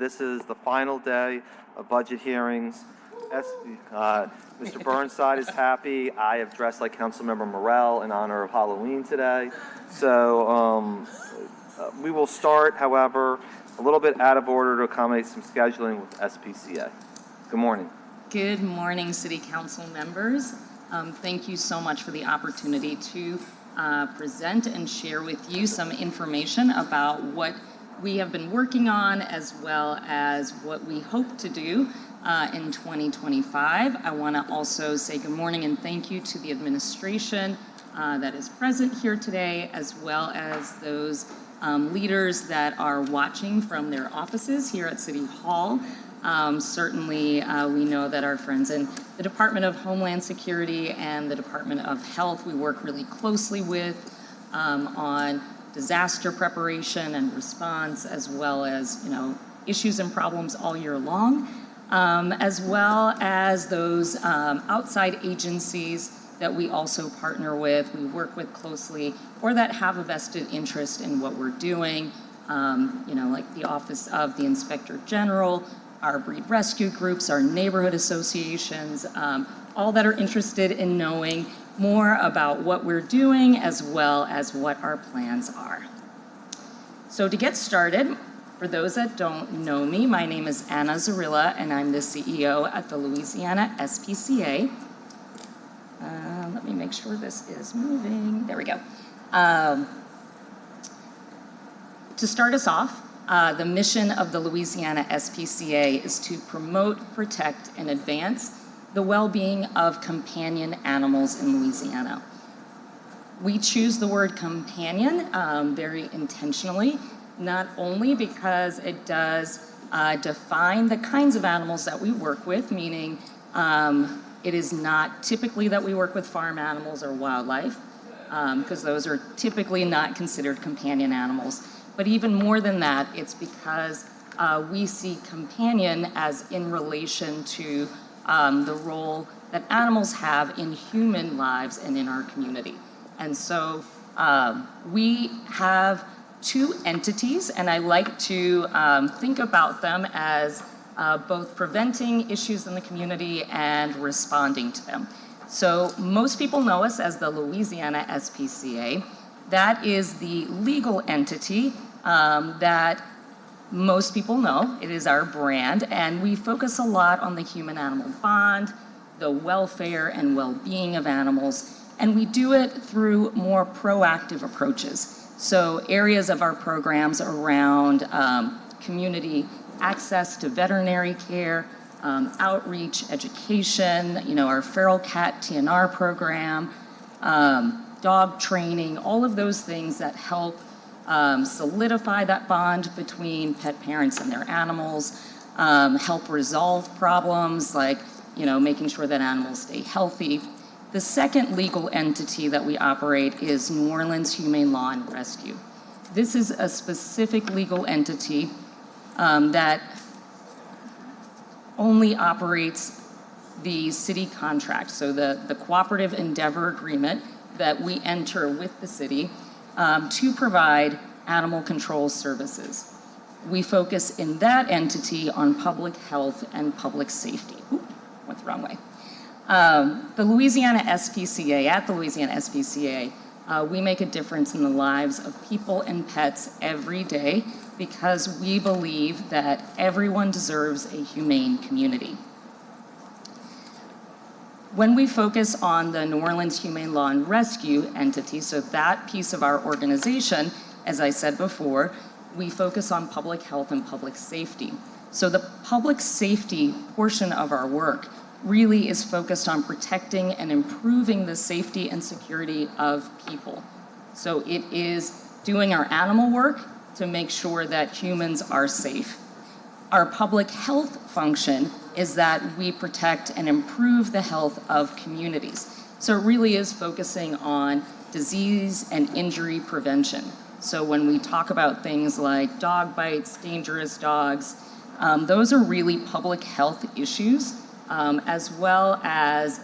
This is the final day of budget hearings. Mr. Burnside is happy. I have dressed like Councilmember Morell in honor of Halloween today. So we will start, however, a little bit out of order to accommodate some scheduling with SPCA. Good morning. Good morning, City Council members. Thank you so much for the opportunity to present and share with you some information about what we have been working on, as well as what we hope to do in 2025. I want to also say good morning and thank you to the administration that is present here today, as well as those leaders that are watching from their offices here at City Hall. Certainly, we know that our friends in the Department of Homeland Security and the Department of Health, we work really closely with on disaster preparation and response, as well as, issues and problems all year long, as well as those outside agencies that we also partner with, we work with closely, or that have a vested interest in what we're doing, like the Office of the Inspector General, our breed rescue groups, our neighborhood associations, all that are interested in knowing more about what we're doing, as well as what our plans are. So to get started, for those that don't know me, my name is Anna Zarilla, and I'm the CEO at the Louisiana SPCA. Let me make sure this is moving. There we go. To start us off, the mission of the Louisiana SPCA is to promote, protect, and advance the well-being of companion animals in Louisiana. We choose the word companion very intentionally, not only because it does define the kinds of animals that we work with, meaning it is not typically that we work with farm animals or wildlife, because those are typically not considered companion animals. But even more than that, it's because we see companion as in relation to the role that animals have in human lives and in our community. And so we have two entities, and I like to think about them as both preventing issues in the community and responding to them. So most people know us as the Louisiana SPCA. That is the legal entity that most people know. It is our brand, and we focus a lot on the human-animal bond, the welfare and well-being of animals, and we do it through more proactive approaches. So areas of our programs around community access to veterinary care, outreach, education, our feral cat TNR program, dog training, all of those things that help solidify that bond between pet parents and their animals, help resolve problems like, making sure that animals stay healthy. The second legal entity that we operate is New Orleans Humane Law and Rescue. This is a specific legal entity that only operates the city contract, so the cooperative endeavor agreement that we enter with the city to provide animal control services. We focus in that entity on public health and public safety. Oop, went the wrong way. The Louisiana SPCA, at the Louisiana SPCA, we make a difference in the lives of people and pets every day because we believe that everyone deserves a humane community. When we focus on the New Orleans Humane Law and Rescue entity, so that piece of our organization, as I said before, we focus on public health and public safety. So the public safety portion of our work really is focused on protecting and improving the safety and security of people. So it is doing our animal work to make sure that humans are safe. Our public health function is that we protect and improve the health of communities. So it really is focusing on disease and injury prevention. So when we talk about things like dog bites, dangerous dogs, those are really public health issues, as well as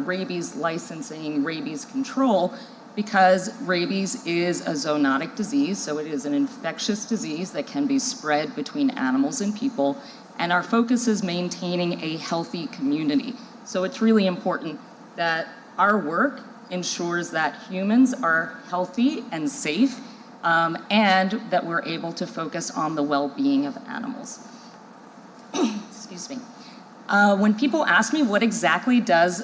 rabies licensing, rabies control. because rabies is a zoonotic disease, so it is an infectious disease that can be spread between animals and people, and our focus is maintaining a healthy community. So it's really important that our work ensures that humans are healthy and safe, and that we're able to focus on the well-being of animals. Excuse me. When people ask me what exactly does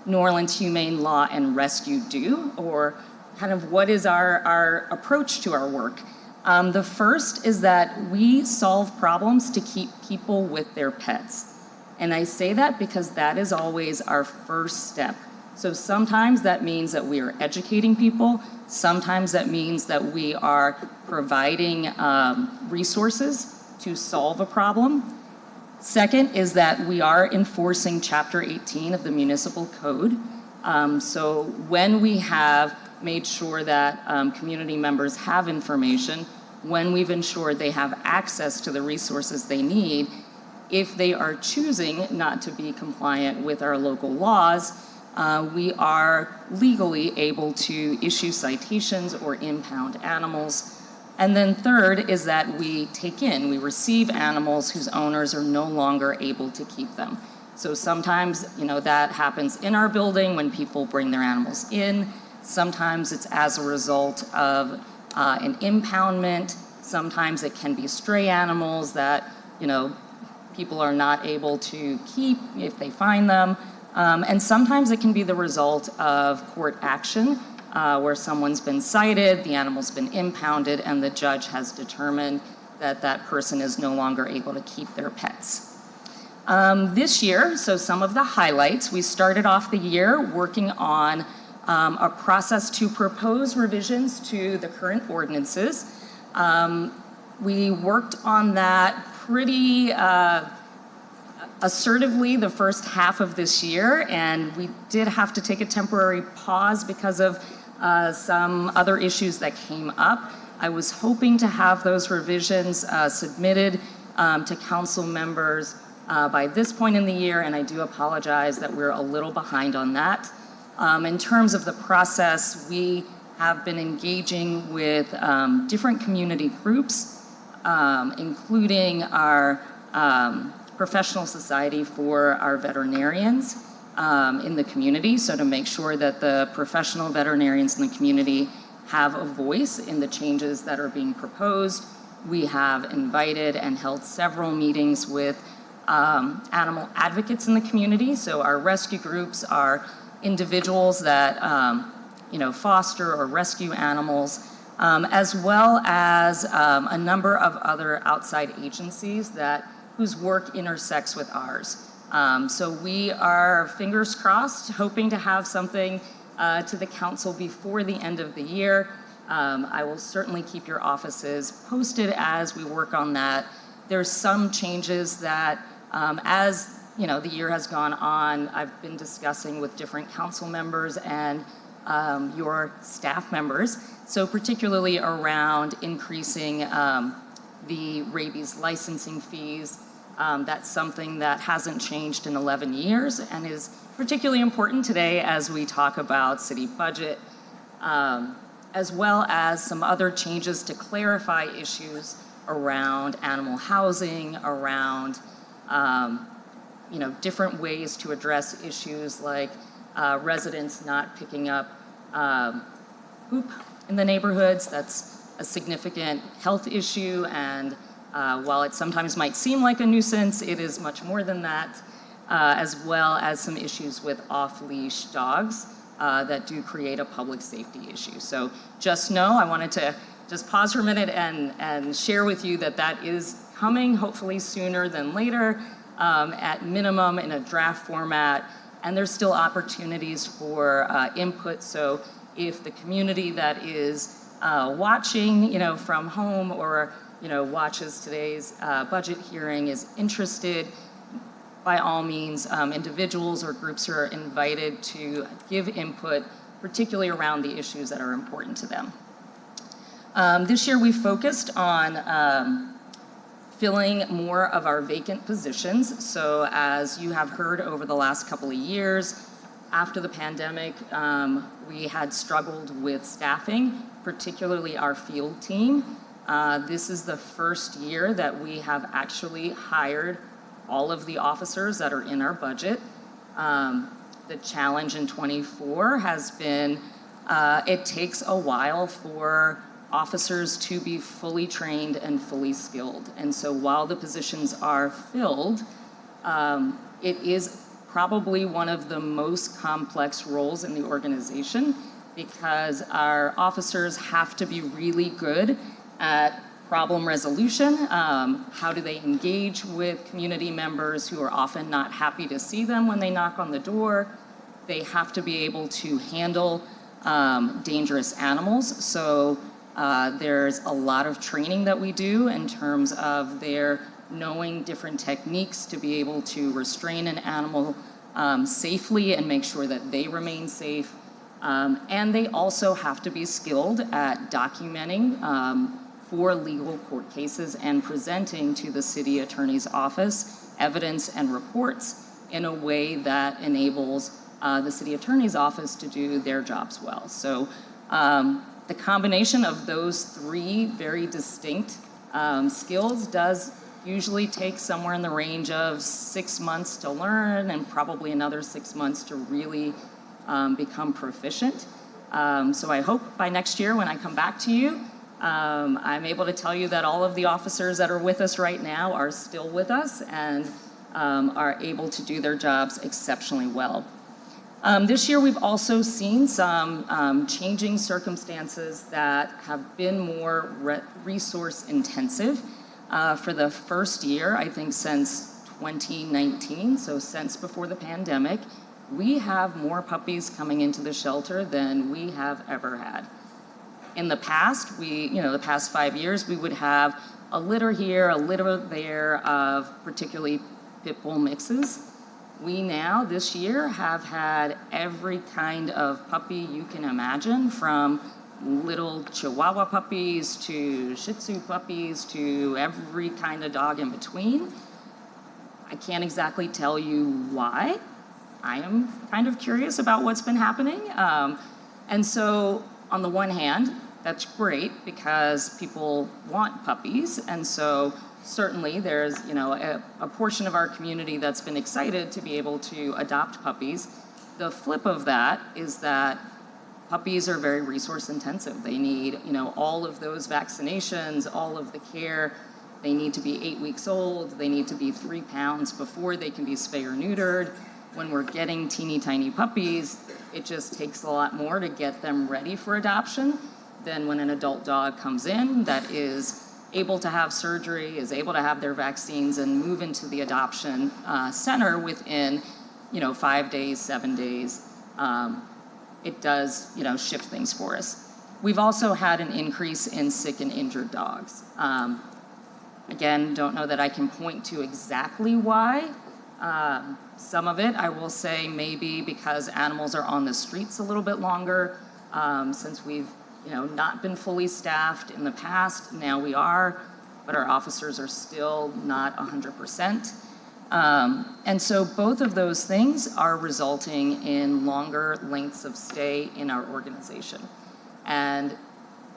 New Orleans Humane Law and Rescue do, or kind of what is our approach to our work, the first is that we solve problems to keep people with their pets. And I say that because that is always our first step. So sometimes that means that we are educating people. Sometimes that means that we are providing resources to solve a problem. Second is that we are enforcing Chapter 18 of the Municipal Code. So when we have made sure that community members have information, when we've ensured they have access to the resources they need, if they are choosing not to be compliant with our local laws, we are legally able to issue citations or impound animals. And then third is that we receive animals whose owners are no longer able to keep them. So sometimes, that happens in our building when people bring their animals in. Sometimes it's as a result of an impoundment. Sometimes it can be stray animals that, people are not able to keep if they find them. And sometimes it can be the result of court action where someone's been cited, the animal's been impounded, and the judge has determined that that person is no longer able to keep their pets. This year, so some of the highlights, we started off the year working on a process to propose revisions to the current ordinances. We worked on that pretty assertively the first half of this year, and we did have to take a temporary pause because of some other issues that came up. I was hoping to have those revisions submitted to council members by this point in the year, and I do apologize that we're a little behind on that. In terms of the process, we have been engaging with different community groups, including our professional society for our veterinarians in the community, so to make sure that the professional veterinarians in the community have a voice in the changes that are being proposed. We have invited and held several meetings with animal advocates in the community. So our rescue groups are individuals that foster or rescue animals, as well as a number of other outside agencies whose work intersects with ours. So we are, fingers crossed, hoping to have something to the council before the end of the year. I will certainly keep your offices posted as we work on that. There's some changes that, as the year has gone on, I've been discussing with different council members and your staff members. So particularly around increasing the rabies licensing fees. That's something that hasn't changed in 11 years and is particularly important today as we talk about city budget, as well as some other changes to clarify issues around animal housing, around different ways to address issues like residents not picking up poop in the neighborhoods. That's a significant health issue, and while it sometimes might seem like a nuisance, it is much more than that, as well as some issues with off-leash dogs that do create a public safety issue. So just know, I wanted to just pause for a minute and share with you that is coming, hopefully sooner than later, at minimum in a draft format, and there's still opportunities for input. So if the community that is watching, from home or watches today's budget hearing is interested, by all means, individuals or groups are invited to give input, particularly around the issues that are important to them. This year we focused on filling more of our vacant positions. So as you have heard over the last couple of years, After the pandemic, we had struggled with staffing, particularly our field team. This is the first year that we have actually hired all of the officers that are in our budget. The challenge in '24 has been, it takes a while for officers to be fully trained and fully skilled. And so while the positions are filled, it is probably one of the most complex roles in the organization because our officers have to be really good at problem resolution. How do they engage with community members who are often not happy to see them when they knock on the door? They have to be able to handle dangerous animals. So there's a lot of training that we do in terms of their knowing different techniques to be able to restrain an animal safely and make sure that they remain safe. And they also have to be skilled at documenting for legal court cases and presenting to the city attorney's office evidence and reports in a way that enables the city attorney's office to do their jobs well. So the combination of those three very distinct skills does usually take somewhere in the range of 6 months to learn and probably another 6 months to really become proficient. So I hope by next year when I come back to you, I'm able to tell you that all of the officers that are with us right now are still with us and are able to do their jobs exceptionally well. This year we've also seen some changing circumstances that have been more resource intensive. For the first year, I think since 2019, so since before the pandemic, we have more puppies coming into the shelter than we have ever had. In the past, the past 5 years, we would have a litter here, a litter there of particularly pit bull mixes. We now, this year, have had every kind of puppy you can imagine, from little Chihuahua puppies to Shih Tzu puppies to every kind of dog in between. I can't exactly tell you why. I am kind of curious about what's been happening. And so on the one hand, that's great because people want puppies. And so certainly there's a portion of our community that's been excited to be able to adopt puppies. The flip of that is that puppies are very resource intensive. They need all of those vaccinations, all of the care. They need to be 8 weeks old. They need to be 3 pounds before they can be spay or neutered. When we're getting teeny tiny puppies, it just takes a lot more to get them ready for adoption than when an adult dog comes in that is able to have surgery, is able to have their vaccines and move into the adoption center within 5 days, 7 days. It does shift things for us. We've also had an increase in sick and injured dogs. Again, don't know that I can point to exactly why. Some of it, I will say, maybe because animals are on the streets a little bit longer, since we've not been fully staffed in the past. Now we are, but our officers are still not 100%. And so both of those things are resulting in longer lengths of stay in our organization. And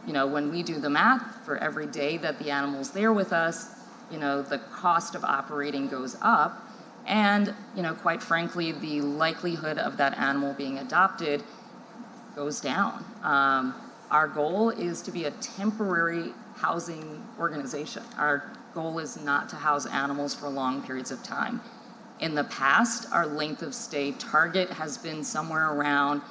when we do the math for every day that the animal's there with us, the cost of operating goes up. And, quite frankly, the likelihood of that animal being adopted goes down. Our goal is to be a temporary housing organization. Our goal is not to house animals for long periods of time. In the past, our length of stay target has been somewhere around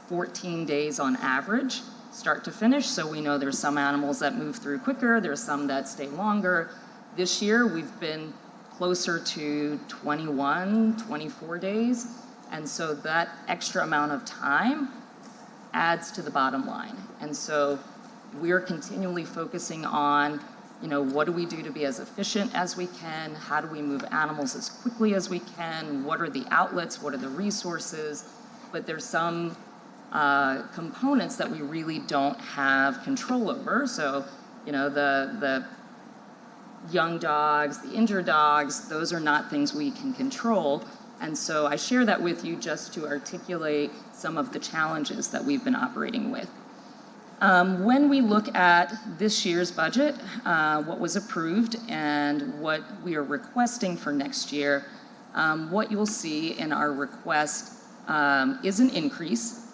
14 days on average, start to finish. So we know there's some animals that move through quicker, there's some that stay longer. This year, we've been closer to 21, 24 days. And so that extra amount of time adds to the bottom line. And so we're continually focusing on, what do we do to be as efficient as we can? How do we move animals as quickly as we can? What are the outlets? What are the resources? But there's some components that we really don't have control over. So, the young dogs, the injured dogs, those are not things we can control. And so I share that with you just to articulate some of the challenges that we've been operating with. When we look at this year's budget, what was approved and what we are requesting for next year, what you'll see in our request is an increase.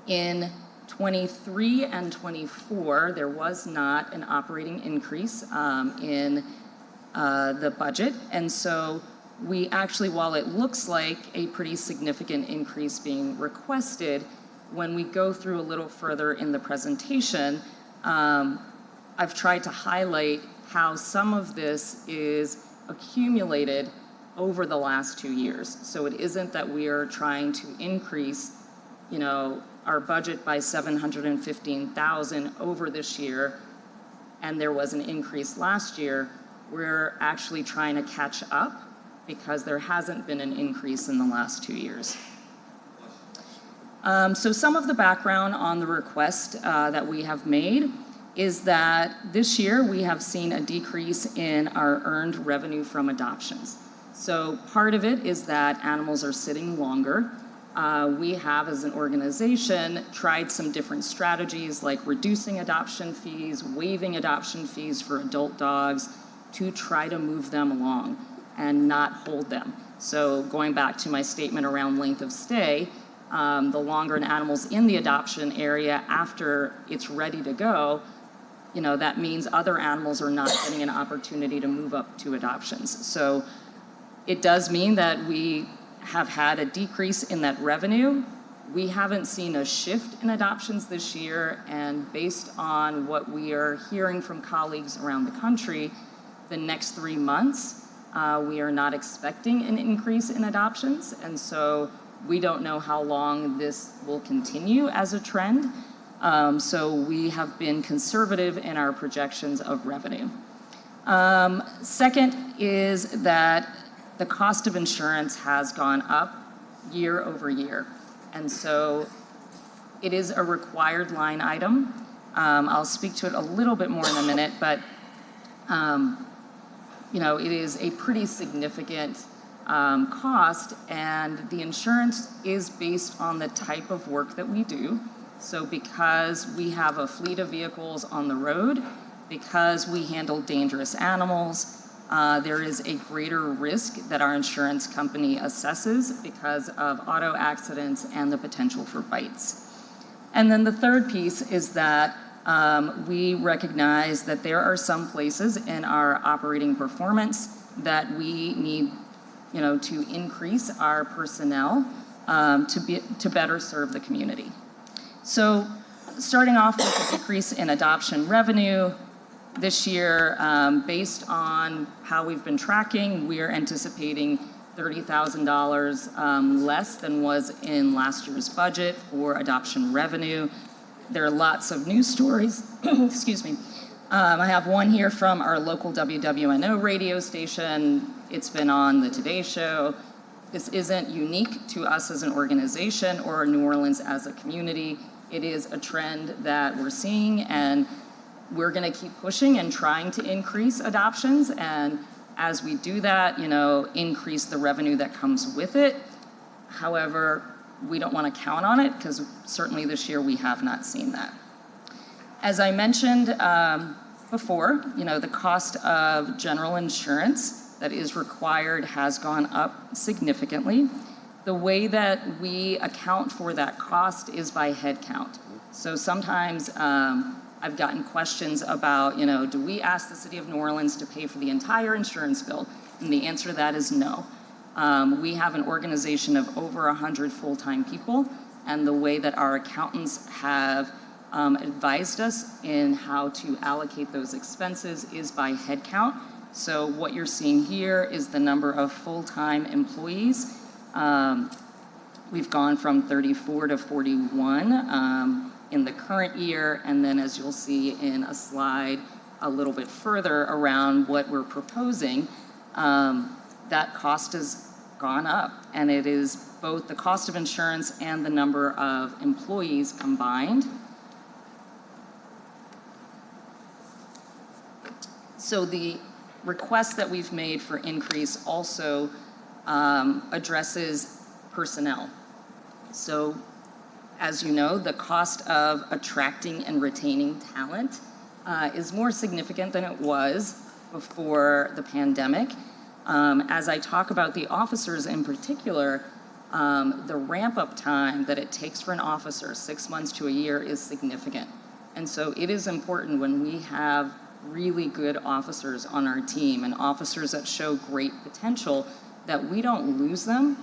In 23 and 24, there was not an operating increase in the budget. And so we actually, while it looks like a pretty significant increase being requested, when we go through a little further in the presentation, I've tried to highlight how some of this is accumulated over the last 2 years. So it isn't that we are trying to increase, our budget by $715,000 over this year, and there was an increase last year. We're actually trying to catch up because there hasn't been an increase in the last 2 years. So some of the background on the request that we have made is that this year we have seen a decrease in our earned revenue from adoptions. So part of it is that animals are sitting longer. We have, as an organization, tried some different strategies like reducing adoption fees, waiving adoption fees for adult dogs to try to move them along and not hold them. So going back to my statement around length of stay, the longer an animal's in the adoption area after it's ready to go, that means other animals are not getting an opportunity to move up to adoptions. So it does mean that we have had a decrease in that revenue. We haven't seen a shift in adoptions this year, and based on what we are hearing from colleagues around the country, the next 3 months, we are not expecting an increase in adoptions, and so we don't know how long this will continue as a trend. So we have been conservative in our projections of revenue. Second is that the cost of insurance has gone up year over year. And so it is a required line item. I'll speak to it a little bit more in a minute, but it is a pretty significant cost, and the insurance is based on the type of work that we do. So because we have a fleet of vehicles on the road, because we handle dangerous animals, there is a greater risk that our insurance company assesses because of auto accidents and the potential for bites. And then the third piece is that we recognize that there are some places in our operating performance that we need, to increase our personnel to better serve the community. So starting off with a decrease in adoption revenue, this year, based on how we've been tracking, we are anticipating $30,000 less than was in last year's budget for adoption revenue. There are lots of news stories. Excuse me. I have one here from our local WWNO radio station. It's been on the Today Show. This isn't unique to us as an organization or New Orleans as a community. It is a trend that we're seeing, and we're going to keep pushing and trying to increase adoptions, and as we do that, increase the revenue that comes with it. However, we don't want to count on it because certainly this year we have not seen that. As I mentioned before, the cost of general insurance that is required has gone up significantly. The way that we account for that cost is by head count. So sometimes I've gotten questions about, do we ask the City of New Orleans to pay for the entire insurance bill? And the answer to that is no. We have an organization of over 100 full-time people, and the way that our accountants have advised us in how to allocate those expenses is by head count. So what you're seeing here is the number of full-time employees. We've gone from 34 to 41 in the current year, and then as you'll see in a slide a little bit further around what we're proposing, that cost has gone up, and it is both the cost of insurance and the number of employees combined. So the request that we've made for increase also addresses personnel. So, as you know, the cost of attracting and retaining talent is more significant than it was before the pandemic. As I talk about the officers in particular, the ramp-up time that it takes for an officer, 6 months to a year, is significant. And so it is important when we have really good officers on our team and officers that show great potential that we don't lose them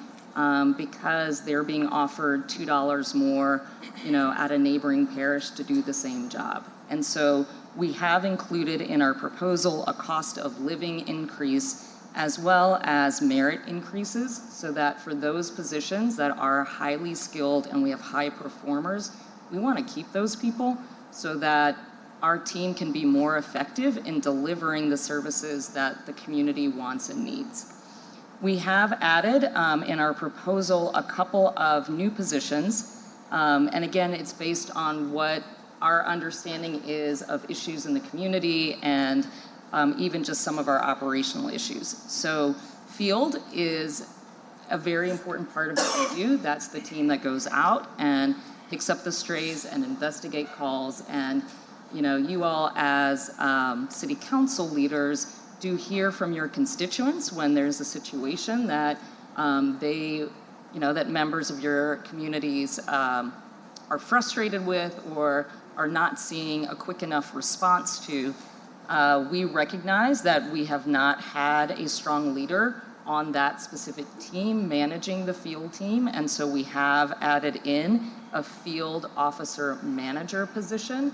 because they're being offered $2 more, at a neighboring parish to do the same job. And so we have included in our proposal a cost of living increase as well as merit increases, so that for those positions that are highly skilled and we have high performers, we want to keep those people so that our team can be more effective in delivering the services that the community wants and needs. We have added in our proposal a couple of new positions, and again, it's based on what our understanding is of issues in the community and even just some of our operational issues. So field is a very important part of what we do. That's the team that goes out and picks up the strays and investigate calls. And you all as city council leaders do hear from your constituents when there's a situation that that members of your communities are frustrated with or are not seeing a quick enough response to. We recognize that we have not had a strong leader on that specific team managing the field team, and so we have added in a field officer manager position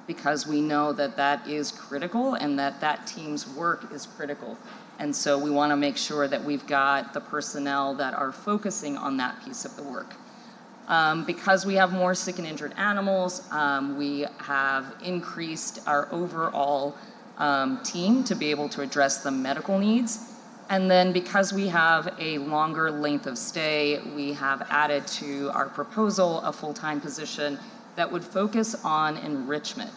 because we know that that is critical and that team's work is critical. And so we want to make sure that we've got the personnel that are focusing on that piece of the work. Because we have more sick and injured animals, we have increased our overall team to be able to address the medical needs. And then because we have a longer length of stay, we have added to our proposal a full-time position that would focus on enrichment.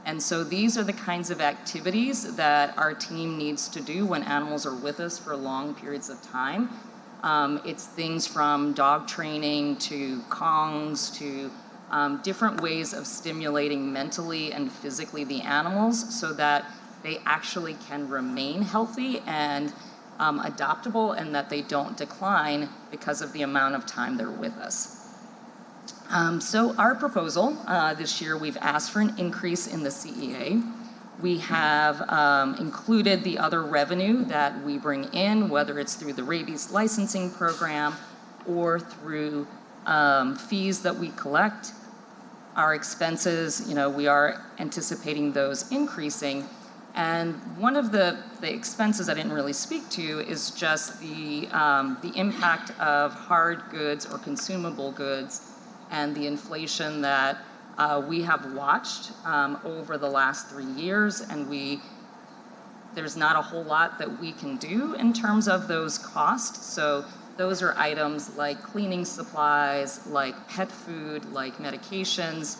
And so these are the kinds of activities that our team needs to do when animals are with us for long periods of time. It's things from dog training to Kongs to different ways of stimulating mentally and physically the animals so that they actually can remain healthy and adoptable and that they don't decline because of the amount of time they're with us. So our proposal this year, we've asked for an increase in the CEA. We have included the other revenue that we bring in, whether it's through the rabies licensing program or through fees that we collect. Our expenses, we are anticipating those increasing. And one of the expenses I didn't really speak to is just the impact of hard goods or consumable goods and the inflation that we have watched over the last 3 years, and there's not a whole lot that we can do in terms of those costs. So those are items like cleaning supplies, like pet food, like medications.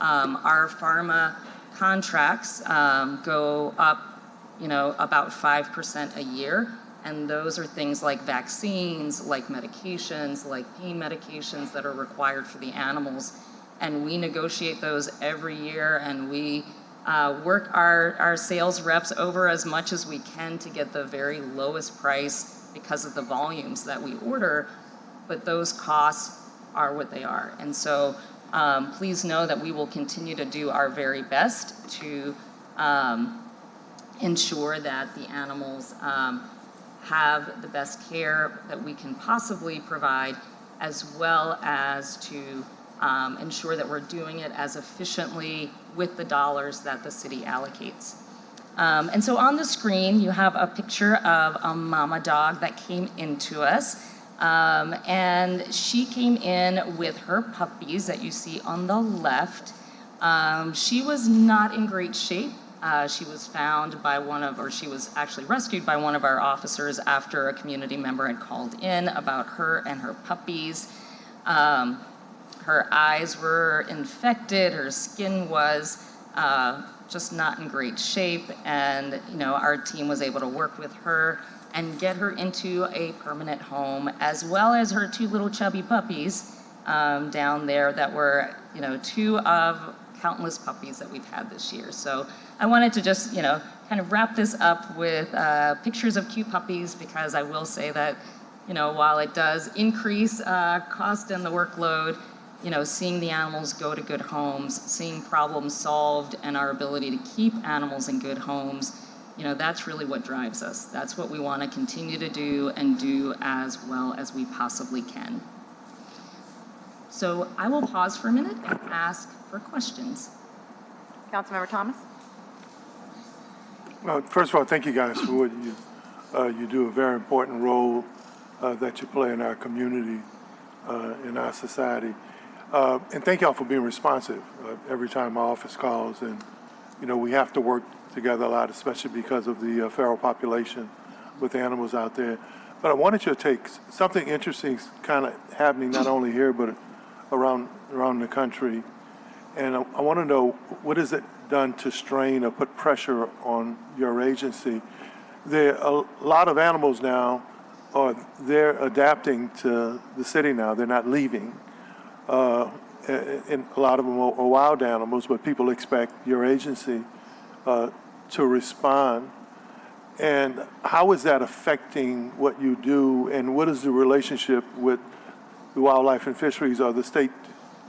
Our pharma contracts go up, about 5% a year. And those are things like vaccines, like medications, like pain medications that are required for the animals. And we negotiate those every year, and we work our sales reps over as much as we can to get the very lowest price because of the volumes that we order, but those costs are what they are. And so please know that we will continue to do our very best to ensure that the animals have the best care that we can possibly provide, as well as to ensure that we're doing it as efficiently with the dollars that the city allocates. And so on the screen, you have a picture of a mama dog that came into us. And she came in with her puppies that you see on the left. She was not in great shape. She was found by she was actually rescued by one of our officers after a community member had called in about her and her puppies. Her eyes were infected, her skin was, just not in great shape. And, our team was able to work with her and get her into a permanent home, as well as her 2 little chubby puppies down there that were, 2 of countless puppies that we've had this year. So I wanted to just, kind of wrap this up with pictures of cute puppies, because I will say that, while it does increase cost and the workload, seeing the animals go to good homes, seeing problems solved, and our ability to keep animals in good homes, that's really what drives us. That's what we want to continue to do, and do as well as we possibly can. So I will pause for a minute and ask for questions. Councilmember Thomas. Well, first of all, thank you guys for what you do, a very important role that you play in our community, in our society. And thank y'all for being responsive every time my office calls. And, we have to work together a lot, especially because of the feral population with animals out there. But I wanted you to take something interesting kind of happening not only here, but around the country. And I want to know, what has it done to strain or put pressure on your agency? There are a lot of animals now, they're adapting to the city now. They're not leaving. And a lot of them are wild animals, but people expect your agency to respond. And how is that affecting what you do, and what is the relationship with the Wildlife and Fisheries, or the state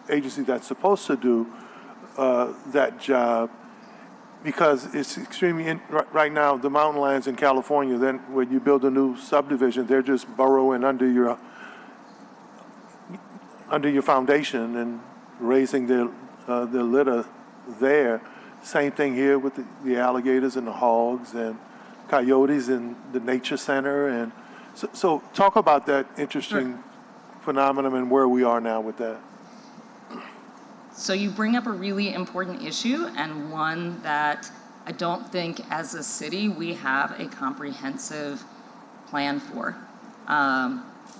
agency that's supposed to do that job? Because it's extremely, right now, the mountain lions in California, then when you build a new subdivision, they're just burrowing under your foundation and raising their litter there. Same thing here with the alligators and the hogs and coyotes in the nature center. And so talk about that interesting phenomenon and where we are now with that. So you bring up a really important issue, and one that I don't think as a city we have a comprehensive plan for.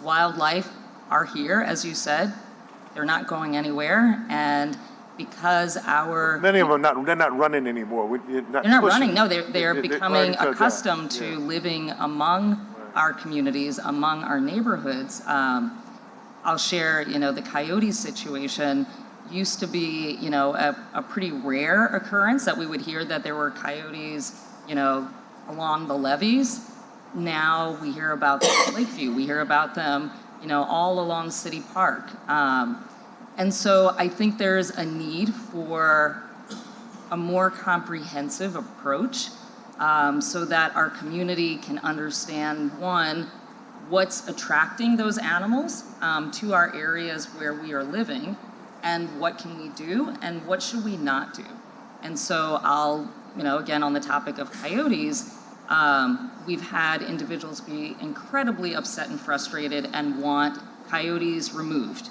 Wildlife are here, as you said. They're not going anywhere, and because many of them they're not running anymore. They're not running. No, they're becoming accustomed to living among our communities, among our neighborhoods. I'll share, the coyote situation used to be, a pretty rare occurrence that we would hear that there were coyotes, along the levees. Now we hear about them in Lakeview. We hear about them, all along City Park. And so I think there's a need for a more comprehensive approach, so that our community can understand, one, what's attracting those animals to our areas where we are living, and what can we do, and what should we not do. And so I'll, again, on the topic of coyotes, we've had individuals be incredibly upset and frustrated and want coyotes removed.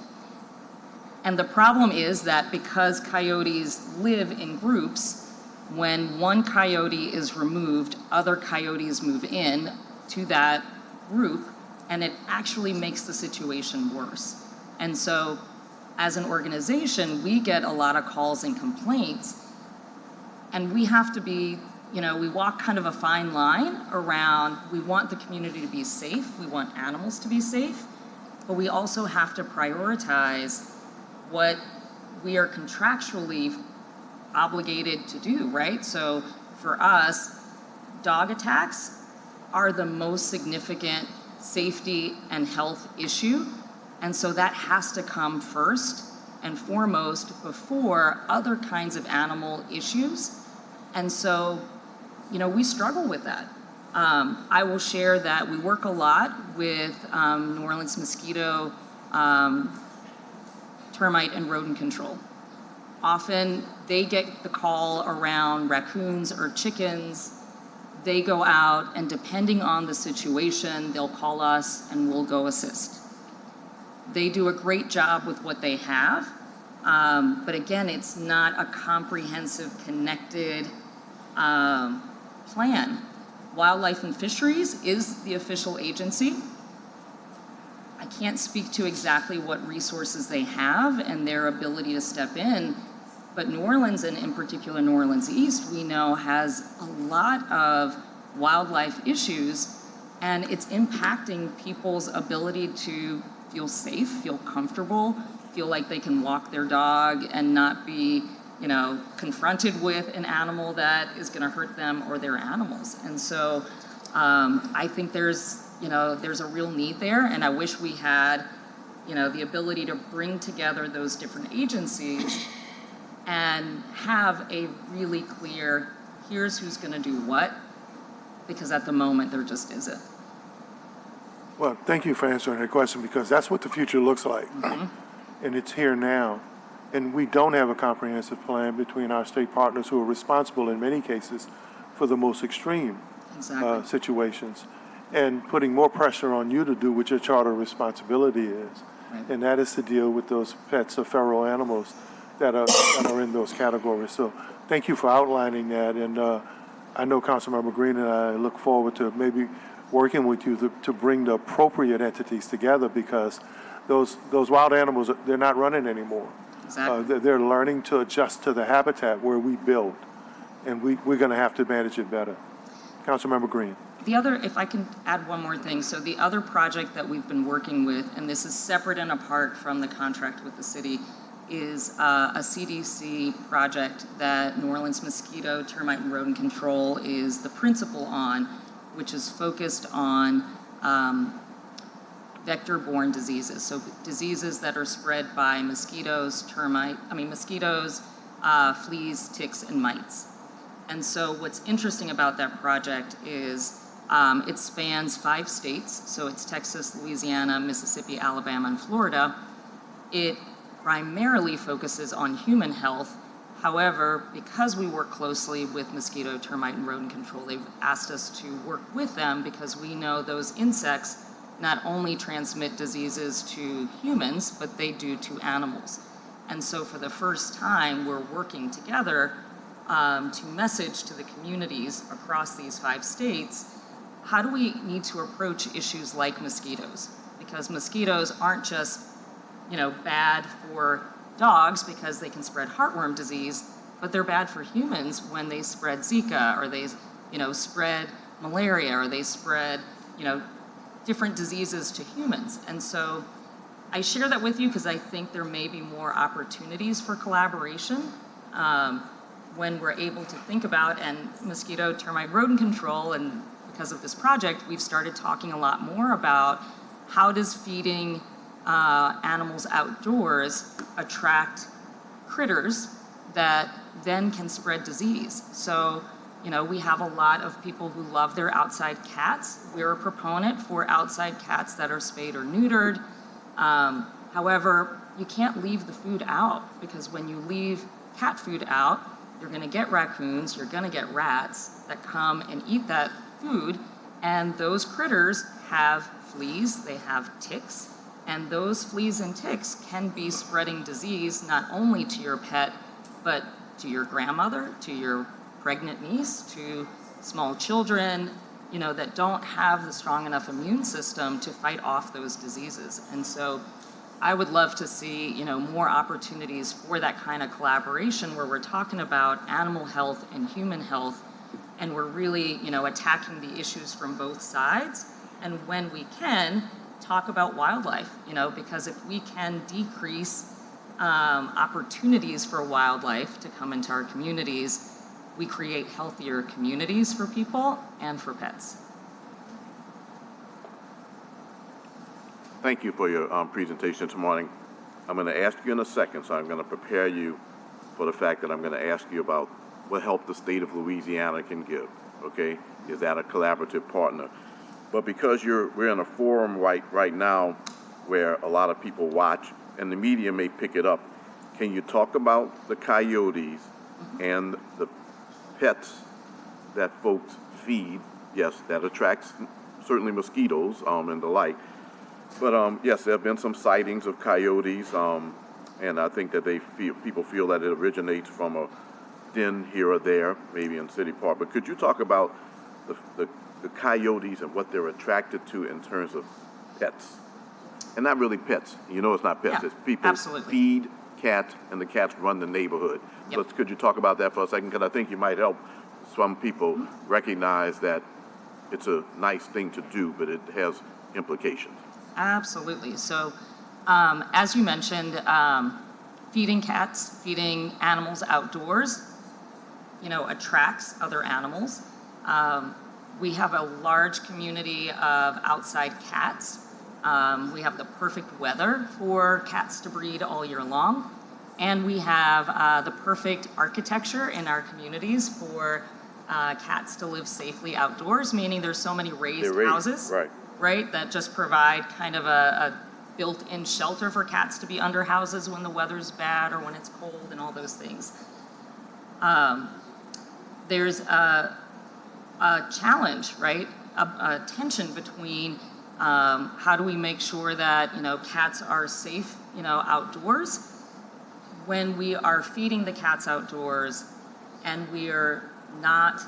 And the problem is that because coyotes live in groups, when one coyote is removed, other coyotes move in to that group, and it actually makes the situation worse. And so as an organization, we get a lot of calls and complaints, and we have to be, we walk kind of a fine line around, we want the community to be safe, we want animals to be safe, but we also have to prioritize what we are contractually obligated to do, right? So for us, dog attacks are the most significant safety and health issue. And so that has to come first and foremost before other kinds of animal issues. And so, we struggle with that. I will share that we work a lot with New Orleans mosquito, termite and rodent control. Often they get the call around raccoons or chickens. They go out, and depending on the situation, they'll call us and we'll go assist. They do a great job with what they have, but again, it's not a comprehensive, connected plan. Wildlife and Fisheries is the official agency. I can't speak to exactly what resources they have and their ability to step in, But New Orleans, and in particular New Orleans East, we know has a lot of wildlife issues, and it's impacting people's ability to feel safe, feel comfortable, feel like they can walk their dog and not be, confronted with an animal that is going to hurt them or their animals. And so I think there's a real need there, and I wish we had, the ability to bring together those different agencies and have a really clear, here's who's going to do what, because at the moment there just isn't. Well, thank you for answering that question, because that's what the future looks like. And it's here now. And we don't have a comprehensive plan between our state partners, who are responsible in many cases for the most extreme Exactly. situations, and putting more pressure on you to do what your charter responsibility is. Right. And that is to deal with those pets or feral animals that are in those categories. So thank you for outlining that. And I know Councilmember Green and I look forward to maybe working with you to bring the appropriate entities together, because those wild animals, they're not running anymore. Exactly. They're learning to adjust to the habitat where we build, and we're going to have to manage it better. Councilmember Green. The other, if I can add one more thing, so the other project that we've been working with, and this is separate and apart from the contract with the city, is a CDC project that New Orleans Mosquito, Termite, and Rodent Control is the principal on, which is focused on vector-borne diseases. So diseases that are spread by mosquitoes, fleas, ticks, and mites. And so what's interesting about that project is it spans 5 states. So it's Texas, Louisiana, Mississippi, Alabama, and Florida. It primarily focuses on human health. However, because we work closely with mosquito, termite, and rodent control, they've asked us to work with them because we know those insects not only transmit diseases to humans, but they do to animals. And so for the first time, we're working together to message to the communities across these 5 states, how do we need to approach issues like mosquitoes? Because mosquitoes aren't just, bad for dogs because they can spread heartworm disease, but they're bad for humans when they spread Zika, or they, spread malaria, or they spread, different diseases to humans. And so I share that with you because I think there may be more opportunities for collaboration when we're able to think about, and mosquito, termite, rodent control, and because of this project, we've started talking a lot more about how does feeding animals outdoors attract critters that then can spread disease. So, we have a lot of people who love their outside cats. We're a proponent for outside cats that are spayed or neutered. However, you can't leave the food out, because when you leave cat food out, you're going to get raccoons, you're going to get rats that come and eat that food, and those critters have fleas, they have ticks, and those fleas and ticks can be spreading disease not only to your pet, but to your grandmother, to your pregnant niece, to small children, that don't have the strong enough immune system to fight off those diseases. And so I would love to see, more opportunities for that kind of collaboration where we're talking about animal health and human health, and we're really, attacking the issues from both sides. And when we can, talk about wildlife, because if we can decrease opportunities for wildlife to come into our communities, we create healthier communities for people and for pets. Thank you for your presentation this morning. I'm going to ask you in a second, so I'm going to prepare you for the fact that I'm going to ask you about what help the state of Louisiana can give, okay? Is that a collaborative partner? But because we're in a forum right now where a lot of people watch, and the media may pick it up, can you talk about the coyotes and the pets that folks feed? Yes, that attracts certainly mosquitoes and the like. But yes, there have been some sightings of coyotes, and I think that people feel that it originates from a den here or there, maybe in City Park. But could you talk about the coyotes and what they're attracted to in terms of pets? And not really pets. It's not pets. Yeah, It's people absolutely. feed cat, and the cats run the neighborhood. Yep. So could you talk about that for a second? Because I think you might help some people recognize that it's a nice thing to do, but it has implications. Absolutely. So, as you mentioned, feeding cats, feeding animals outdoors, attracts other animals. We have a large community of outside cats. We have the perfect weather for cats to breed all year long. And we have the perfect architecture in our communities for cats to live safely outdoors, meaning there's so many raised houses, right, that just provide kind of a built-in shelter for cats to be under houses when the weather's bad or when it's cold and all those things. There's a challenge, right, a tension between how do we make sure that, cats are safe, outdoors when we are feeding the cats outdoors and we are not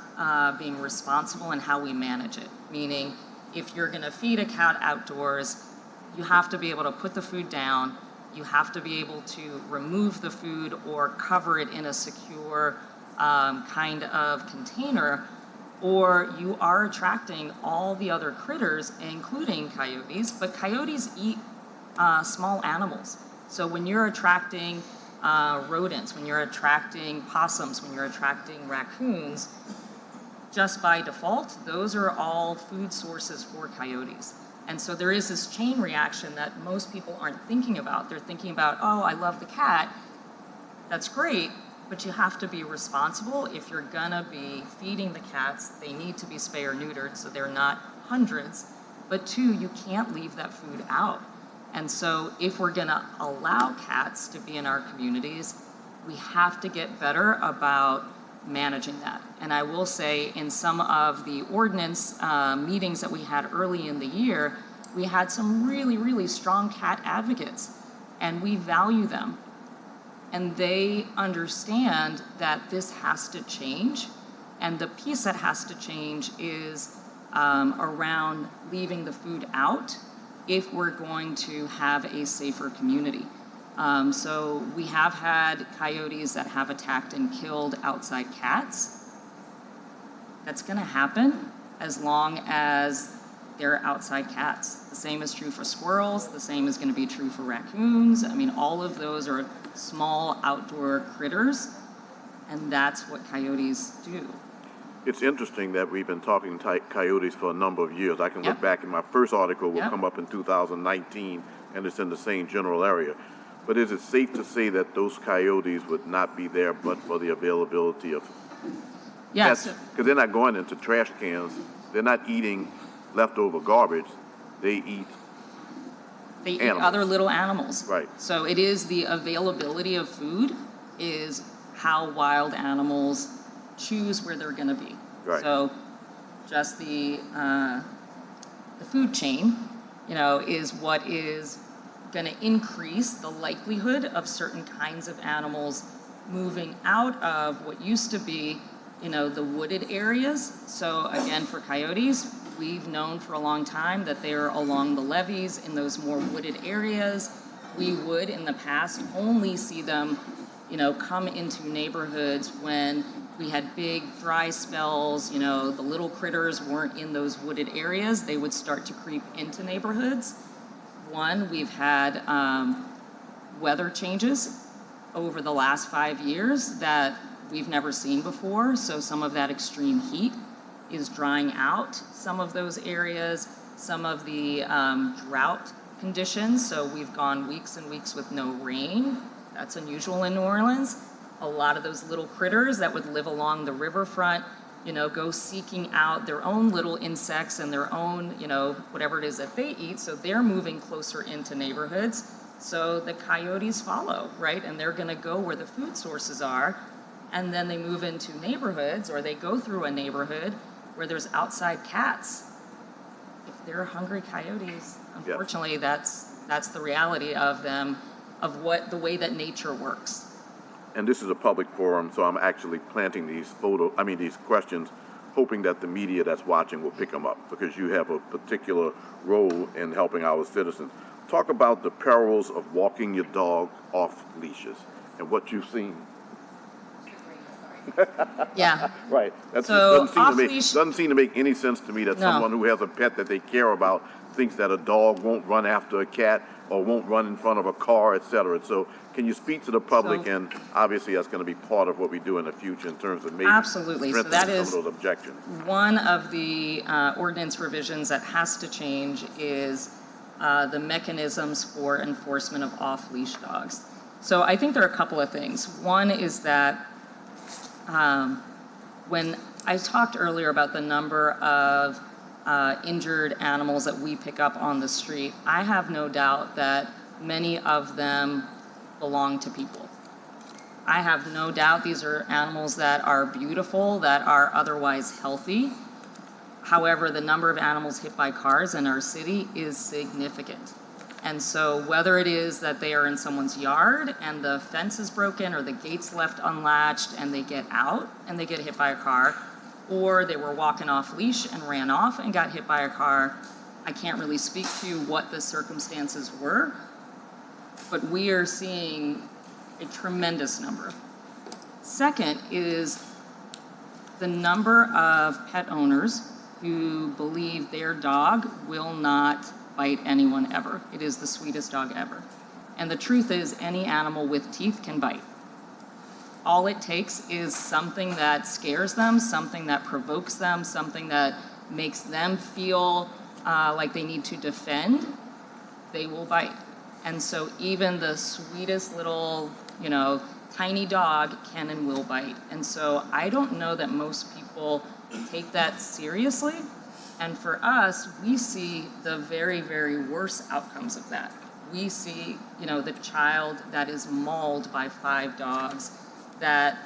being responsible in how we manage it. Meaning, if you're gonna feed a cat outdoors, you have to be able to put the food down, you have to be able to remove the food or cover it in a secure kind of container, or you are attracting all the other critters, including coyotes, but coyotes eat small animals. So when you're attracting rodents, when you're attracting possums, when you're attracting raccoons, just by default, those are all food sources for coyotes. And so there is this chain reaction that most people aren't thinking about. They're thinking about, oh, I love the cat. That's great, but you have to be responsible. If you're gonna be feeding the cats, they need to be spay or neutered so they're not hundreds. But two, you can't leave that food out. And so if we're gonna allow cats to be in our communities, we have to get better about managing that. And I will say in some of the ordinance meetings that we had early in the year, we had some really, really strong cat advocates, and we value them. And they understand that this has to change. And the piece that has to change is around leaving the food out if we're going to have a safer community. So we have had coyotes that have attacked and killed outside cats. That's gonna happen as long as they're outside cats. The same is true for squirrels, the same is gonna be true for raccoons. I mean, all of those are small outdoor critters, and that's what coyotes do. It's interesting that we've been talking coyotes for a number of years. I can look back in my first article will come up in 2019, and it's in the same general area. But is it safe to say that those coyotes would not be there but for the availability of Yes. Because they're not going into trash cans. They're not eating leftover garbage. They eat animals. Other little animals. Right. So it is the availability of food is how wild animals choose where they're gonna be. Right. So just the food chain, is what is going to increase the likelihood of certain kinds of animals moving out of what used to be, the wooded areas. So again, for coyotes, we've known for a long time that they're along the levees in those more wooded areas. We would, in the past, only see them, come into neighborhoods when we had big dry spells, the little critters weren't in those wooded areas. They would start to creep into neighborhoods. One, we've had weather changes over the last 5 years that we've never seen before. So some of that extreme heat is drying out some of those areas, some of the drought conditions. So we've gone weeks and weeks with no rain. That's unusual in New Orleans. A lot of those little critters that would live along the riverfront, go seeking out their own little insects and their own, whatever it is that they eat. So they're moving closer into neighborhoods. So the coyotes follow, right? And they're gonna go where the food sources are. And then they move into neighborhoods, or they go through a neighborhood where there's outside cats. If they're hungry coyotes, unfortunately, that's the reality of them, of the way that nature works. And this is a public forum, so I'm actually planting these questions, hoping that the media that's watching will pick them up, because you have a particular role in helping our citizens. talk about the perils of walking your dog off leashes and what you've seen. Yeah. Right. So, doesn't seem to make any sense to me that No. someone who has a pet that they care about thinks that a dog won't run after a cat or won't run in front of a car, et cetera. So can you speak to the public? So- And obviously that's going to be part of what we do in the future in terms of maybe Absolutely. So that strengthening is some of those objections. one of the ordinance revisions that has to change is the mechanisms for enforcement of off-leash dogs. So I think there are a couple of things. One is that when I talked earlier about the number of injured animals that we pick up on the street, I have no doubt that many of them belong to people. I have no doubt these are animals that are beautiful, that are otherwise healthy. However, the number of animals hit by cars in our city is significant. And so whether it is that they are in someone's yard and the fence is broken or the gate's left unlatched and they get out and they get hit by a car, or they were walking off leash and ran off and got hit by a car, I can't really speak to what the circumstances were, but we are seeing a tremendous number. Second is the number of pet owners who believe their dog will not bite anyone ever. It is the sweetest dog ever. And the truth is, any animal with teeth can bite. All it takes is something that scares them, something that provokes them, something that makes them feel like they need to defend, they will bite. And so even the sweetest little, tiny dog can and will bite. And so I don't know that most people take that seriously. And for us, we see the very, very worst outcomes of that. We see, the child that is mauled by 5 dogs that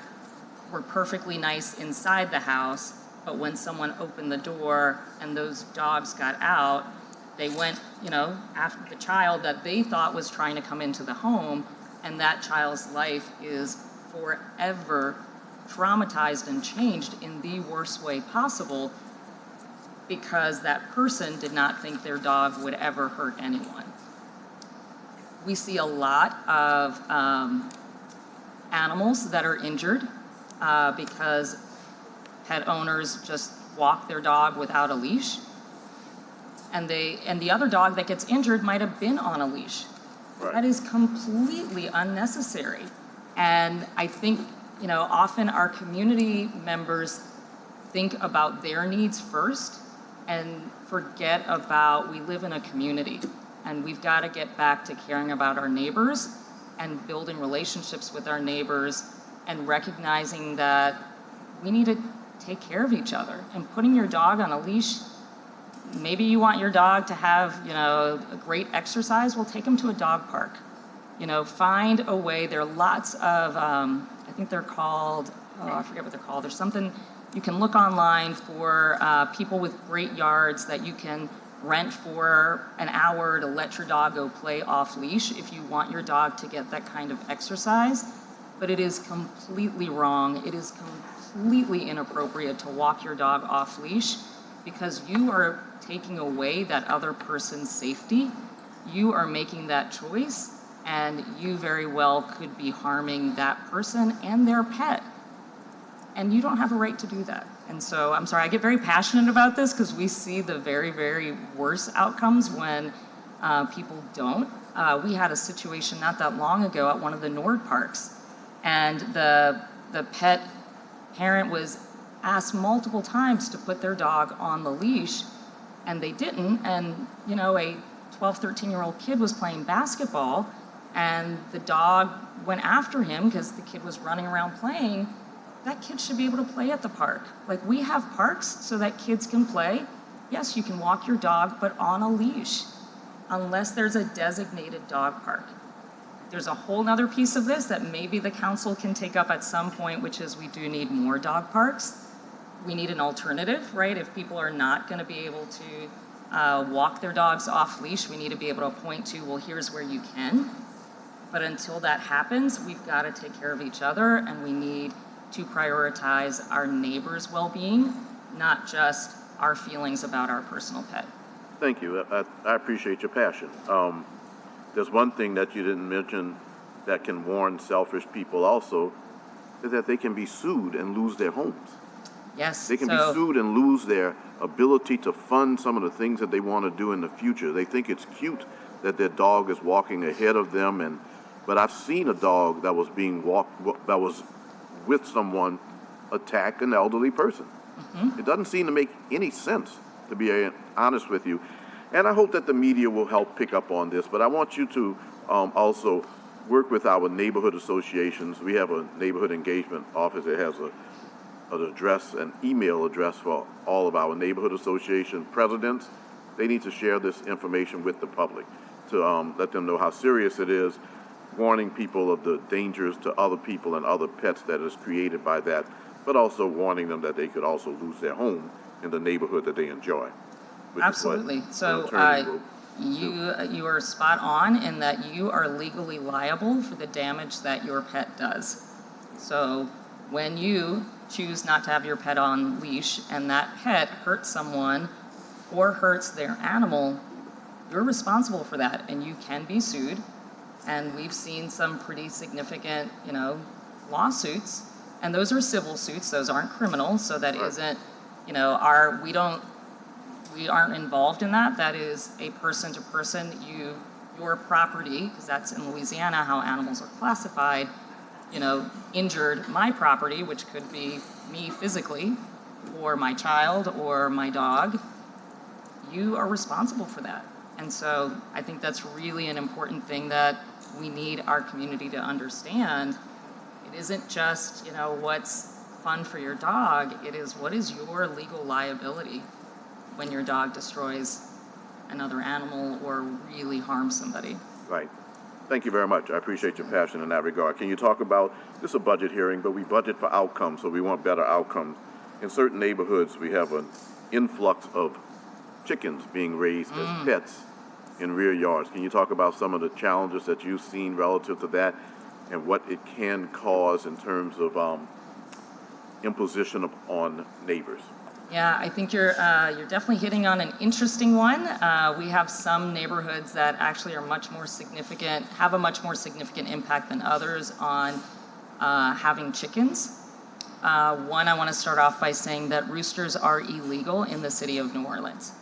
were perfectly nice inside the house, but when someone opened the door and those dogs got out, they went, after the child that they thought was trying to come into the home, and that child's life is forever traumatized and changed in the worst way possible because that person did not think their dog would ever hurt anyone. We see a lot of animals that are injured because pet owners just walk their dog without a leash, and the other dog that gets injured might have been on a leash. Right. That is completely unnecessary. And I think, often our community members think about their needs first and forget about we live in a community, and we've got to get back to caring about our neighbors and building relationships with our neighbors and recognizing that we need to take care of each other. And putting your dog on a leash, maybe you want your dog to have, a great exercise, well, take him to a dog park. Find a way. There are lots of, I think they're called, I forget what they're called. There's something you can look online for people with great yards that you can rent for an hour to let your dog go play off leash if you want your dog to get that kind of exercise. But it is completely wrong. It is completely inappropriate to walk your dog off leash because you are taking away that other person's safety. You are making that choice, and you very well could be harming that person and their pet. And you don't have a right to do that. And so, I'm sorry, I get very passionate about this because we see the very, very worst outcomes when people don't. We had a situation not that long ago at one of the Nord parks, and the pet parent was asked multiple times to put their dog on the leash, and they didn't. And, a 12, 13-year-old kid was playing basketball, and the dog went after him because the kid was running around playing. That kid should be able to play at the park. Like, we have parks so that kids can play. Yes, you can walk your dog, but on a leash, unless there's a designated dog park. There's a whole nother piece of this that maybe the council can take up at some point, which is we do need more dog parks. We need an alternative, right? If people are not going to be able to walk their dogs off leash, we need to be able to point to, well, here's where you can. But until that happens, we've got to take care of each other, and we need to prioritize our neighbors' well-being, not just our feelings about our personal pet. Thank you. I appreciate your passion. there's one thing that you didn't mention that can warn selfish people also, is that they can be sued and lose their homes. Yes. They can so, be sued and lose their ability to fund some of the things that they want to do in the future. They think it's cute that their dog is walking ahead of them, but I've seen a dog that was that was with someone attack an elderly person. It doesn't seem to make any sense, to be honest with you. And I hope that the media will help pick up on this, but I want you to also work with our neighborhood associations. We have a neighborhood engagement office that has an address, an email address for all of our neighborhood association presidents. They need to share this information with the public to let them know how serious it is, warning people of the dangers to other people and other pets that is created by that, but also warning them that they could also lose their home in the neighborhood that they enjoy. which is what absolutely. an So attorney will do. you are spot on in that you are legally liable for the damage that your pet does. So when you choose not to have your pet on leash and that pet hurts someone or hurts their animal, you're responsible for that and you can be sued. And we've seen some pretty significant, lawsuits, and those are civil suits, those aren't criminal, so that isn't, we aren't involved in that. That is a person to person, your property, because that's in Louisiana how animals are classified, injured my property, which could be me physically, or my child, or my dog, you are responsible for that. And so I think that's really an important thing that we need our community to understand. It isn't just, what's fun for your dog, it is what is your legal liability when your dog destroys another animal or really harms somebody. Right. Thank you very much. I appreciate your passion in that regard. Can you talk about, this is a budget hearing, but we budget for outcomes, so we want better outcomes. In certain neighborhoods, we have an influx of chickens being raised as pets in rear yards. Can you talk about some of the challenges that you've seen relative to that and what it can cause in terms of imposition on neighbors? Yeah, I think you're definitely hitting on an interesting one. We have some neighborhoods that actually are much more significant, have a much more significant impact than others on having chickens. One, I want to start off by saying that roosters are illegal in the city of New Orleans.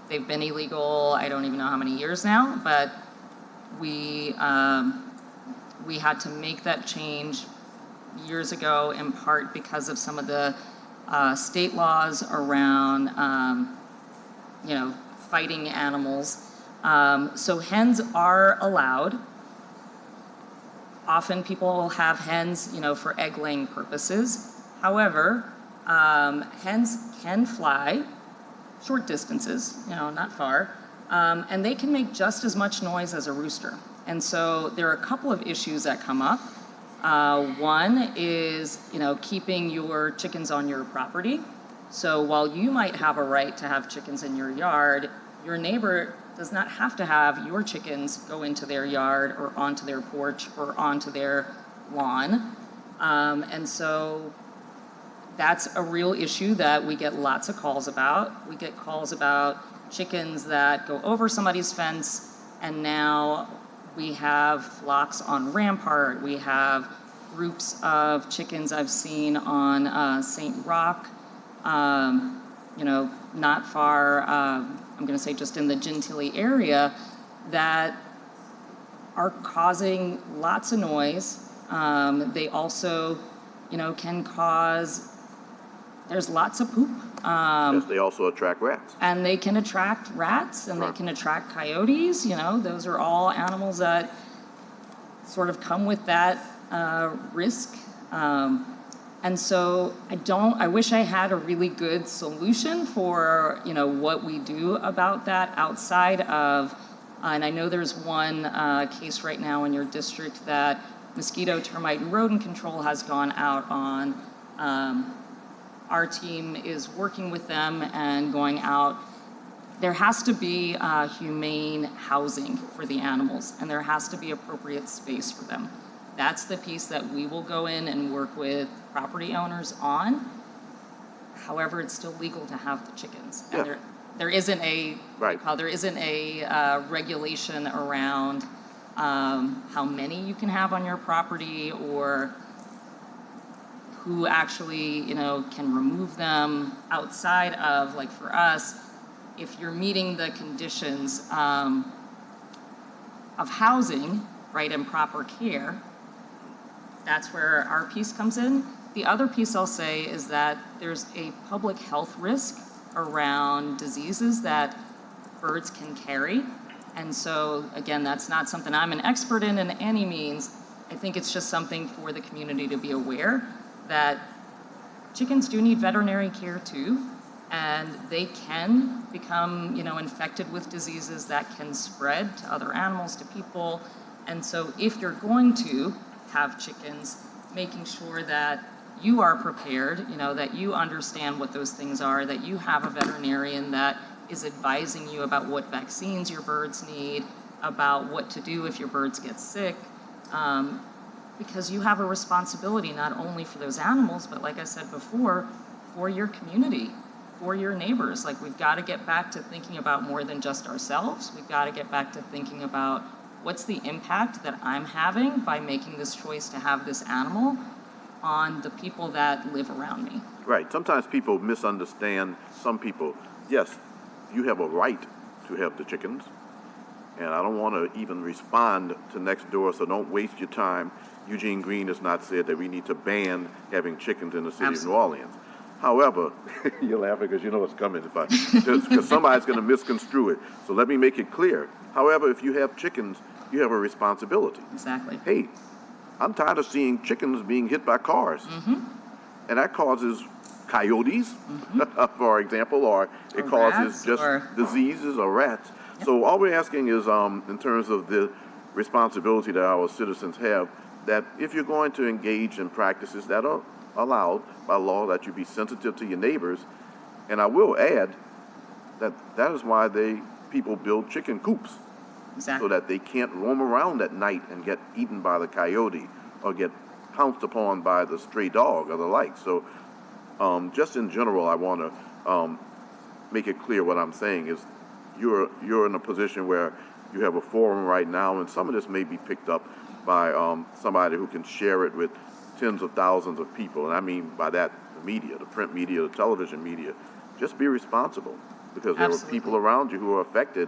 They've been illegal, I don't even know how many years now, but we had to make that change years ago in part because of some of the state laws around, fighting animals. So hens are allowed. Often people will have hens, for egg-laying purposes. However, hens can fly short distances, not far, and they can make just as much noise as a rooster. And so there are a couple of issues that come up. One is, keeping your chickens on your property. So while you might have a right to have chickens in your yard, your neighbor does not have to have your chickens go into their yard or onto their porch or onto their lawn. And so that's a real issue that we get lots of calls about. We get calls about chickens that go over somebody's fence, and now we have flocks on Rampart. We have groups of chickens I've seen on St. Roch, not far, I'm going to say just in the Gentilly area, that are causing lots of noise. They also, can cause, there's lots of poop. Yes, they also attract rats. And they can attract rats, and they can attract coyotes. Those are all animals that sort of come with that risk. And so I wish I had a really good solution for, what we do about that outside of, and I know there's one case right now in your district that mosquito, termite, and rodent control has gone out on. Our team is working with them and going out. There has to be humane housing for the animals, and there has to be appropriate space for them. That's the piece that we will go in and work with property owners on. However, it's still legal to have the chickens. And there isn't a, Right. there isn't a regulation around how many you can have on your property or who actually, can remove them outside of, like for us, if you're meeting the conditions of housing, right, and proper care, that's where our piece comes in. The other piece I'll say is that there's a public health risk around diseases that birds can carry. And so, again, that's not something I'm an expert in any means. I think it's just something for the community to be aware that chickens do need veterinary care too, and they can become, infected with diseases that can spread to other animals, to people. And so if you're going to have chickens, making sure that you are prepared, that you understand what those things are, that you have a veterinarian that is advising you about what vaccines your birds need, about what to do if your birds get sick, because you have a responsibility not only for those animals, but like I said before, for your community, for your neighbors. Like, we've got to get back to thinking about more than just ourselves. We've got to get back to thinking about what's the impact that I'm having by making this choice to have this animal on the people that live around me. Right. Sometimes people misunderstand. Some people, yes, you have a right to have the chickens, and I don't want to even respond to next door, so don't waste your time. Eugene Green has not said that we need to ban having chickens in the city of New Orleans. However, you're laughing because you know what's coming because somebody's going to misconstrue it. So let me make it clear. However, if you have chickens, you have a responsibility. Exactly. Hey, I'm tired of seeing chickens being hit by cars. And that causes coyotes, for example, or it Or causes rats, just or- diseases or rats. So all we're asking is, in terms of the responsibility that our citizens have, that if you're going to engage in practices that are allowed by law, that you be sensitive to your neighbors. And I will add that that is why people build chicken coops, Exactly. so that they can't roam around at night and get eaten by the coyote or get pounced upon by the stray dog or the like. So just in general, I want to make it clear what I'm saying is you're in a position where you have a forum right now, and some of this may be picked up by somebody who can share it with tens of thousands of people. And I mean by that the media, the print media, the television media. Just be responsible, because there Absolutely. are people around you who are affected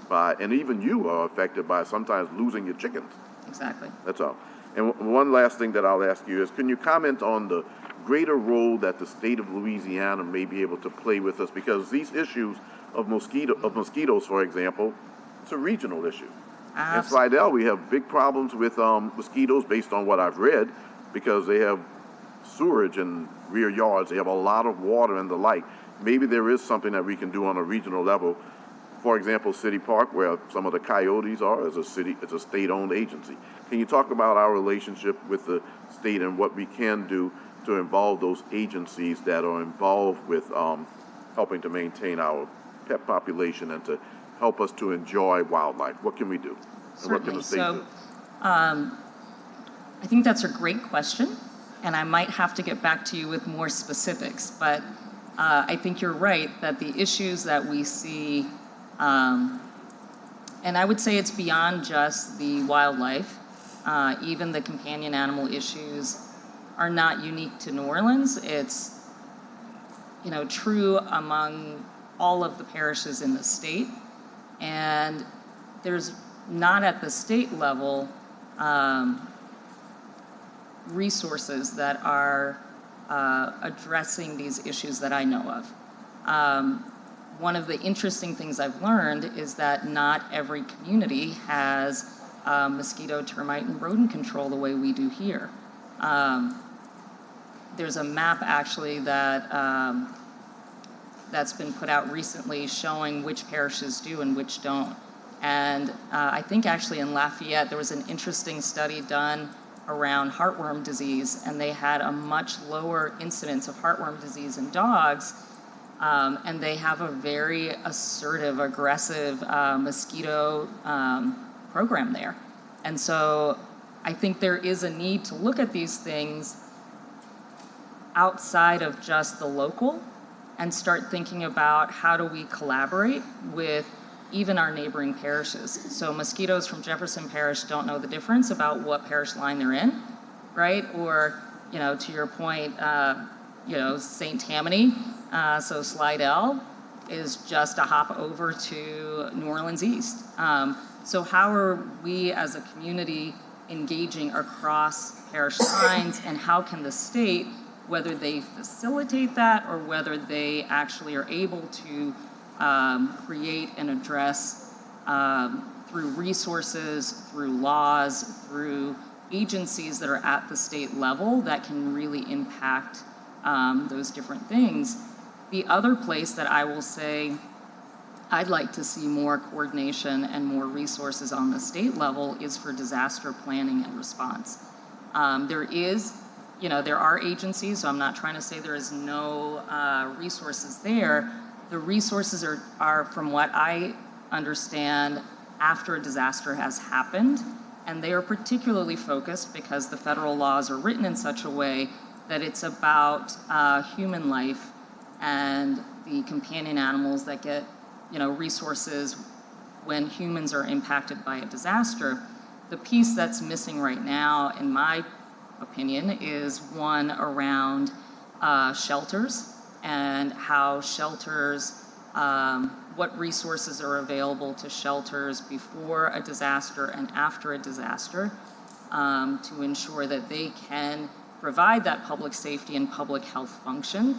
by, and even you are affected by sometimes losing your chickens. Exactly. That's all. And one last thing that I'll ask you is, can you comment on the greater role that the state of Louisiana may be able to play with us? Because these issues of mosquitoes, for example, it's a regional issue. In Slidell, we have big problems with mosquitoes based on what I've read, because they have sewerage in rear yards. They have a lot of water and the like. Maybe there is something that we can do on a regional level. For example, City Park, where some of the coyotes are, is it's a state-owned agency. Can you talk about our relationship with the state and what we can do to involve those agencies that are involved with helping to maintain our pet population and to help us to enjoy wildlife? What can we do? And what can the state do? I think that's a great question, and I might have to get back to you with more specifics, but I think you're right that the issues that we see, and I would say it's beyond just the wildlife, even the companion animal issues are not unique to New Orleans. It's, true among all of the parishes in the state, and there's not at the state level resources that are addressing these issues that I know of. One of the interesting things I've learned is that not every community has mosquito, termite, and rodent control the way we do here. There's a map actually that that's been put out recently showing which parishes do and which don't. And I think actually in Lafayette, there was an interesting study done around heartworm disease, and they had a much lower incidence of heartworm disease in dogs, and they have a very assertive, aggressive mosquito program there. And so I think there is a need to look at these things outside of just the local and start thinking about how do we collaborate with even our neighboring parishes. So mosquitoes from Jefferson Parish don't know the difference about what parish line they're in, right? Or, to your point, St. Tammany, so Slidell is just a hop over to New Orleans East. So how are we as a community engaging across parish lines, and how can the state, whether they facilitate that or whether they actually are able to create and address through resources, through laws, through agencies that are at the state level that can really impact those different things. The other place that I will say I'd like to see more coordination and more resources on the state level is for disaster planning and response. There are agencies, so I'm not trying to say there is no resources there. The resources are, from what I understand, after a disaster has happened, and they are particularly focused because the federal laws are written in such a way that it's about human life and the companion animals that get resources when humans are impacted by a disaster. The piece that's missing right now, in my opinion, is one around shelters and how shelters, what resources are available to shelters before a disaster and after a disaster to ensure that they can provide that public safety and public health function,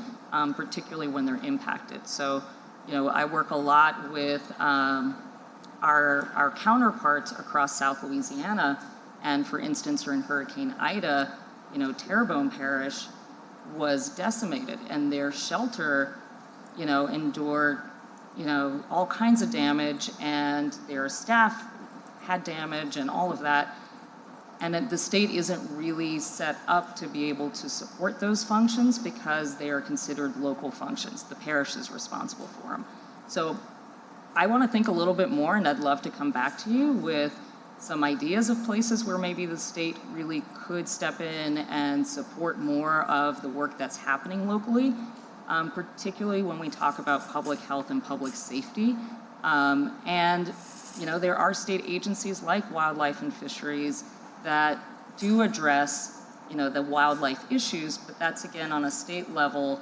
particularly when they're impacted. So, I work a lot with our counterparts across South Louisiana, and for instance, during Hurricane Ida, Terrebonne Parish was decimated, and their shelter, endured, all kinds of damage, and their staff had damage and all of that. And the state isn't really set up to be able to support those functions because they are considered local functions. The parish is responsible for them. So I want to think a little bit more, and I'd love to come back to you with some ideas of places where maybe the state really could step in and support more of the work that's happening locally, particularly when we talk about public health and public safety. There are state agencies like Wildlife and Fisheries that do address, the wildlife issues, but that's again on a state level.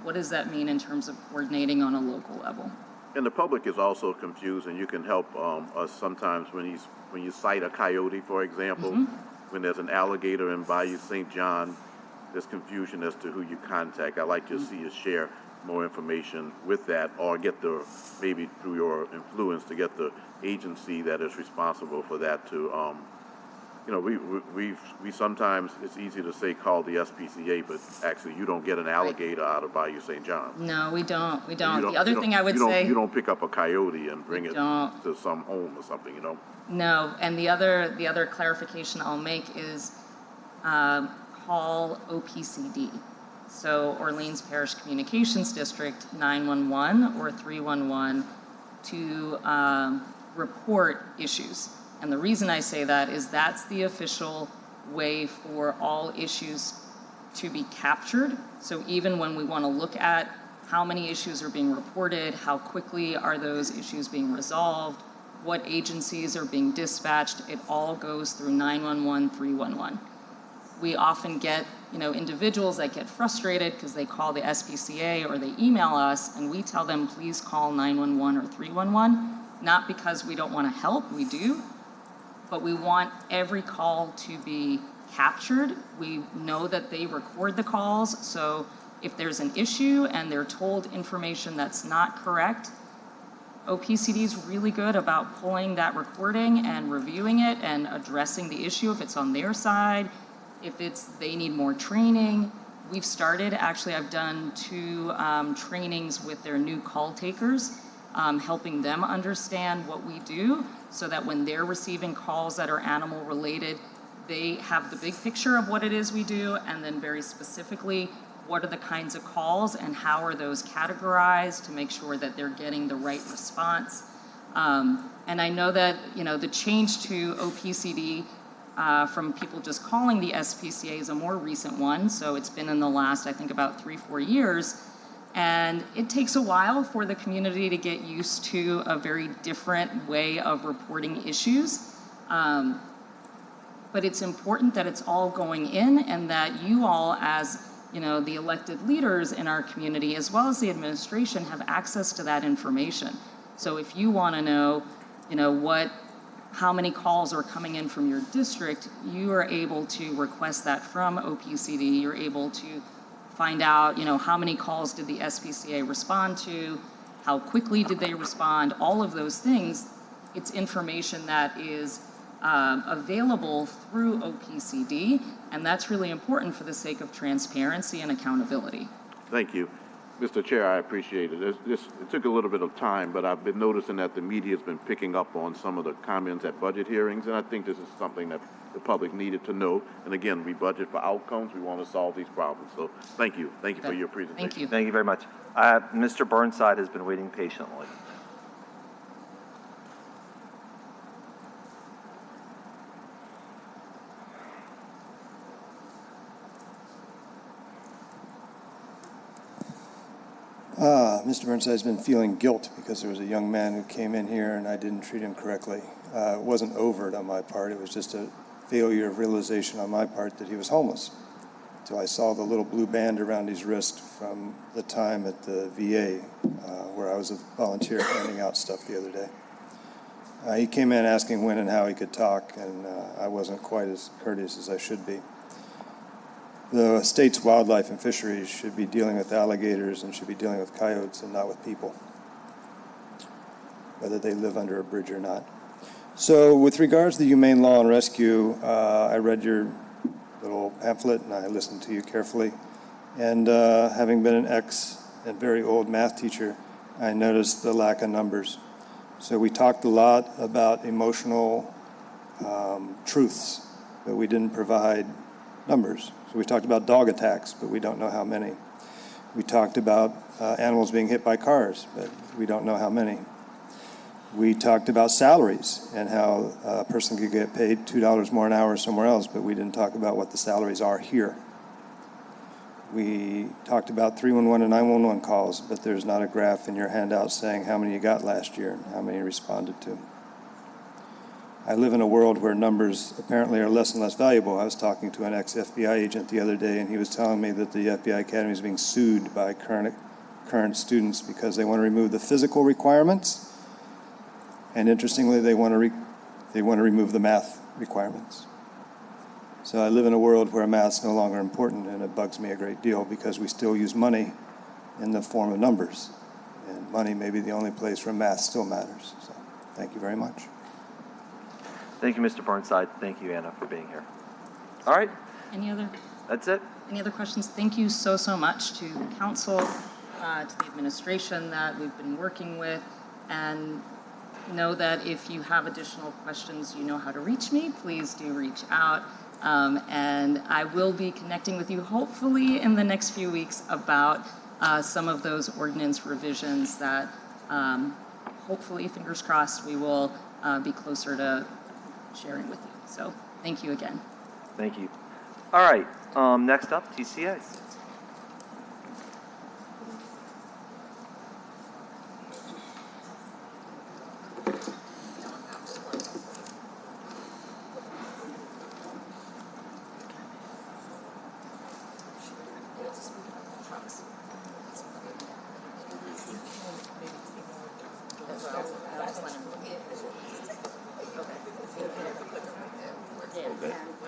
What does that mean in terms of coordinating on a local level? And the public is also confused, and you can help us sometimes when you cite a coyote, for example, when there's an alligator in Bayou St. John, there's confusion as to who you contact. I'd like to see you share more information with that, or maybe through your influence to get the agency that is responsible for that to we sometimes, it's easy to say call the SPCA, but actually you don't get an alligator out of Bayou St. John. No, we don't. The other thing I would say, you don't pick up a coyote and bring it to some home or something, No, and the other clarification I'll make is call OPCD. So Orleans Parish Communications District 911 or 311 to report issues. And the reason I say that is that's the official way for all issues to be captured. So even when we want to look at how many issues are being reported, how quickly are those issues being resolved, what agencies are being dispatched, it all goes through 911, 311. We often get, individuals that get frustrated because they call the SPCA or they email us and we tell them, please call 911 or 311, not because we don't want to help, we do, but we want every call to be captured. We know that they record the calls, so if there's an issue and they're told information that's not correct, OPCD is really good about pulling that recording and reviewing it and addressing the issue if it's on their side, if they need more training. We've started, actually I've done 2 trainings with their new call takers, helping them understand what we do so that when they're receiving calls that are animal related, they have the big picture of what it is we do, and then very specifically, what are the kinds of calls and how are those categorized to make sure that they're getting the right response. And I know that, the change to OPCD from people just calling the SPCA is a more recent one. So it's been in the last, I think, about 3-4 years. And it takes a while for the community to get used to a very different way of reporting issues. But it's important that it's all going in and that you all, as the elected leaders in our community, as well as the administration, have access to that information. So if you want to know, how many calls are coming in from your district, you are able to request that from OPCD. You're able to find out, how many calls did the SPCA respond to, how quickly did they respond, all of those things. It's information that is available through OPCD, and that's really important for the sake of transparency and accountability. Thank you. Mr. Chair, I appreciate it. It took a little bit of time, but I've been noticing that the media has been picking up on some of the comments at budget hearings, and I think this is something that the public needed to know. And again, we budget for outcomes. We want to solve these problems. So thank you. Thank you for your presentation. Thank you. Thank you very much. Mr. Burnside has been waiting patiently. Mr. Burnside has been feeling guilt because there was a young man who came in here and I didn't treat him correctly. It wasn't overt on my part. It was just a failure of realization on my part that he was homeless. Until I saw the little blue band around his wrist from the time at the VA where I was a volunteer handing out stuff the other day. He came in asking when and how he could talk, and I wasn't quite as courteous as I should be. The state's wildlife and fisheries should be dealing with alligators and should be dealing with coyotes and not with people, whether they live under a bridge or not. So with regards to the Humane Law and Rescue, I read your little pamphlet and I listened to you carefully. And having been an ex and very old math teacher, I noticed the lack of numbers. So we talked a lot about emotional truths, but we didn't provide numbers. So we talked about dog attacks, but we don't know how many. We talked about animals being hit by cars, but we don't know how many. We talked about salaries and how a person could get paid $2 more an hour somewhere else, but we didn't talk about what the salaries are here. We talked about 311 and 911 calls, but there's not a graph in your handout saying how many you got last year and how many you responded to. I live in a world where numbers apparently are less and less valuable. I was talking to an ex-FBI agent the other day, and he was telling me that the FBI Academy is being sued by current students because they want to remove the physical requirements, and interestingly, they want to remove the math requirements. So I live in a world where math's no longer important, and it bugs me a great deal because we still use money in the form of numbers, and money may be the only place where math still matters. So thank you very much. Thank you, Mr. Burnside. Thank you, Anna, for being here. All right, that's it. Any other questions? Thank you so much to council, to the administration that we've been working with, and know that if you have additional questions, you know how to reach me. Please do reach out. And I will be connecting with you hopefully in the next few weeks about some of those ordinance revisions that hopefully, fingers crossed, we will be closer to sharing with you. So thank you again. Thank you. All right, next up, TCA.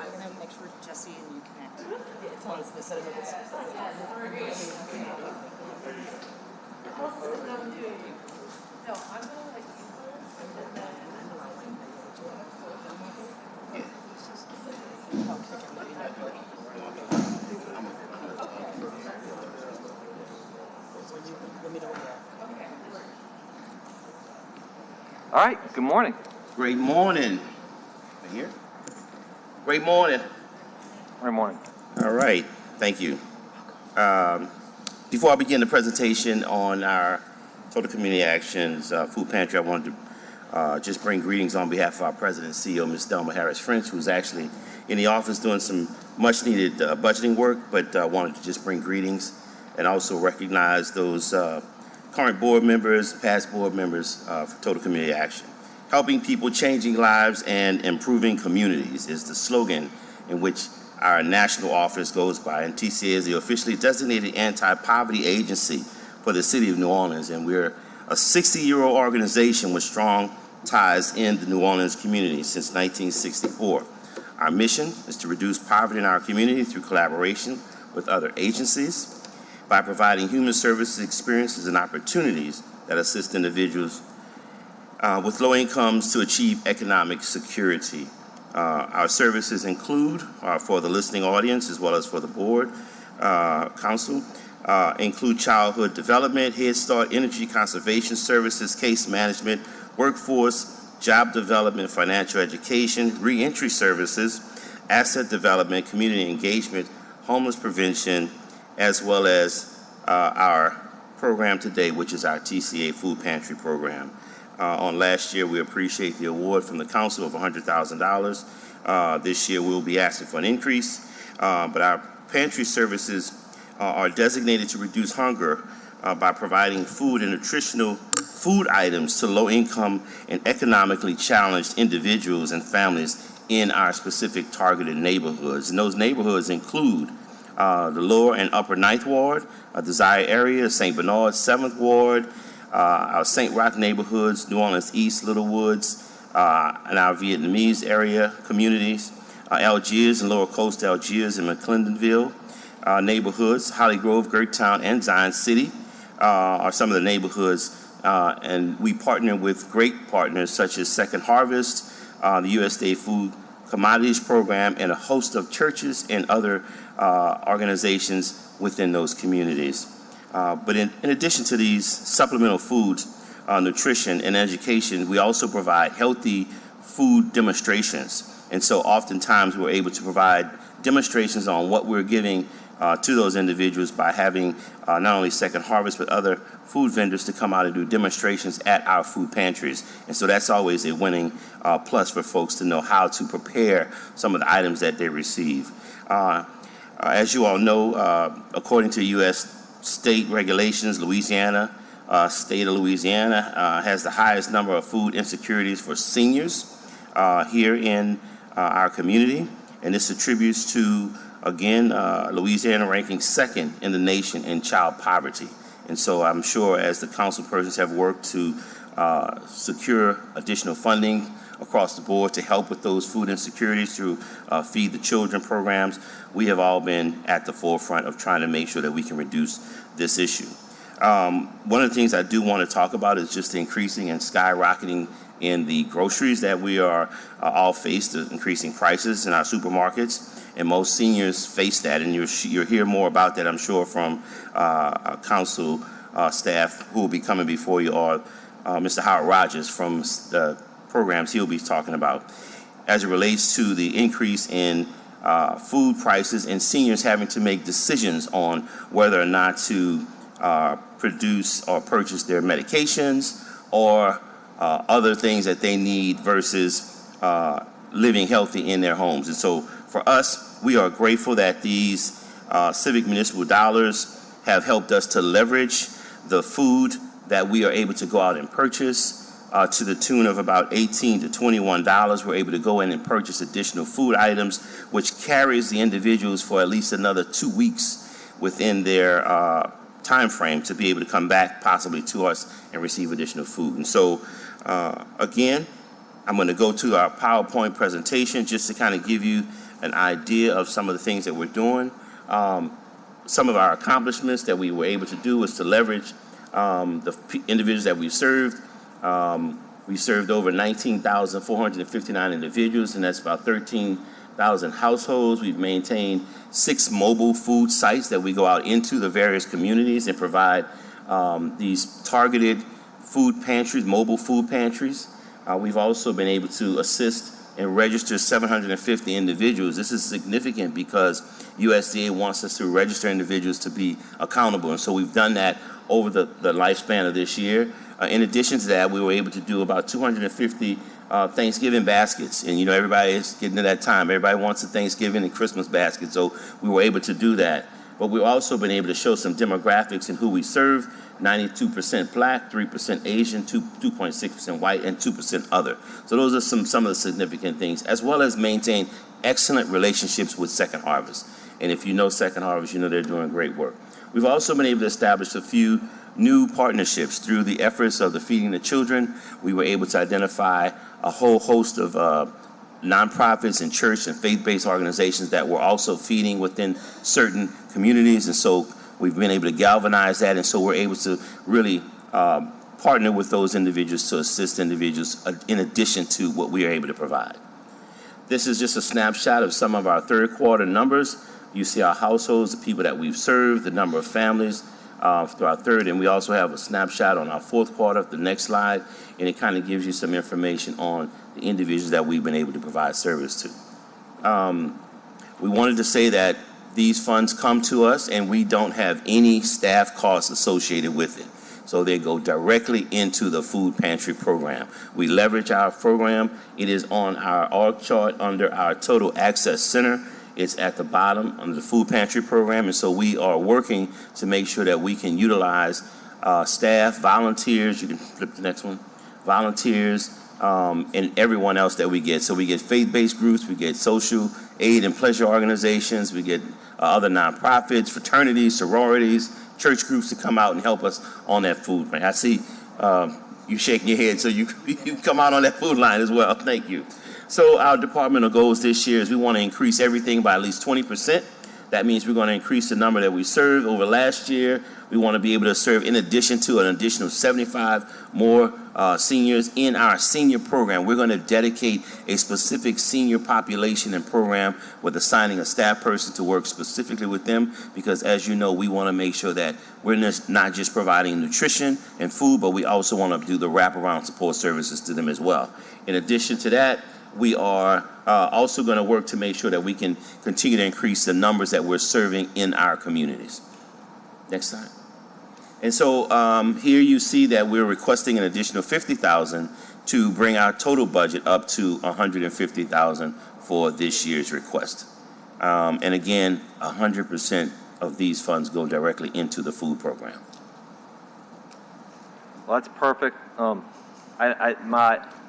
I'm going to make sure Jesse and you connect once this is. All right, good morning. Great morning. Right here. Great morning. Good morning. All right. Thank you. Before I begin the presentation on our Total Community Actions Food Pantry, I wanted to just bring greetings on behalf of our President and CEO, Ms. Delma Harris-French, who's actually in the office doing some much-needed budgeting work, but wanted to just bring greetings and also recognize those current board members, past board members for Total Community Action. Helping people, changing lives, and improving communities is the slogan in which our national office goes by, and TCA is the officially designated anti-poverty agency for the city of New Orleans, and we're a 60-year-old organization with strong ties in the New Orleans community since 1964. Our mission is to reduce poverty in our community through collaboration with other agencies by providing human services experiences and opportunities that assist individuals with low incomes to achieve economic security. Our services include, for the listening audience as well as for the board, council, include childhood development, Head Start, energy conservation services, case management, workforce, job development, financial education, reentry services, asset development, community engagement, homeless prevention, as well as our program today, which is our TCA Food Pantry program. On last year, we appreciate the award from the council of $100,000. This year, we'll be asking for an increase, but our pantry services are designated to reduce hunger by providing food and nutritional food items to low-income and economically challenged individuals and families in our specific targeted neighborhoods. And those neighborhoods include the Lower and Upper Ninth Ward, a desired area, St. Bernard, 7th Ward, our St. Roch neighborhoods, New Orleans East, Little Woods, and our Vietnamese area communities, Algiers and Lower Coast Algiers and McClendonville neighborhoods, Holly Grove, Gertown, and Zion City are some of the neighborhoods. And we partner with great partners such as Second Harvest, the USDA Food Commodities Program, and a host of churches and other organizations within those communities. But in addition to these supplemental foods, nutrition, and education, we also provide healthy food demonstrations. And so oftentimes we're able to provide demonstrations on what we're giving to those individuals by having not only Second Harvest, but other food vendors to come out and do demonstrations at our food pantries. And so that's always a winning plus for folks to know how to prepare some of the items that they receive. As you all know, according to U.S. state regulations, Louisiana, state of Louisiana, has the highest number of food insecurities for seniors here in our community. And this attributes to, again, Louisiana ranking second in the nation in child poverty. And so I'm sure as the council persons have worked to secure additional funding across the board to help with those food insecurities through Feed the Children programs, we have all been at the forefront of trying to make sure that we can reduce this issue. One of the things I do want to talk about is just the increasing and skyrocketing in the groceries that we are all faced, the increasing prices in our supermarkets. And most seniors face that, and you'll hear more about that, I'm sure, from council staff who will be coming before you, or Mr. Howard Rogers from the programs he'll be talking about, as it relates to the increase in food prices and seniors having to make decisions on whether or not to produce or purchase their medications or other things that they need versus living healthy in their homes. And so for us, we are grateful that these civic municipal dollars have helped us to leverage the food that we are able to go out and purchase to the tune of about $18 to $21. We're able to go in and purchase additional food items, which carries the individuals for at least another 2 weeks within their time frame to be able to come back possibly to us and receive additional food. And so, again, I'm going to go to our PowerPoint presentation just to kind of give you an idea of some of the things that we're doing. Some of our accomplishments that we were able to do was to leverage the individuals that we served. We served over 19,459 individuals, and that's about 13,000 households. We've maintained 6 mobile food sites that we go out into the various communities and provide these targeted food pantries, mobile food pantries. We've also been able to assist and register 750 individuals. This is significant because USDA wants us to register individuals to be accountable, and so we've done that over the lifespan of this year. In addition to that, we were able to do about 250 Thanksgiving baskets. And, you know, everybody is getting to that time. Everybody wants a Thanksgiving and Christmas basket. So we were able to do that. but we've also been able to show some demographics in who we serve. 92% Black, 3% Asian, 2.6% white, and 2% other. So those are some of the significant things, as well as maintain excellent relationships with Second Harvest. And if you know Second Harvest, you know they're doing great work. We've also been able to establish a few new partnerships through the efforts of the Feeding the Children. We were able to identify a whole host of nonprofits and church and faith-based organizations that were also feeding within certain communities. And so we've been able to galvanize that. And so we're able to really partner with those individuals to assist individuals in addition to what we are able to provide. This is just a snapshot of some of our third quarter numbers. You see our households, the people that we've served, the number of families through our third, and we also have a snapshot on our fourth quarter, the next slide, and it kind of gives you some information on the individuals that we've been able to provide service to. We wanted to say that these funds come to us and we don't have any staff costs associated with it. So they go directly into the food pantry program. We leverage our program. It is on our org chart under our Total Access Center. It's at the bottom under the food pantry program. And so we are working to make sure that we can utilize staff, volunteers, you can flip the next one, volunteers, and everyone else that we get. So we get faith-based groups, we get social aid and pleasure organizations, we get other nonprofits, fraternities, sororities, church groups to come out and help us on that food line. I see you shaking your head, so you come out on that food line as well. Thank you. So our departmental goals this year is we want to increase everything by at least 20%. That means we're going to increase the number that we served over last year. We want to be able to serve, in addition to an additional 75 more seniors in our senior program. We're going to dedicate a specific senior population and program with assigning a staff person to work specifically with them, because as you know, we want to make sure that we're not just providing nutrition and food, but we also want to do the wraparound support services to them as well. In addition to that, we are also going to work to make sure that we can continue to increase the numbers that we're serving in our communities. Next slide. And so here you see that we're requesting an additional $50,000 to bring our total budget up to $150,000 for this year's request. And again, 100% of these funds go directly into the food program. Well, that's perfect.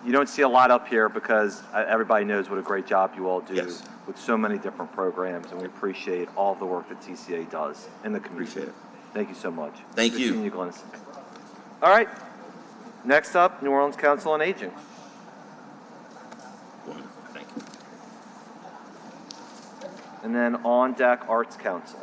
You don't see a lot up here because everybody knows what a great job you all do Yes. with so many different programs, and we appreciate all the work that TCA does in the community. Appreciate it. Thank you so much. Thank Good you. seeing you, Glennis. All right. Next up, New Orleans Council on Aging. Wonderful. Thank you. And then on deck, Arts Council.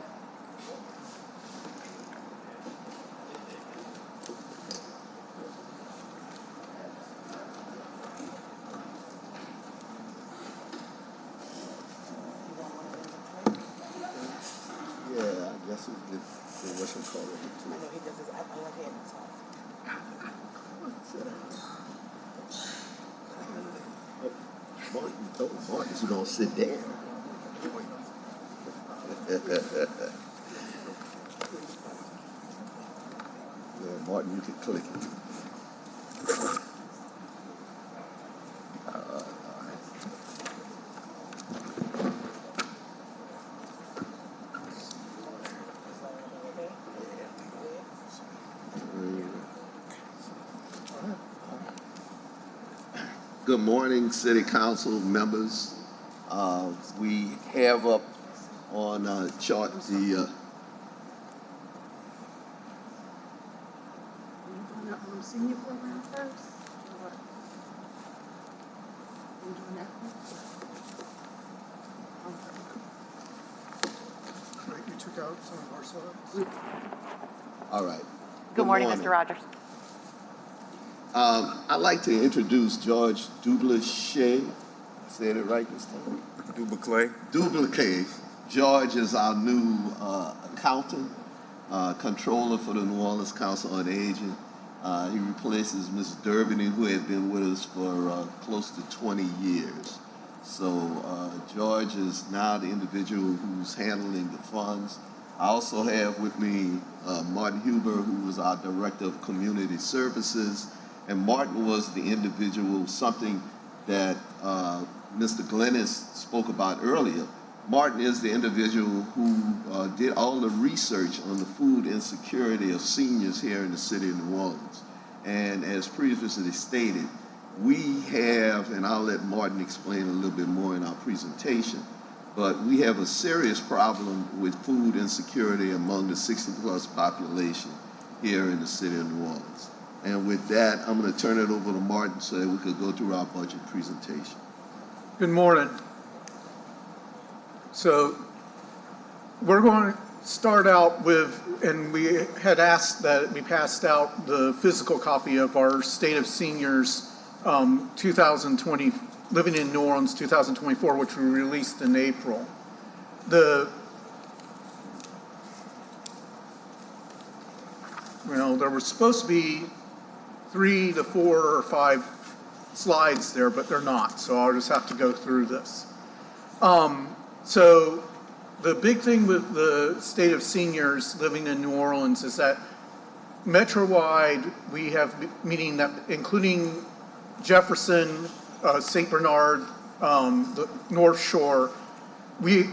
Yeah, I guess it wasn't called it. I know he does his upper hand talk. Martin told Martin's gonna sit down. Yeah, Martin, you can click it. Good morning, City Council members. We have up on chart the Senior program first? You doing that first? You took out some of our slides. all right. Good morning, Mr. Rogers. I'd like to introduce George Dublachet. Said it right this time? Dublachet. George is our new accountant, controller for the New Orleans Council on Aging. He replaces Ms. Durbany, who had been with us for close to 20 years. So George is now the individual who's handling the funds. I also have with me Martin Huber, who was our Director of Community Services. And Martin was the individual, something that Mr. Glennis spoke about earlier, Martin is the individual who did all the research on the food insecurity of seniors here in the city of New Orleans. And as previously stated, we have, and I'll let Martin explain a little bit more in our presentation, but we have a serious problem with food insecurity among the 60-plus population here in the city of New Orleans. And with that, I'm going to turn it over to Martin so that we could go through our budget presentation. Good morning. So we're going to start out with, and we had asked that we passed out the physical copy of our State of Seniors 2020, Living in New Orleans 2024, which we released in April. There were supposed to be 3 to 4 or 5 slides there, but they're not, so I'll just have to go through this. So the big thing with the State of Seniors Living in New Orleans is that metro-wide, we have, meaning that including Jefferson, St. Bernard, the North Shore, with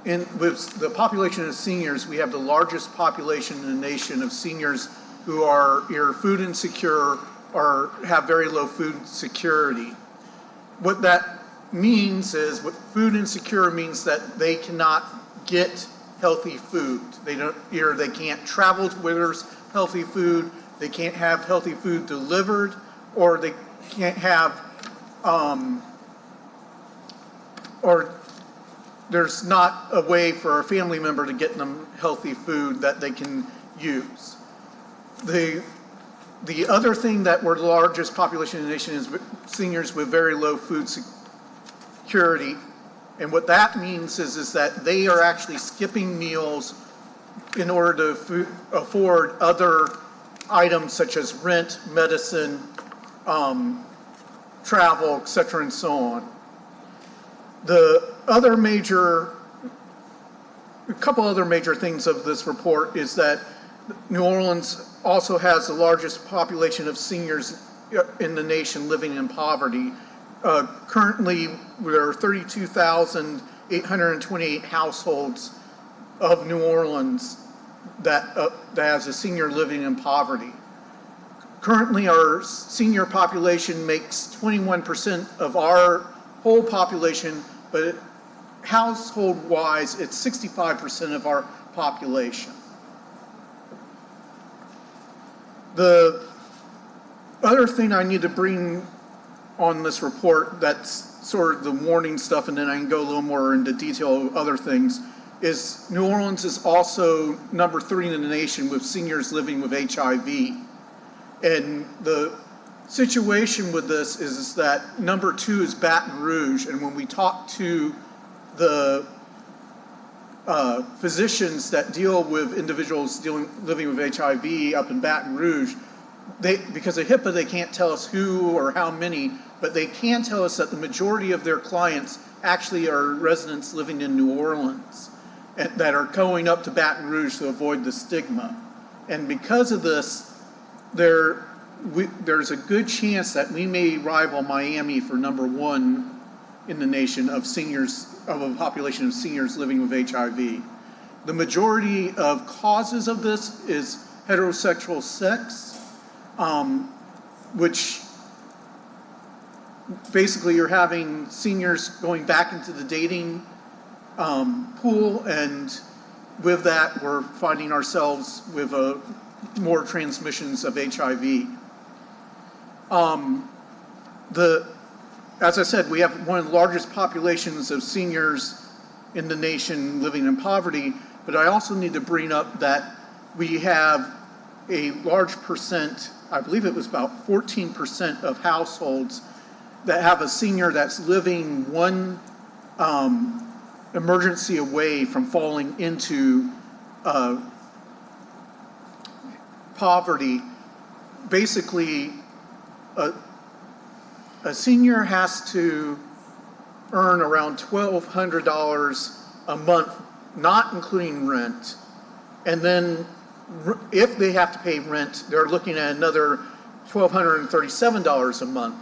the population of seniors, we have the largest population in the nation of seniors who are either food insecure or have very low food security. What that means is, what food insecure means that they cannot get healthy food. They can't travel to where there's healthy food, they can't have healthy food delivered, or they can't have, or there's not a way for a family member to get them healthy food that they can use. The other thing that we're the largest population in the nation is seniors with very low food security. And what that means is that they are actually skipping meals in order to afford other items such as rent, medicine, travel, et cetera, and so on. The other a couple other major things of this report is that New Orleans also has the largest population of seniors in the nation living in poverty. Currently, there are 32,828 households of New Orleans that has a senior living in poverty. Currently, our senior population makes 21% of our whole population, but household-wise, it's 65% of our population. The other thing I need to bring on this report that's sort of the warning stuff, and then I can go a little more into detail of other things, is New Orleans is also number 3 in the nation with seniors living with HIV. And the situation with this is that number 2 is Baton Rouge, and when we talk to the physicians that deal with individuals living with HIV up in Baton Rouge, because of HIPAA, they can't tell us who or how many, but they can tell us that the majority of their clients actually are residents living in New Orleans and that are going up to Baton Rouge to avoid the stigma. And because of this, there's a good chance that we may rival Miami for number 1 in the nation of seniors, of a population of seniors living with HIV. The majority of causes of this is heterosexual sex, which basically you're having seniors going back into the dating pool, and with that we're finding ourselves with more transmissions of HIV. As I said, we have one of the largest populations of seniors in the nation living in poverty, but I also need to bring up that we have a large percent, I believe it was about 14% of households that have a senior that's living one emergency away from falling into poverty. Basically, a senior has to earn around $1,200 a month, not including rent. And then if they have to pay rent, they're looking at another $1,237 a month.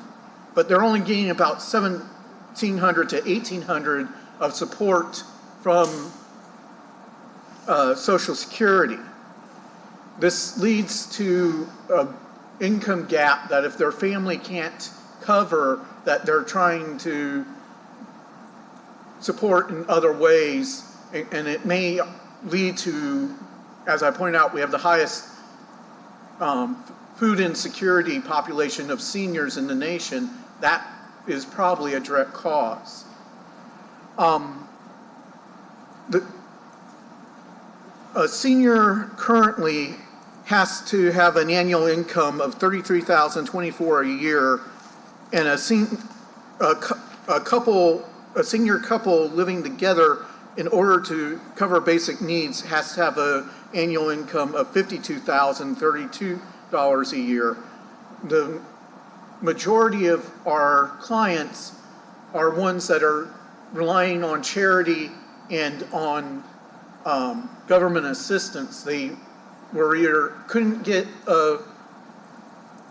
But they're only getting about $1,700 to $1,800 of support from Social Security. This leads to an income gap that if their family can't cover, that they're trying to support in other ways, and it may lead to, as I pointed out, we have the highest food insecurity population of seniors in the nation. That is probably a direct cause. A senior currently has to have an annual income of $33,024 a year, and a senior couple living together, in order to cover basic needs, has to have an annual income of $52,032 a year. The majority of our clients are ones that are relying on charity and on government assistance. They were either couldn't get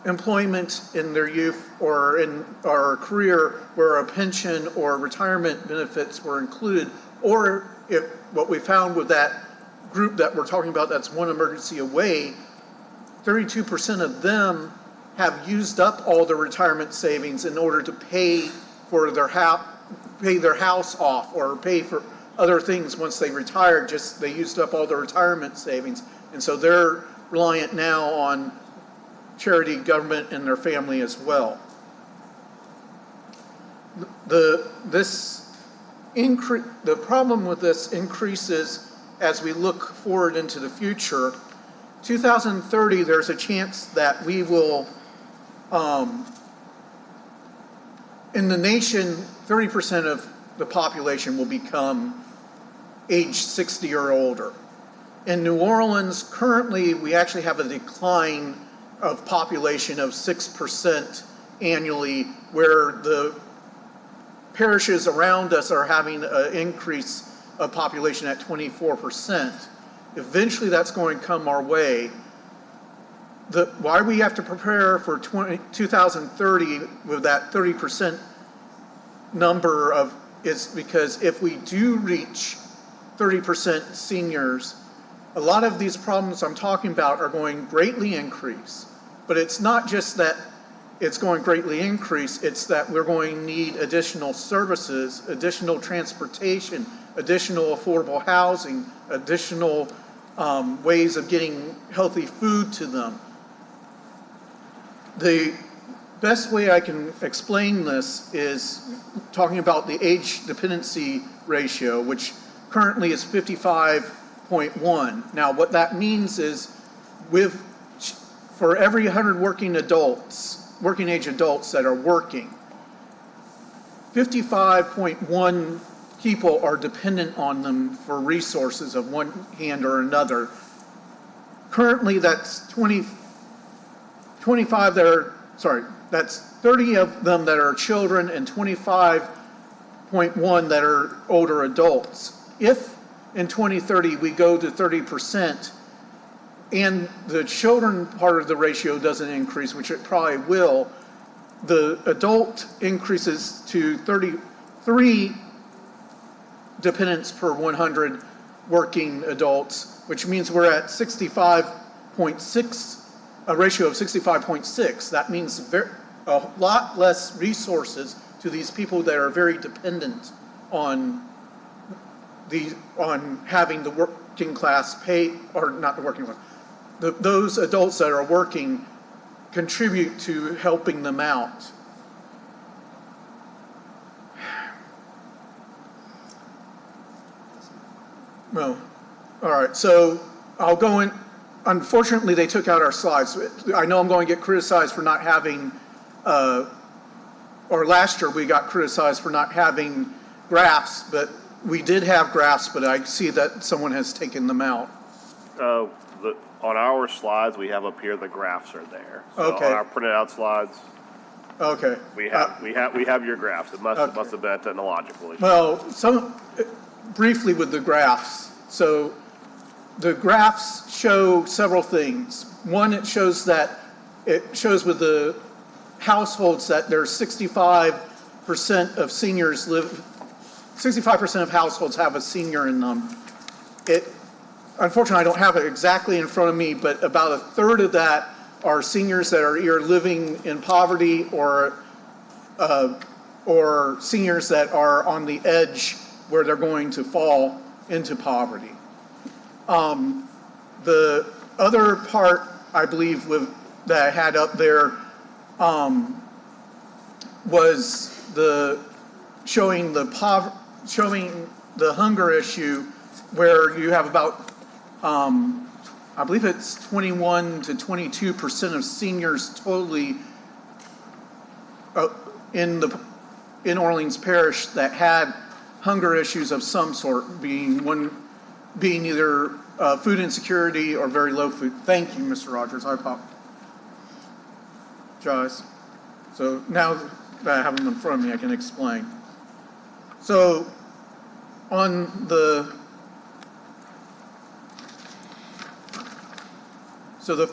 employment in their youth or in our career where a pension or retirement benefits were included, or if what we found with that group that we're talking about that's one emergency away, 32% of them have used up all their retirement savings in order to pay for their house off or pay for other things once they retired. Just they used up all their retirement savings, and so they're reliant now on charity, government, and their family as well. The problem with this increases as we look forward into the future. 2030, there's a chance that we will, in the nation, 30% of the population will become age 60 or older. In New Orleans, currently, we actually have a decline of population of 6% annually, where the parishes around us are having an increase of population at 24%. Eventually, that's going to come our way. Why we have to prepare for 2030 with that 30% number is because if we do reach 30% seniors, a lot of these problems I'm talking about are going to greatly increase. But it's not just that it's going to greatly increase, it's that we're going to need additional services, additional transportation, additional affordable housing, additional ways of getting healthy food to them. The best way I can explain this is talking about the age dependency ratio, which currently is 55.1. Now, what that means is for every 100 working age adults that are working, 55.1 people are dependent on them for resources of one hand or another. Currently, that's 30 of them that are children and 25.1 that are older adults. If in 2030 we go to 30% and the children part of the ratio doesn't increase, which it probably will, the adult increases to 33 dependents per 100 working adults, which means we're at 65.6, a ratio of 65.6. That means a lot less resources to these people that are very dependent on having the working class pay, or not the working class, those adults that are working contribute to helping them out. Well, all right, so I'll go in. Unfortunately, they took out our slides. I know I'm going to get criticized for not having, or last year we got criticized for not having graphs, but we did have graphs, but I see that someone has taken them out. On our slides, we have up here, the graphs are there. So Okay. on our printed out slides, Okay. we have your graphs. It must have been a technological issue. Well, briefly with the graphs. So the graphs show several things. One, it shows with the households that there's 65% of seniors live 65% of households have a senior in them. Unfortunately, I don't have it exactly in front of me, but about a third of that are seniors that are either living in poverty or seniors that are on the edge where they're going to fall into poverty. The other part, I believe, that I had up there was showing the hunger issue, where you have about I believe it's 21 to 22% of seniors totally in Orleans Parish that had hunger issues of some sort, being either food insecurity or very low food. Thank you, Mr. Rogers. I apologize. So now that I have them in front of me, I can explain. So on the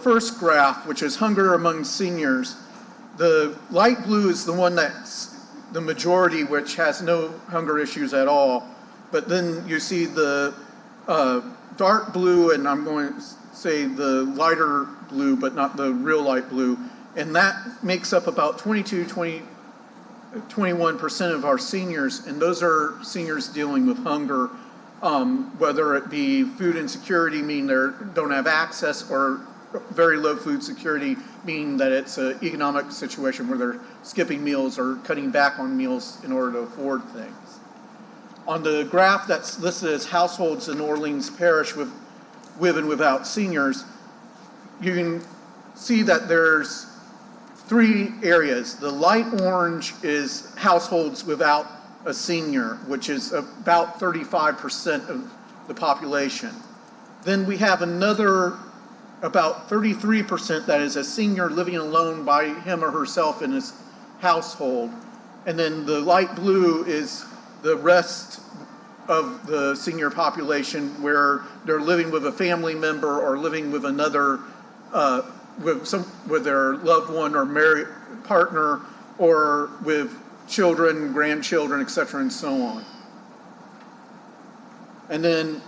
first graph, which is hunger among seniors, the light blue is the one that's the majority, which has no hunger issues at all. But then you see the dark blue, and I'm going to say the lighter blue, but not the real light blue. And that makes up about 21% of our seniors, and those are seniors dealing with hunger, whether it be food insecurity, meaning they don't have access, or very low food security, meaning that it's an economic situation where they're skipping meals or cutting back on meals in order to afford things. On the graph that's listed as households in Orleans Parish with and without seniors, you can see that there's three areas. The light orange is households without a senior, which is about 35% of the population. Then we have another about 33% that is a senior living alone by him or herself in his household. And then the light blue is the rest of the senior population, where they're living with a family member or living with another, with their loved one or married partner, or with children, grandchildren, etc., and so on. And then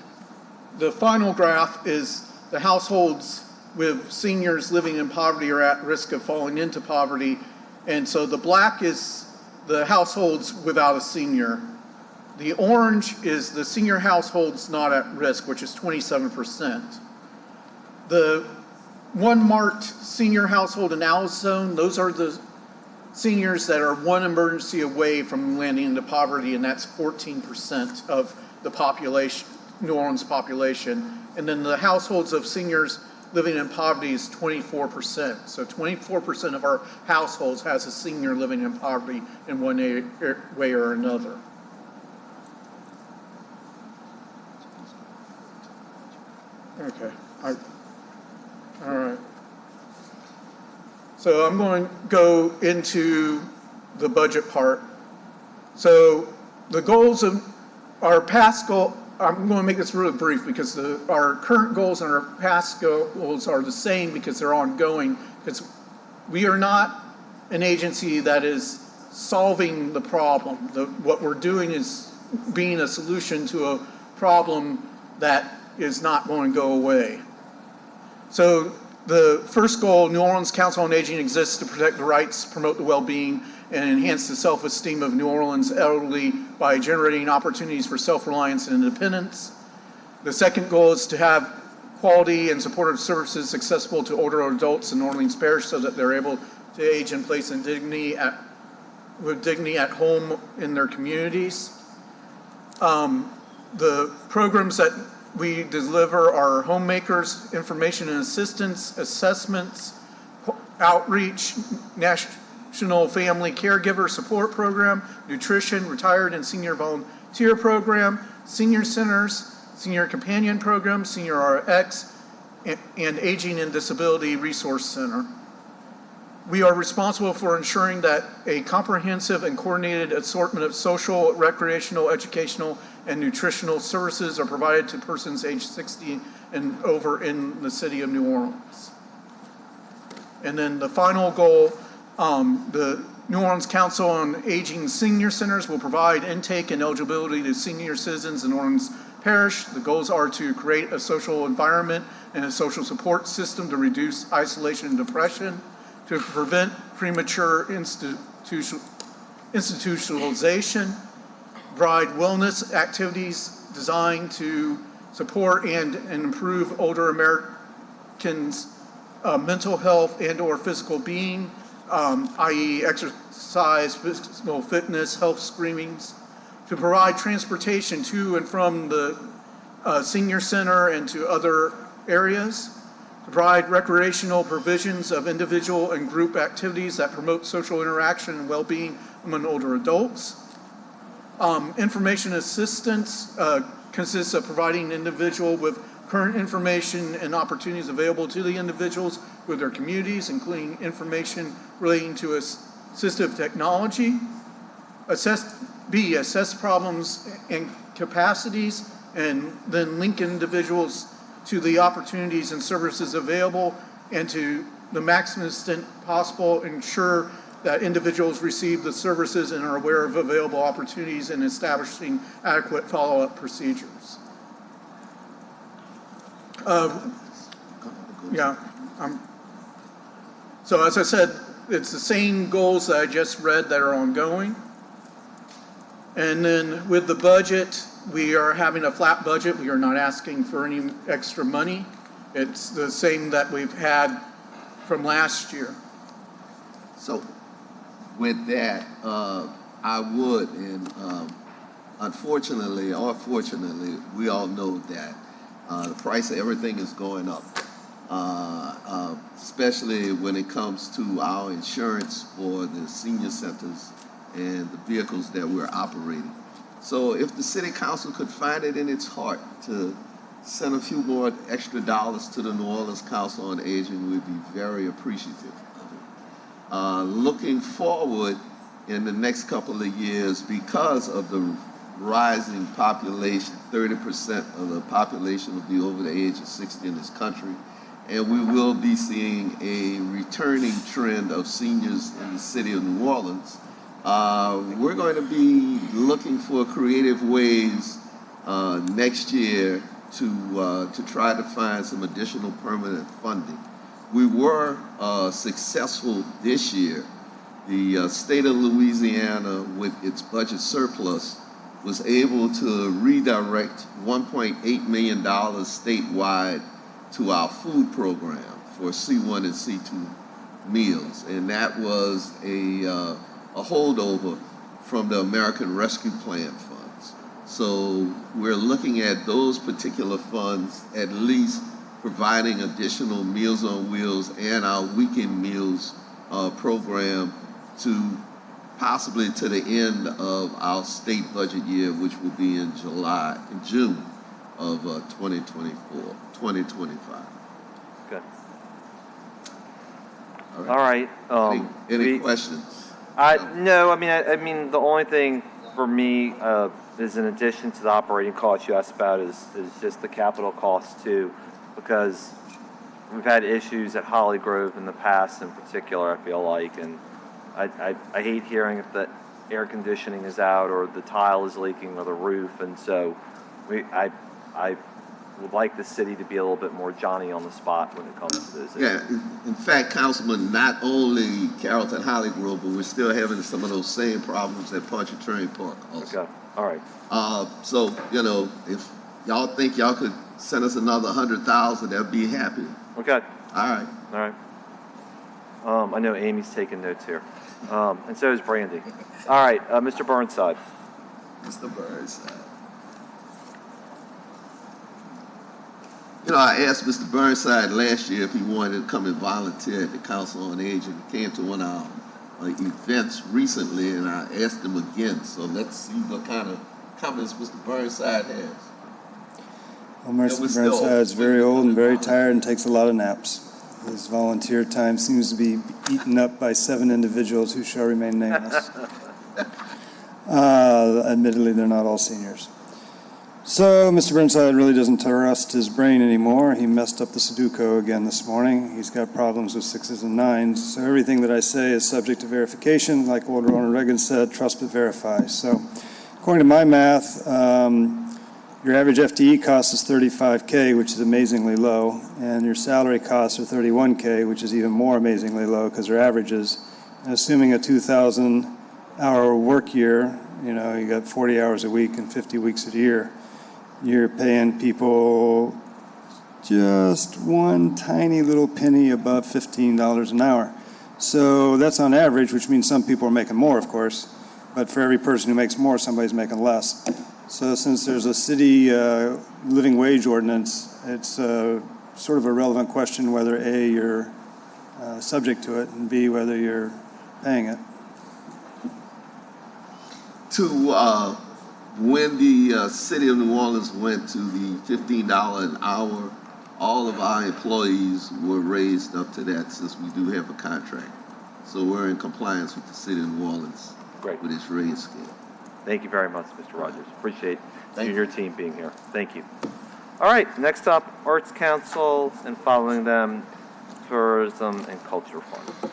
the final graph is the households with seniors living in poverty or at risk of falling into poverty. And so the black is the households without a senior. The orange is the senior households not at risk, which is 27%. The one marked senior household in Alice Zone, those are the seniors that are one emergency away from landing into poverty, and that's 14% of the population, New Orleans population. And then the households of seniors living in poverty is 24%. So 24% of our households has a senior living in poverty in one way or another. Okay. All right. So I'm going to go into the budget part. So the goals of our past goal, I'm going to make this really brief because our current goals and our past goals are the same because they're ongoing. Because we are not an agency that is solving the problem. What we're doing is being a solution to a problem that is not going to go away. So the first goal, New Orleans Council on Aging exists to protect the rights, promote the well-being, and enhance the self-esteem of New Orleans elderly by generating opportunities for self-reliance and independence. The second goal is to have quality and supportive services accessible to older adults in New Orleans Parish so that they're able to age in place and with dignity at home in their communities. The programs that we deliver are homemakers, information and assistance, assessments, outreach, National Family Caregiver Support Program, nutrition, retired and senior volunteer program, senior centers, senior companion program, senior RX, and aging and disability resource center. We are responsible for ensuring that a comprehensive and coordinated assortment of social, recreational, educational, and nutritional services are provided to persons aged 60 and over in the city of New Orleans. And then the final goal, the New Orleans Council on Aging Senior Centers will provide intake and eligibility to senior citizens in New Orleans Parish. The goals are to create a social environment and a social support system to reduce isolation and depression, to prevent premature institutionalization, provide wellness activities designed to support and improve older Americans' mental health and or physical being, i.e. exercise, physical fitness, health screenings, to provide transportation to and from the senior center and to other areas, to provide recreational provisions of individual and group activities that promote social interaction and well-being among older adults. Information assistance consists of providing an individual with current information and opportunities available to the individuals with their communities, including information relating to assistive technology. Assess problems and capacities, and then link individuals to the opportunities and services available, and to the maximum extent possible ensure that individuals receive the services and are aware of available opportunities and establishing adequate follow-up procedures. So as I said, it's the same goals that I just read that are ongoing. And then with the budget, we are having a flat budget. We are not asking for any extra money. It's the same that we've had from last year. So with that, I would, and unfortunately or fortunately, we all know that the price of everything is going up, especially when it comes to our insurance for the senior centers and the vehicles that we're operating. So if the city council could find it in its heart to send a few more extra dollars to the New Orleans Council on Aging, we'd be very appreciative of it. Looking forward in the next couple of years, because of the rising population, 30% of the population will be over the age of 60 in this country, and we will be seeing a returning trend of seniors in the city of New Orleans. We're going to be looking for creative ways next year to try to find some additional permanent funding. We were successful this year. The state of Louisiana, with its budget surplus, was able to redirect $1.8 million statewide to our food program for C1 and C2 meals, and that was a holdover from the American Rescue Plan funds. So we're looking at those particular funds, at least providing additional Meals on Wheels and our weekend meals program to possibly to the end of our state budget year, which will be in June of 2025. Good. All right. Any questions? No, I mean, the only thing for me is, in addition to the operating costs you asked about, is just the capital costs too, because we've had issues at Holly Grove in the past, in particular, I feel like, and I hate hearing if the air conditioning is out or the tile is leaking or the roof, and so I would like the city to be a little bit more Johnny on the spot when it comes to those issues. Yeah, in fact, Councilman, not only Carrollton Holly Grove, but we're still having some of those same problems at Pontchartrain Park also. Okay, all right. So, you know, if y'all think y'all could send us another 100,000, that'd be happy. Okay. All right. All right. I know Amy's taking notes here, and so is Brandy. All right, Mr. Burnside. Mr. Burnside. You know, I asked Mr. Burnside last year if he wanted to come and volunteer at the Council on Aging. He came to one of our events recently, and I asked him again. So let's see what kind of comments Mr. Burnside has. Well, Mr. Burnside is very old and very tired and takes a lot of naps. His volunteer time seems to be eaten up by 7 individuals who shall remain nameless. Admittedly, they're not all seniors. So Mr. Burnside really doesn't trust his brain anymore. He messed up the Sudoku again this morning. He's got problems with 6s and 9s. So everything that I say is subject to verification. Like Alderman Reagan said, trust but verify. So according to my math, your average FTE cost is $35K, which is amazingly low, and your salary costs are $31K, which is even more amazingly low because they're averages. And assuming a 2,000-hour work year, you know, you got 40 hours a week and 50 weeks a year. You're paying people just one tiny little penny above $15 an hour. So that's on average, which means some people are making more, of course, but for every person who makes more, somebody's making less. So since there's a city living wage ordinance, it's sort of a relevant question whether A, you're subject to it, and B, whether you're paying it. When the city of New Orleans went to the $15 an hour, all of our employees were raised up to that since we do have a contract. So we're in compliance with the city of New Orleans. Great. With its raise scale. Thank you very much, Mr. Rogers. Appreciate you and your team being here. Thank you. All right, next up, Arts Council, and following them, Tourism and Culture Fund.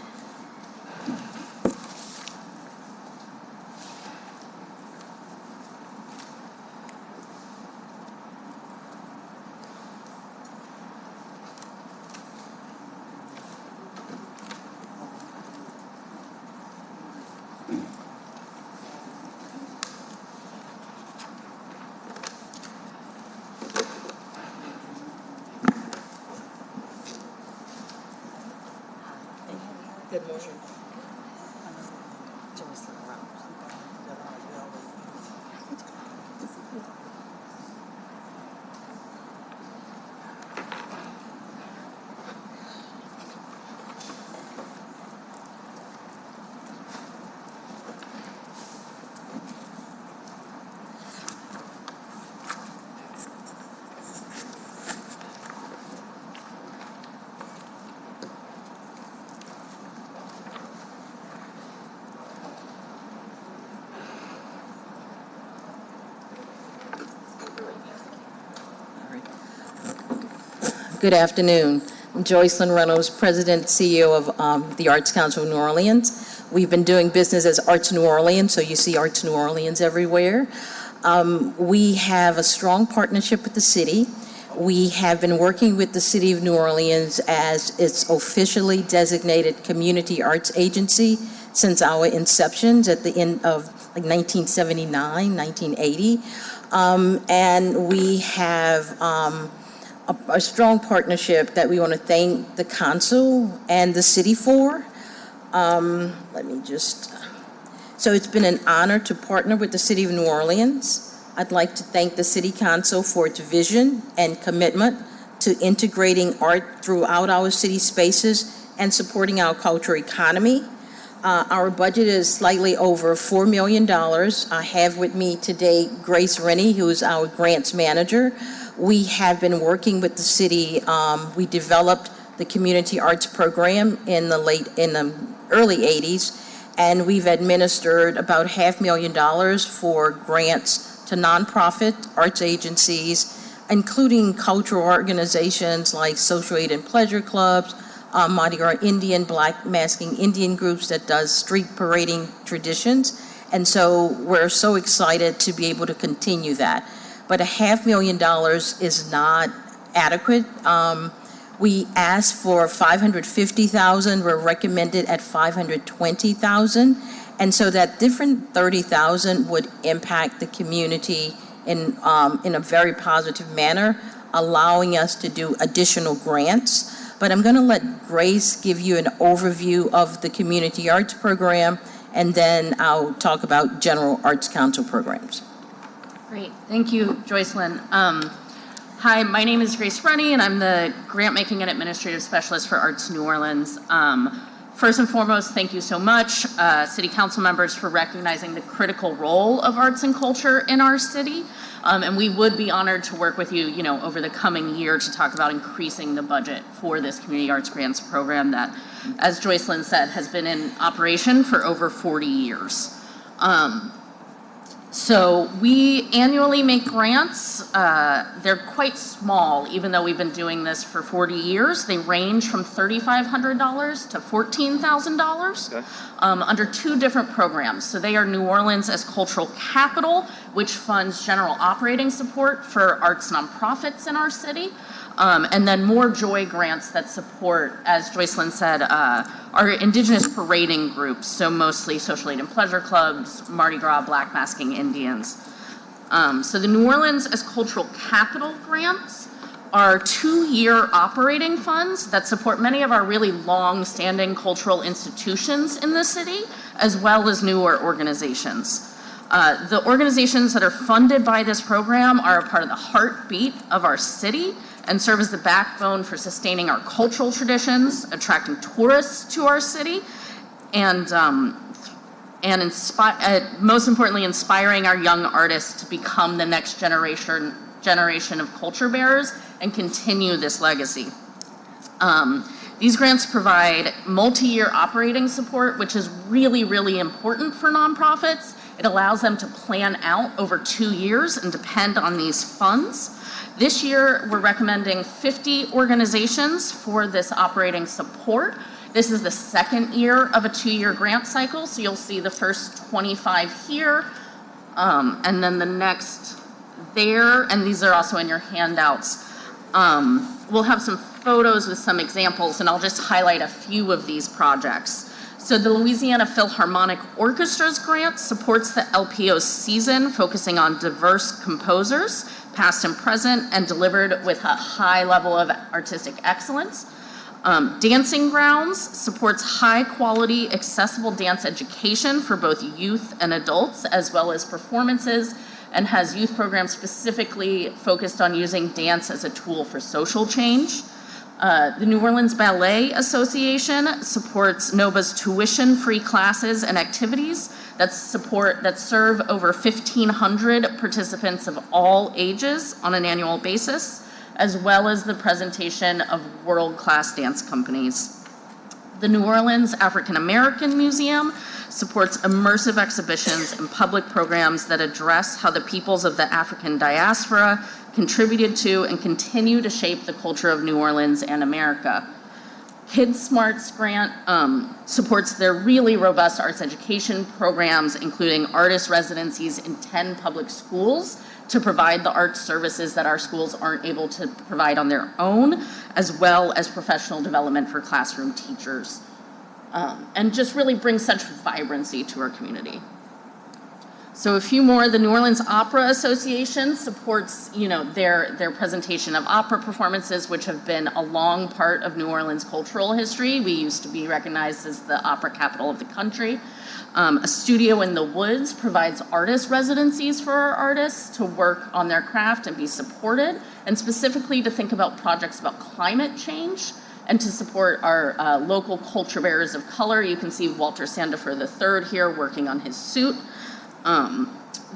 Good morning. Good afternoon. I'm Joycelyn Reynolds, President, CEO of the Arts Council of New Orleans. We've been doing business as Arts New Orleans, so you see Arts New Orleans everywhere. We have a strong partnership with the city. We have been working with the City of New Orleans as its officially designated community arts agency since our inceptions at the end of 1979, 1980. And we have a strong partnership that we want to thank the council and the city for. So it's been an honor to partner with the City of New Orleans. I'd like to thank the City Council for its vision and commitment to integrating art throughout our city spaces and supporting our cultural economy. Our budget is slightly over $4 million. I have with me today Grace Rennie, who is our grants manager. We have been working with the city. We developed the community arts program in the early 80s, and we've administered about $500,000 for grants to nonprofit arts agencies, including cultural organizations like Social Aid and Pleasure Clubs, Mardi Gras Indian, Black Masking Indian groups that does street parading traditions. And so we're so excited to be able to continue that. But $500,000 is not adequate. We asked for $550,000. We're recommended at $520,000, and so that different $30,000 would impact the community in a very positive manner, allowing us to do additional grants. But I'm going to let Grace give you an overview of the community arts program, and then I'll talk about general Arts Council programs. Great. Thank you, Joycelyn. Hi, my name is Grace Rennie, and I'm the Grant Making and Administrative Specialist for Arts New Orleans. First and foremost, thank you so much, City Council members, for recognizing the critical role of arts and culture in our city. And we would be honored to work with you, over the coming year to talk about increasing the budget for this Community Arts Grants program that, as Joycelyn said, has been in operation for over 40 years. So we annually make grants. They're quite small, even though we've been doing this for 40 years. They range from $3,500 to $14,000 under 2 different programs. So they are New Orleans as Cultural Capital, which funds general operating support for arts nonprofits in our city. And then more Joy grants that support, as Joycelyn said, our indigenous parading groups, so mostly social aid and pleasure clubs, Mardi Gras, Black Masking Indians. So the New Orleans as Cultural Capital grants are 2-year operating funds that support many of our really long-standing cultural institutions in the city, as well as newer organizations. The organizations that are funded by this program are a part of the heartbeat of our city and serve as the backbone for sustaining our cultural traditions, attracting tourists to our city, and most importantly, inspiring our young artists to become the next generation of culture bearers and continue this legacy. These grants provide multi-year operating support, which is really, really important for nonprofits. It allows them to plan out over 2 years and depend on these funds. This year, we're recommending 50 organizations for this operating support. This is the 2nd year of a 2-year grant cycle, so you'll see the first 25 here, and then the next there, and these are also in your handouts. We'll have some photos with some examples, and I'll just highlight a few of these projects. So the Louisiana Philharmonic Orchestra's grant supports the LPO season, focusing on diverse composers, past and present, and delivered with a high level of artistic excellence. Dancing Grounds supports high-quality, accessible dance education for both youth and adults, as well as performances, and has youth programs specifically focused on using dance as a tool for social change. The New Orleans Ballet Association supports NOVA's tuition-free classes and activities that serve over 1,500 participants of all ages on an annual basis, as well as the presentation of world-class dance companies. The New Orleans African American Museum supports immersive exhibitions and public programs that address how the peoples of the African diaspora contributed to and continue to shape the culture of New Orleans and America. Kids Smarts grant supports their really robust arts education programs, including artist residencies in 10 public schools to provide the arts services that our schools aren't able to provide on their own, as well as professional development for classroom teachers, and just really bring such vibrancy to our community. So a few more. The New Orleans Opera Association supports, their presentation of opera performances, which have been a long part of New Orleans cultural history. We used to be recognized as the opera capital of the country. A Studio in the Woods provides artist residencies for our artists to work on their craft and be supported, and specifically to think about projects about climate change and to support our local culture bearers of color. You can see Walter Sandifer III here working on his suit.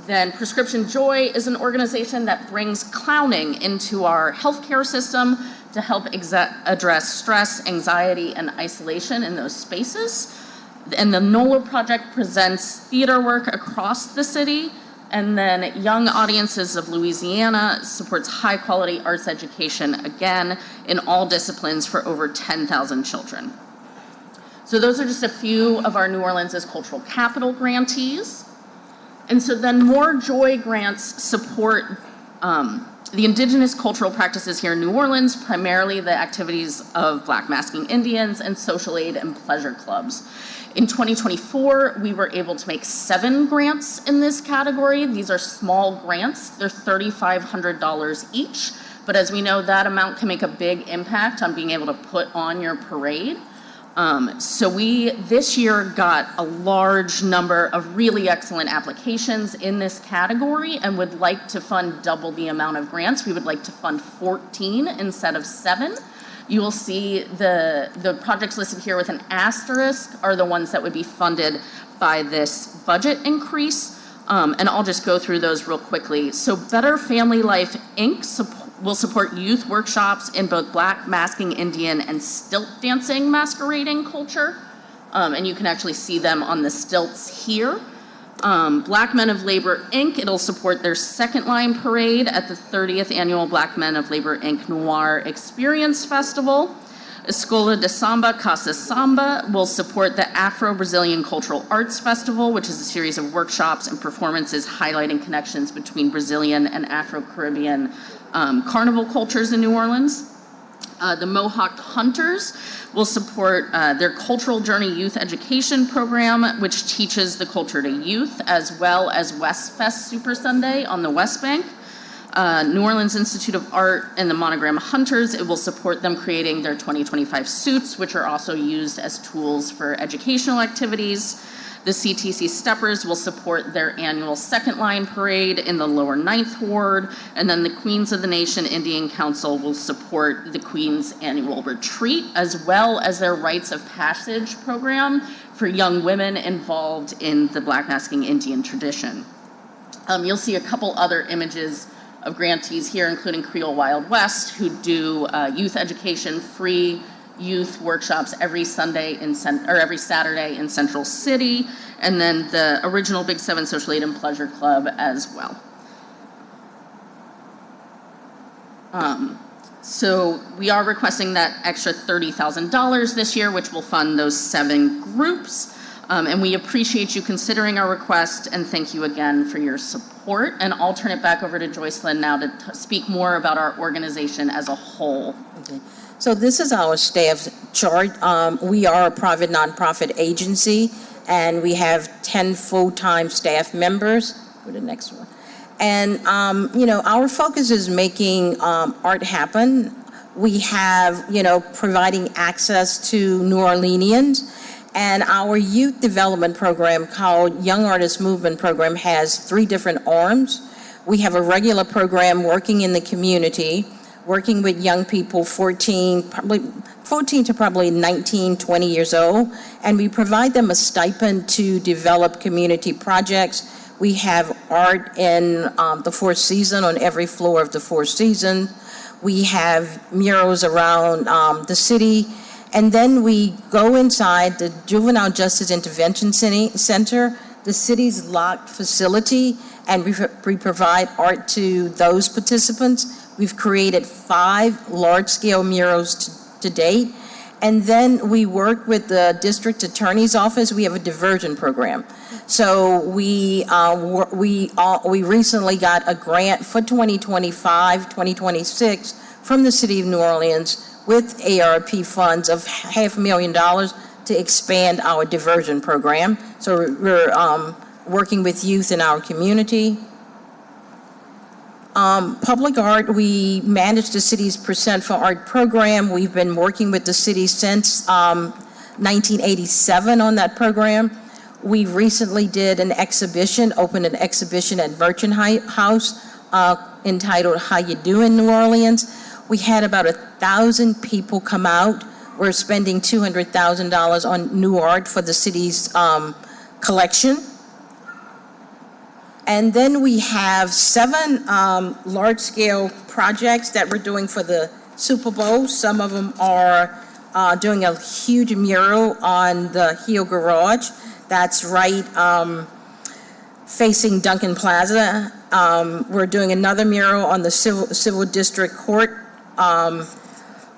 Then Prescription Joy is an organization that brings clowning into our healthcare system to help address stress, anxiety, and isolation in those spaces. And the NOLA Project presents theater work across the city. And then Young Audiences of Louisiana supports high-quality arts education, again, in all disciplines for over 10,000 children. So those are just a few of our New Orleans as Cultural Capital grantees. And so then more Joy grants support the indigenous cultural practices here in New Orleans, primarily the activities of Black Masking Indians and social aid and pleasure clubs. In 2024, we were able to make 7 grants in this category. These are small grants. They're $3,500 each. But as we know, that amount can make a big impact on being able to put on your parade. So we, this year, got a large number of really excellent applications in this category and would like to fund double the amount of grants. We would like to fund 14 instead of 7. You will see the projects listed here with an asterisk are the ones that would be funded by this budget increase. And I'll just go through those real quickly. So Better Family Life, Inc. will support youth workshops in both Black Masking Indian and stilt dancing masquerading culture. And you can actually see them on the stilts here. Black Men of Labor, Inc., it'll support their second line parade at the 30th Annual Black Men of Labor, Inc. Noir Experience Festival. Escola de Samba Casa Samba will support the Afro-Brazilian Cultural Arts Festival, which is a series of workshops and performances highlighting connections between Brazilian and Afro-Caribbean carnival cultures in New Orleans. The Mohawk Hunters will support their Cultural Journey Youth Education Program, which teaches the culture to youth, as well as West Fest Super Sunday on the West Bank. New Orleans Institute of Art and the Monogram Hunters, it will support them creating their 2025 suits, which are also used as tools for educational activities. The CTC Steppers will support their annual second line parade in the lower 9th Ward, and then the Queens of the Nation Indian Council will support the Queens annual retreat, as well as their Rites of Passage program for young women involved in the Black Masking Indian tradition. You'll see a couple other images of grantees here, including Creole Wild West, who do youth education, free youth workshops every Saturday in Central City, and then the original Big 7 Social Aid and Pleasure Club as well. So we are requesting that extra $30,000 this year, which will fund those 7 groups. And we appreciate you considering our request, and thank you again for your support. And I'll turn it back over to Joycelyn now to speak more about our organization as a whole. Okay. So this is our staff chart. We are a private nonprofit agency, and we have 10 full-time staff members. For the next one. And, our focus is making art happen. We have, providing access to New Orleanians. And our youth development program called Young Artist Movement Program has 3 different arms. We have a regular program working in the community, working with young people 14 to probably 19, 20 years old, and we provide them a stipend to develop community projects. We have art in the Four Seasons, on every floor of the Four Seasons. We have murals around the city. And then we go inside the Juvenile Justice Intervention Center, the city's locked facility, and we provide art to those participants. We've created 5 large-scale murals to date. And then we work with the district attorney's office. We have a diversion program. So we recently got a grant for 2025, 2026 from the city of New Orleans with ARP funds of $500,000 to expand our diversion program. So we're working with youth in our community. Public art, we manage the city's Percent for Art program. We've been working with the city since 1987 on that program. We recently did opened an exhibition at Merchant House entitled How You Doing, New Orleans. We had about 1,000 people come out. We're spending $200,000 on new art for the city's collection. And then we have 7 large-scale projects that we're doing for the Super Bowl. Some of them are doing a huge mural on the Hill Garage. That's right facing Duncan Plaza. We're doing another mural on the Civil District Court.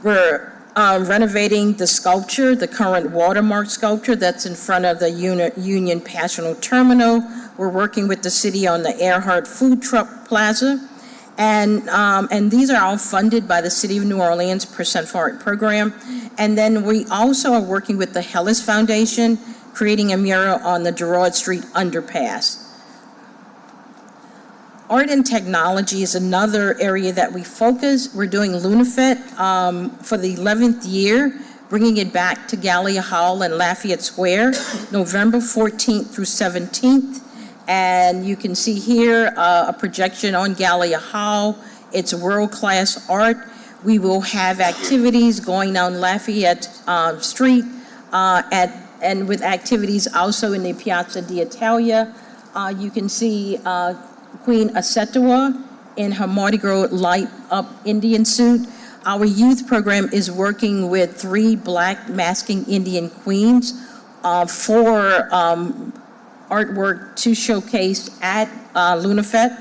We're renovating the sculpture, the current watermark sculpture that's in front of the Union Passional Terminal. We're working with the city on the Earhart Food Truck Plaza. And these are all funded by the City of New Orleans Percent for Art program. And then we also are working with the Hellis Foundation, creating a mural on the Girard Street underpass. Art and technology is another area that we focus. We're doing LUNAFET for the 11th year, bringing it back to Gallia Hall and Lafayette Square, November 14th through 17th. And you can see here a projection on Gallia Hall. It's world-class art. We will have activities going down Lafayette Street and with activities also in the Piazza d'Italia. You can see Queen Asetua in her Mardi Gras light-up Indian suit. Our youth program is working with 3 Black masking Indian queens for artwork to showcase at LunaFest.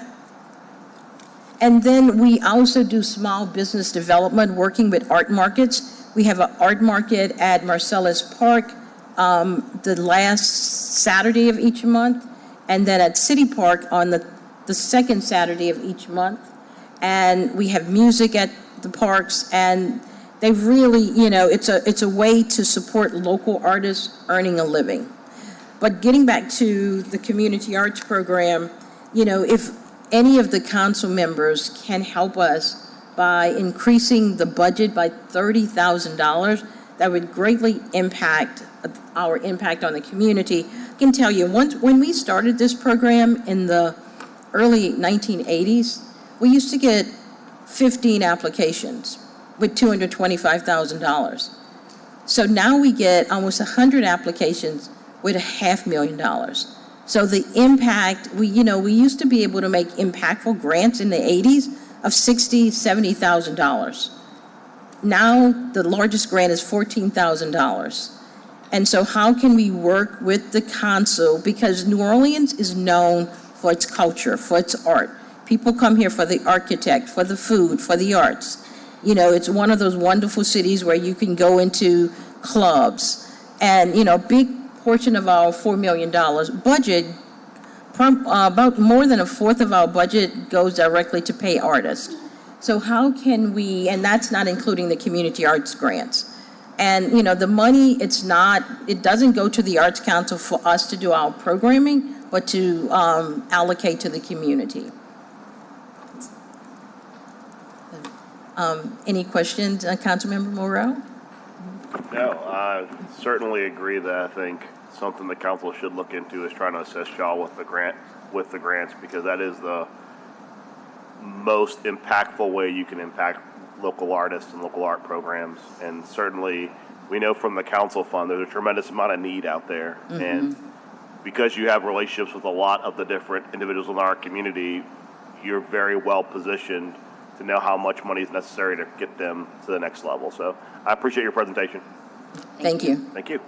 And then we also do small business development, working with art markets. We have an art market at Marcellus Park the last Saturday of each month, and then at City Park on the second Saturday of each month. And we have music at the parks, and they really, it's a way to support local artists earning a living. But getting back to the community arts program, if any of the council members can help us by increasing the budget by $30,000, that would greatly impact our impact on the community. I can tell you, when we started this program in the early 1980s, we used to get 15 applications with $225,000. So now we get almost 100 applications with $500,000. So the impact, we used to be able to make impactful grants in the 80s of $60,000, $70,000. Now the largest grant is $14,000. And so how can we work with the council? Because New Orleans is known for its culture, for its art. People come here for the architect, for the food, for the arts. It's one of those wonderful cities where you can go into clubs. And, a big portion of our $4 million budget, about more than a fourth of our budget goes directly to pay artists. So how can we, and that's not including the community arts grants. And, the money, it doesn't go to the Arts Council for us to do our programming, but to allocate to the community. Any questions, Councilmember Morrell? No, I certainly agree that I think something the council should look into is trying to assist y'all with the grants, because that is the most impactful way you can impact local artists and local art programs. And certainly we know from the council fund there's a tremendous amount of need out there. Mm-hmm. And because you have relationships with a lot of the different individuals in our community, you're very well positioned to know how much money is necessary to get them to the next level. So I appreciate your presentation. Thank you. Thank you.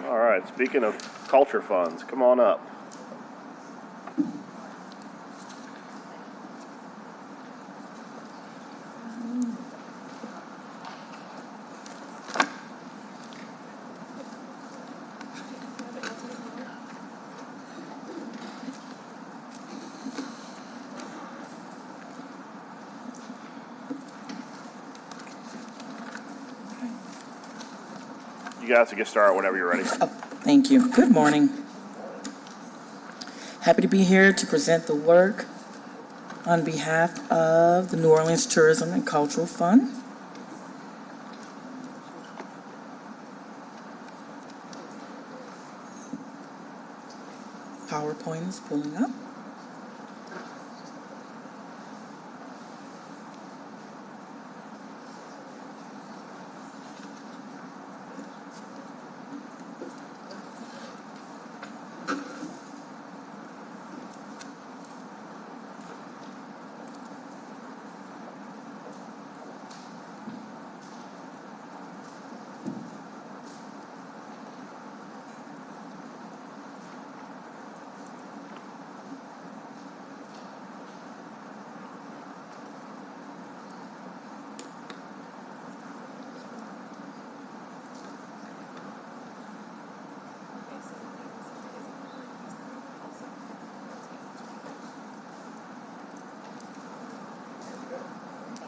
All right, speaking of culture funds, come on up. You guys can get started whenever you're ready. Oh, thank you. Good morning. Happy to be here to present the work on behalf of the New Orleans Tourism and Cultural Fund. PowerPoint is pulling up.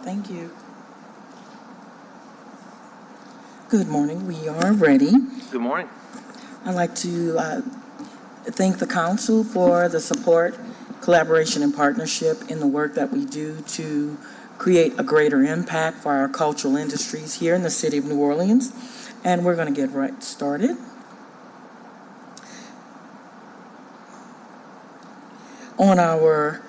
Thank you. Good morning. We are ready. Good morning. I'd like to thank the council for the support, collaboration, and partnership in the work that we do to create a greater impact for our cultural industries here in the city of New Orleans. And we're going to get right started. On our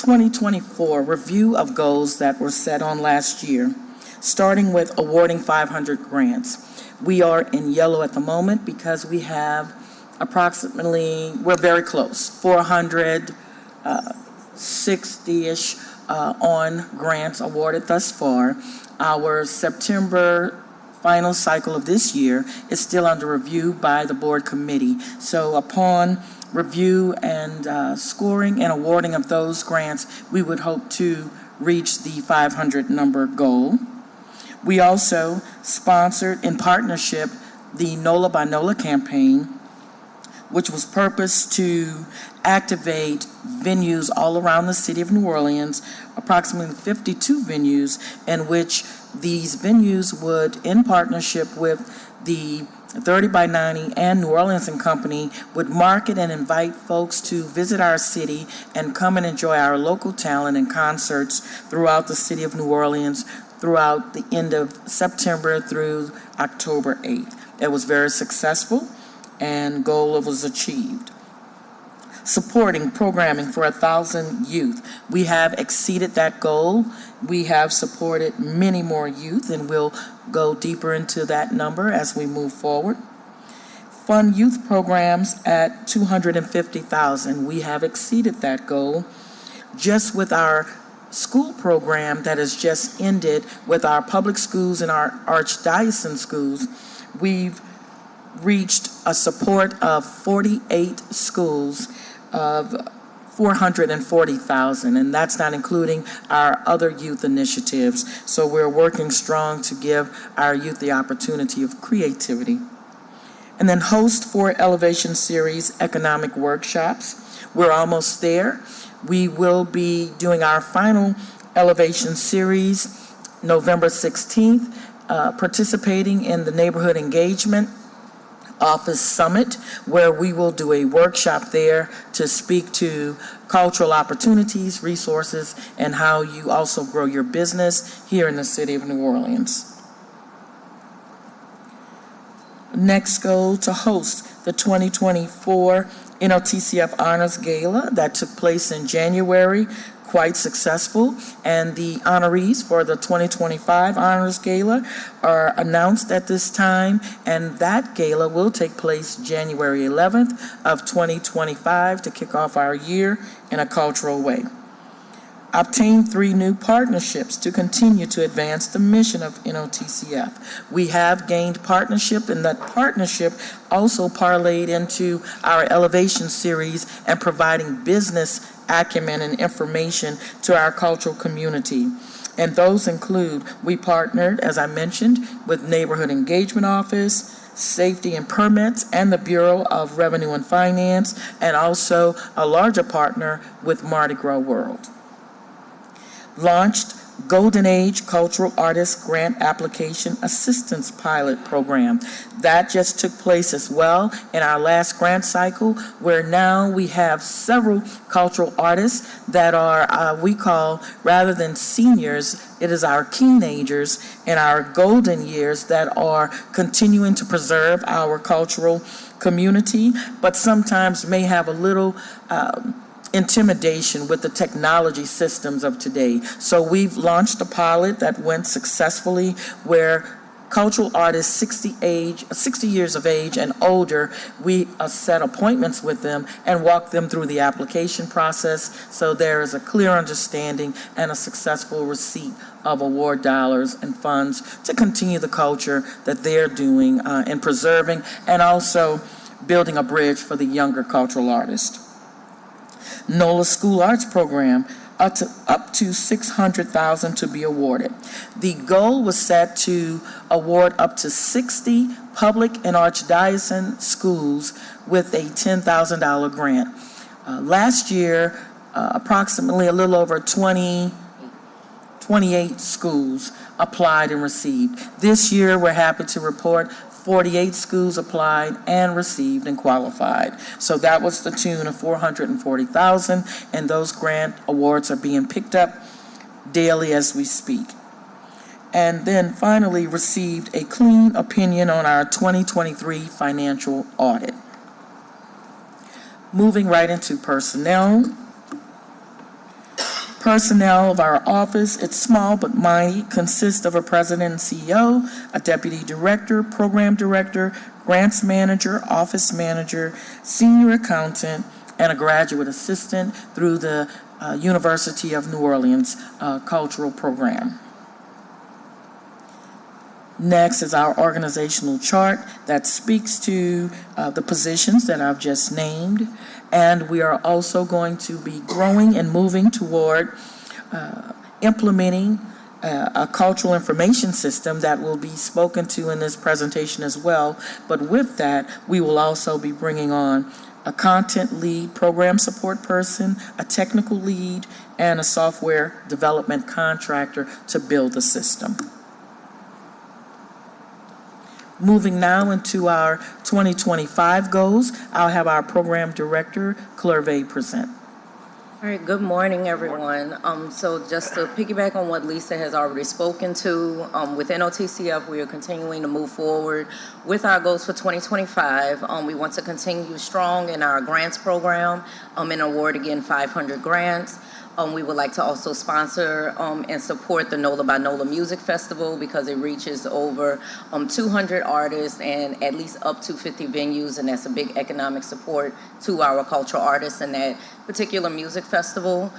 2024 review of goals that were set on last year, starting with awarding 500 grants. We are in yellow at the moment because we have we're very close, 460-ish on grants awarded thus far. Our September final cycle of this year is still under review by the board committee. So upon review and scoring and awarding of those grants, we would hope to reach the 500 number goal. We also sponsored in partnership the NOLA by NOLA campaign, which was purposed to activate venues all around the city of New Orleans, approximately 52 venues, in which these venues would, in partnership with the 30 by 90 and New Orleans and Company, would market and invite folks to visit our city and come and enjoy our local talent and concerts throughout the city of New Orleans throughout the end of September through October 8th. It was very successful and goal was achieved. Supporting programming for 1,000 youth. We have exceeded that goal. We have supported many more youth, and we'll go deeper into that number as we move forward. Fund youth programs at 250,000. We have exceeded that goal. Just with our school program that has just ended with our public schools and our archdiocesan schools, we've reached a support of 48 schools of 440,000, and that's not including our other youth initiatives. So we're working strong to give our youth the opportunity of creativity. And then host 4 Elevation Series economic workshops. We're almost there. We will be doing our final Elevation Series November 16th, participating in the Neighborhood Engagement Office Summit, where we will do a workshop there to speak to cultural opportunities, resources, and how you also grow your business here in the city of New Orleans. Next goal, to host the 2024 NOTCF Honors Gala that took place in January, quite successful, and the honorees for the 2025 Honors Gala are announced at this time, and that gala will take place January 11th of 2025 to kick off our year in a cultural way. Obtained 3 new partnerships to continue to advance the mission of NOTCF. We have gained partnership, and that partnership also parlayed into our Elevation Series and providing business acumen and information to our cultural community. And those include, we partnered, as I mentioned, with Neighborhood Engagement Office, Safety and Permits, and the Bureau of Revenue and Finance, and also a larger partner with Mardi Gras World. Launched Golden Age Cultural Artist Grant Application Assistance Pilot Program. That just took place as well in our last grant cycle, where now we have several cultural artists that are, we call, rather than seniors, it is our teenagers in our golden years that are continuing to preserve our cultural community, but sometimes may have a little intimidation with the technology systems of today. So we've launched a pilot that went successfully, where cultural artists 60 years of age and older, we set appointments with them and walk them through the application process, so there is a clear understanding and a successful receipt of award dollars and funds to continue the culture that they're doing and preserving, and also building a bridge for the younger cultural artists. NOLA School Arts Program, up to $600,000 to be awarded. The goal was set to award up to 60 public and archdiocesan schools with a $10,000 grant. Last year, approximately a little over 28 schools applied and received. This year, we're happy to report 48 schools applied and received and qualified. So that was the tune of $440,000, and those grant awards are being picked up daily as we speak. And then finally received a clean opinion on our 2023 financial audit. Moving right into personnel. Personnel of our office, it's small but mighty, consists of a president and CEO, a deputy director, program director, grants manager, office manager, senior accountant, and a graduate assistant through the University of New Orleans cultural program. Next is our organizational chart that speaks to the positions that I've just named. And we are also going to be growing and moving toward implementing a cultural information system that will be spoken to in this presentation as well. But with that, we will also be bringing on a content lead, program support person, a technical lead, and a software development contractor to build the system. Moving now into our 2025 goals, I'll have our program director, Clervay, present. All right, good morning, everyone. So just to piggyback on what Lisa has already spoken to, within OTCF, we are continuing to move forward with our goals for 2025. We want to continue strong in our grants program and award again 500 grants. We would like to also sponsor and support the NOLA by NOLA Music Festival because it reaches over 200 artists and at least up to 50 venues, and that's a big economic support to our cultural artists in that particular music festival.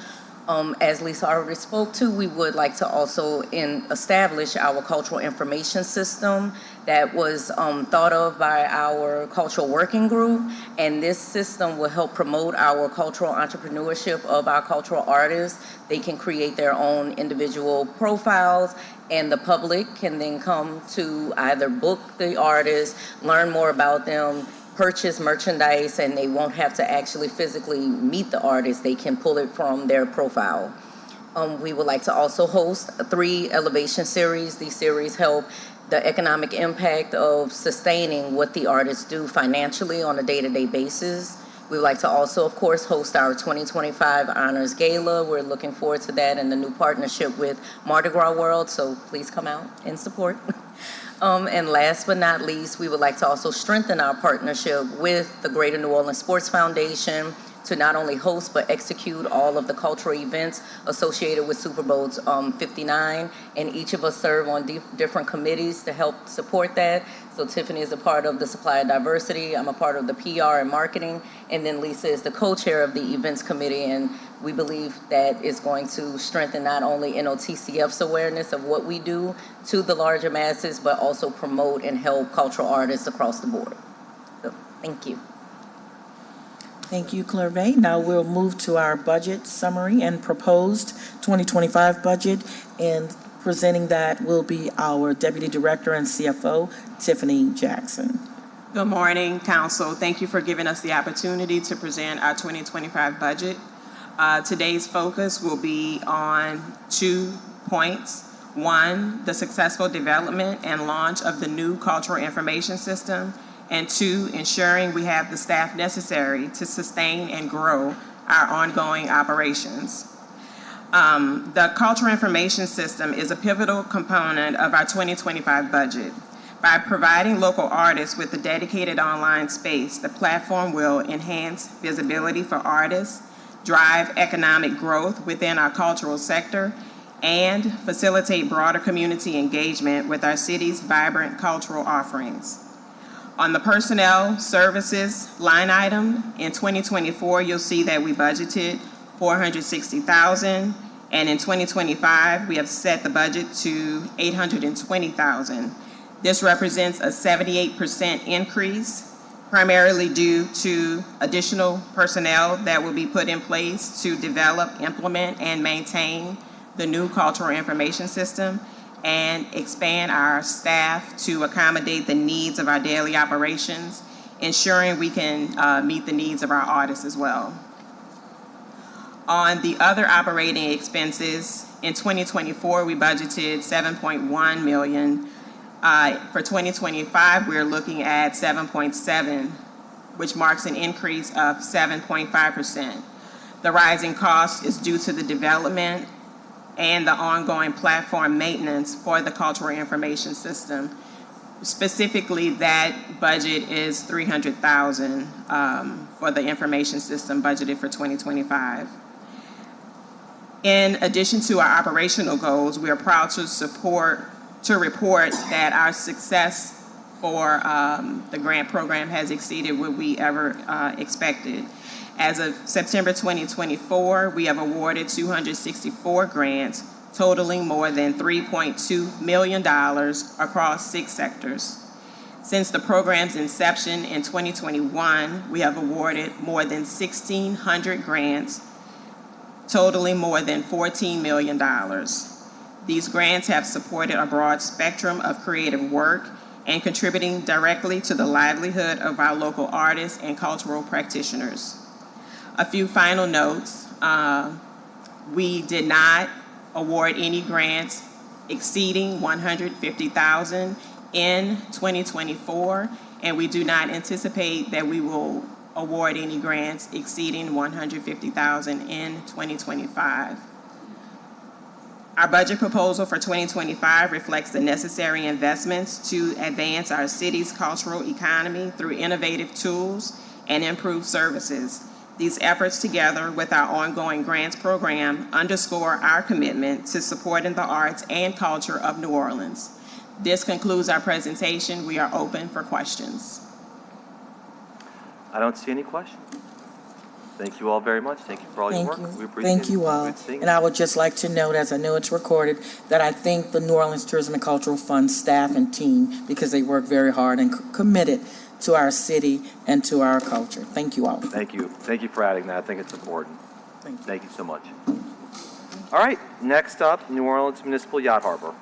As Lisa already spoke to, we would like to also establish our cultural information system that was thought of by our cultural working group, and this system will help promote our cultural entrepreneurship of our cultural artists. They can create their own individual profiles, and the public can then come to either book the artist, learn more about them, purchase merchandise, and they won't have to actually physically meet the artist. They can pull it from their profile. We would like to also host 3 elevation series. These series help the economic impact of sustaining what the artists do financially on a day-to-day basis. We would like to also, of course, host our 2025 Honors Gala. We're looking forward to that and the new partnership with Mardi Gras World, so please come out and support. And last but not least, we would like to also strengthen our partnership with the Greater New Orleans Sports Foundation to not only host but execute all of the cultural events associated with Super Bowl 59. And each of us serve on different committees to help support that. So Tiffany is a part of the Supplier Diversity. I'm a part of the PR and marketing. And then Lisa is the co-chair of the events committee. And we believe that is going to strengthen not only NOTCF's awareness of what we do to the larger masses, but also promote and help cultural artists across the board. So, thank you. Thank you, Clervay. Now we'll move to our budget summary and proposed 2025 budget, and presenting that will be our Deputy Director and CFO, Tiffany Jackson. Good morning, Council. Thank you for giving us the opportunity to present our 2025 budget. Today's focus will be on 2 points. 1, the successful development and launch of the new cultural information system, and 2, ensuring we have the staff necessary to sustain and grow our ongoing operations. The cultural information system is a pivotal component of our 2025 budget. By providing local artists with a dedicated online space, the platform will enhance visibility for artists, drive economic growth within our cultural sector, and facilitate broader community engagement with our city's vibrant cultural offerings. On the personnel services line item, in 2024, you'll see that we budgeted $460,000, and in 2025, we have set the budget to $820,000. This represents a 78% increase, primarily due to additional personnel that will be put in place to develop, implement, and maintain the new cultural information system, and expand our staff to accommodate the needs of our daily operations, ensuring we can meet the needs of our artists as well. On the other operating expenses, in 2024, we budgeted $7.1 million. For 2025, we're looking at $7.7, which marks an increase of 7.5%. The rising cost is due to the development and the ongoing platform maintenance for the cultural information system. Specifically, that budget is $300,000 for the information system budgeted for 2025. In addition to our operational goals, we are proud to report that our success for the grant program has exceeded what we ever expected. As of September 2024, we have awarded 264 grants, totaling more than $3.2 million across 6 sectors. Since the program's inception in 2021, we have awarded more than 1,600 grants, totaling more than $14 million. These grants have supported a broad spectrum of creative work and contributing directly to the livelihood of our local artists and cultural practitioners. A few final notes. We did not award any grants exceeding $150,000 in 2024, and we do not anticipate that we will award any grants exceeding $150,000 in 2025. Our budget proposal for 2025 reflects the necessary investments to advance our city's cultural economy through innovative tools and improved services. These efforts, together with our ongoing grants program, underscore our commitment to supporting the arts and culture of New Orleans. This concludes our presentation. We are open for questions. I don't see any questions. Thank you all very much. Thank you for all your work. We appreciate Thank you all. Good seeing And I would just like to note, as I know it's recorded, that I thank the New Orleans Tourism and Cultural Fund staff and team because they work very hard and committed to our city and to our culture. Thank you all. Thank you. Thank you for adding that. I think it's important. Thank you. Thank you so much. All right. Next up, New Orleans Municipal Yacht Harbor.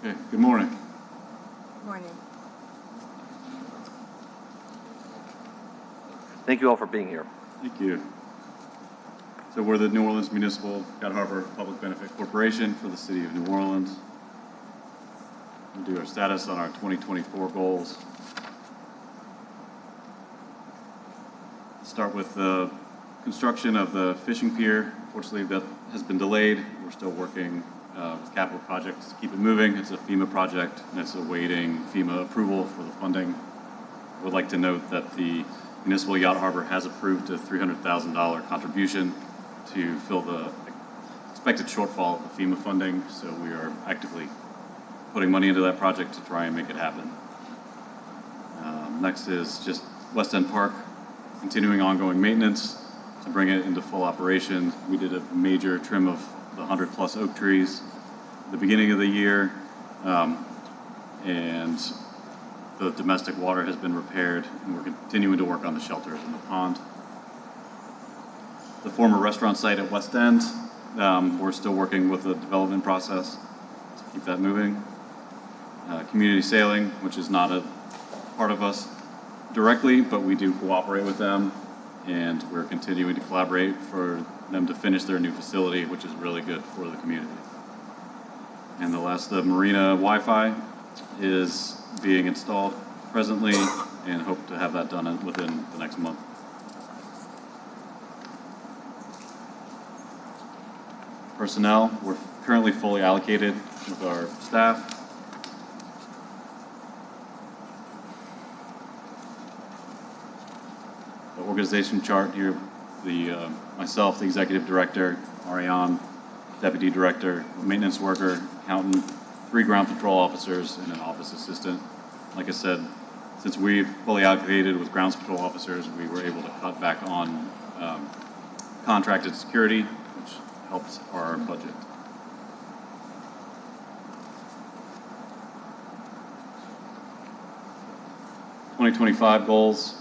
Okay, good morning. Good morning. Thank you all for being here. Thank you. So we're the New Orleans Municipal Yacht Harbor Public Benefit Corporation for the City of New Orleans. We'll do our status on our 2024 goals. Start with the construction of the fishing pier. Unfortunately, that has been delayed. We're still working with capital projects to keep it moving. It's a FEMA project, and it's awaiting FEMA approval for the funding. I would like to note that the Municipal Yacht Harbor has approved a $300,000 contribution to fill the expected shortfall of the FEMA funding, so we are actively putting money into that project to try and make it happen. Next is just West End Park, continuing ongoing maintenance to bring it into full operation. We did a major trim of the 100+ oak trees at the beginning of the year, and the domestic water has been repaired, and we're continuing to work on the shelters in the pond. The former restaurant site at West End, we're still working with the development process to keep that moving. Community sailing, which is not a part of us directly, but we do cooperate with them, and we're continuing to collaborate for them to finish their new facility, which is really good for the community. And the last, the marina Wi-Fi is being installed presently, and hope to have that done within the next month. Personnel, we're currently fully allocated with our staff. The organization chart here, myself, the executive director, Ariane, deputy director, maintenance worker, accountant, 3 ground patrol officers, and an office assistant. Like I said, since we've fully allocated with grounds patrol officers, we were able to cut back on contracted security, which helps our budget. '25 goals.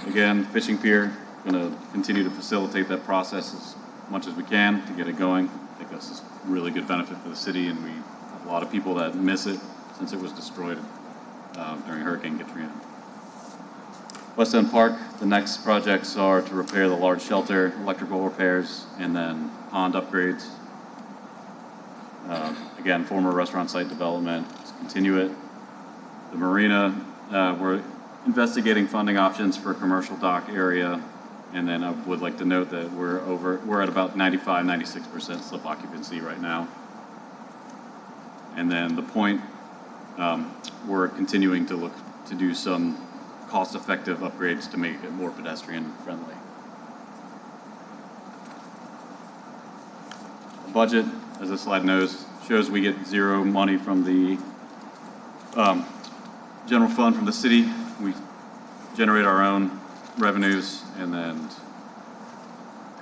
Again, fishing pier, going to continue to facilitate that process as much as we can to get it going. I think this is really good benefit for the city, and we have a lot of people that miss it, since it was destroyed during Hurricane Katrina. West End Park, the next projects are to repair the large shelter, electrical repairs, and then pond upgrades. Again, former restaurant site development, let's continue it. The marina, we're investigating funding options for a commercial dock area. And then I would like to note that we're at about 95, 96% slip occupancy right now. And then the point, we're continuing to look to do some cost-effective upgrades to make it more pedestrian friendly. The budget, as this slide shows we get zero money from the general fund from the city. We generate our own revenues and then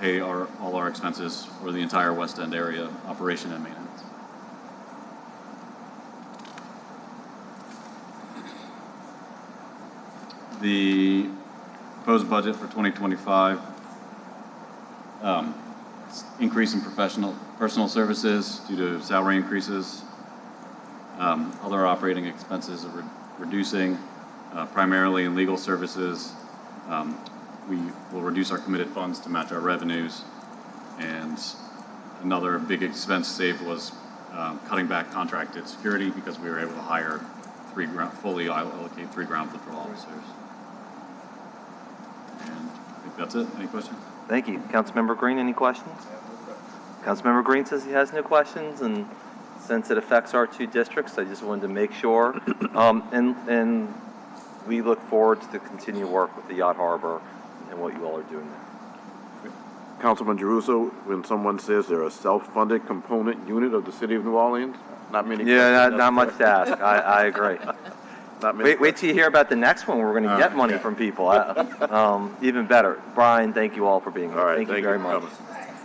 pay all our expenses for the entire West End area operation and maintenance. The proposed budget for 2025, increase in personal services due to salary increases. Other operating expenses are reducing, primarily in legal services. We will reduce our committed funds to match our revenues. And another big expense saved was cutting back contracted security because we were able to hire fully allocate 3 ground patrol officers. And I think that's it. Any questions? Thank you. Councilmember Green, any questions? Councilmember Green says he has no questions, and since it affects our 2 districts, I just wanted to make sure. And we look forward to the continued work with the Yacht Harbor and what you all are doing there. Councilman Giarrusso, when someone says they're a self-funded component unit of the city of New Orleans, not many. Yeah, not much to ask. I agree. Not many. Wait till you hear about the next one. We're going to get money from people. Even better. Brian, thank you all for being here. All right, thank you very much.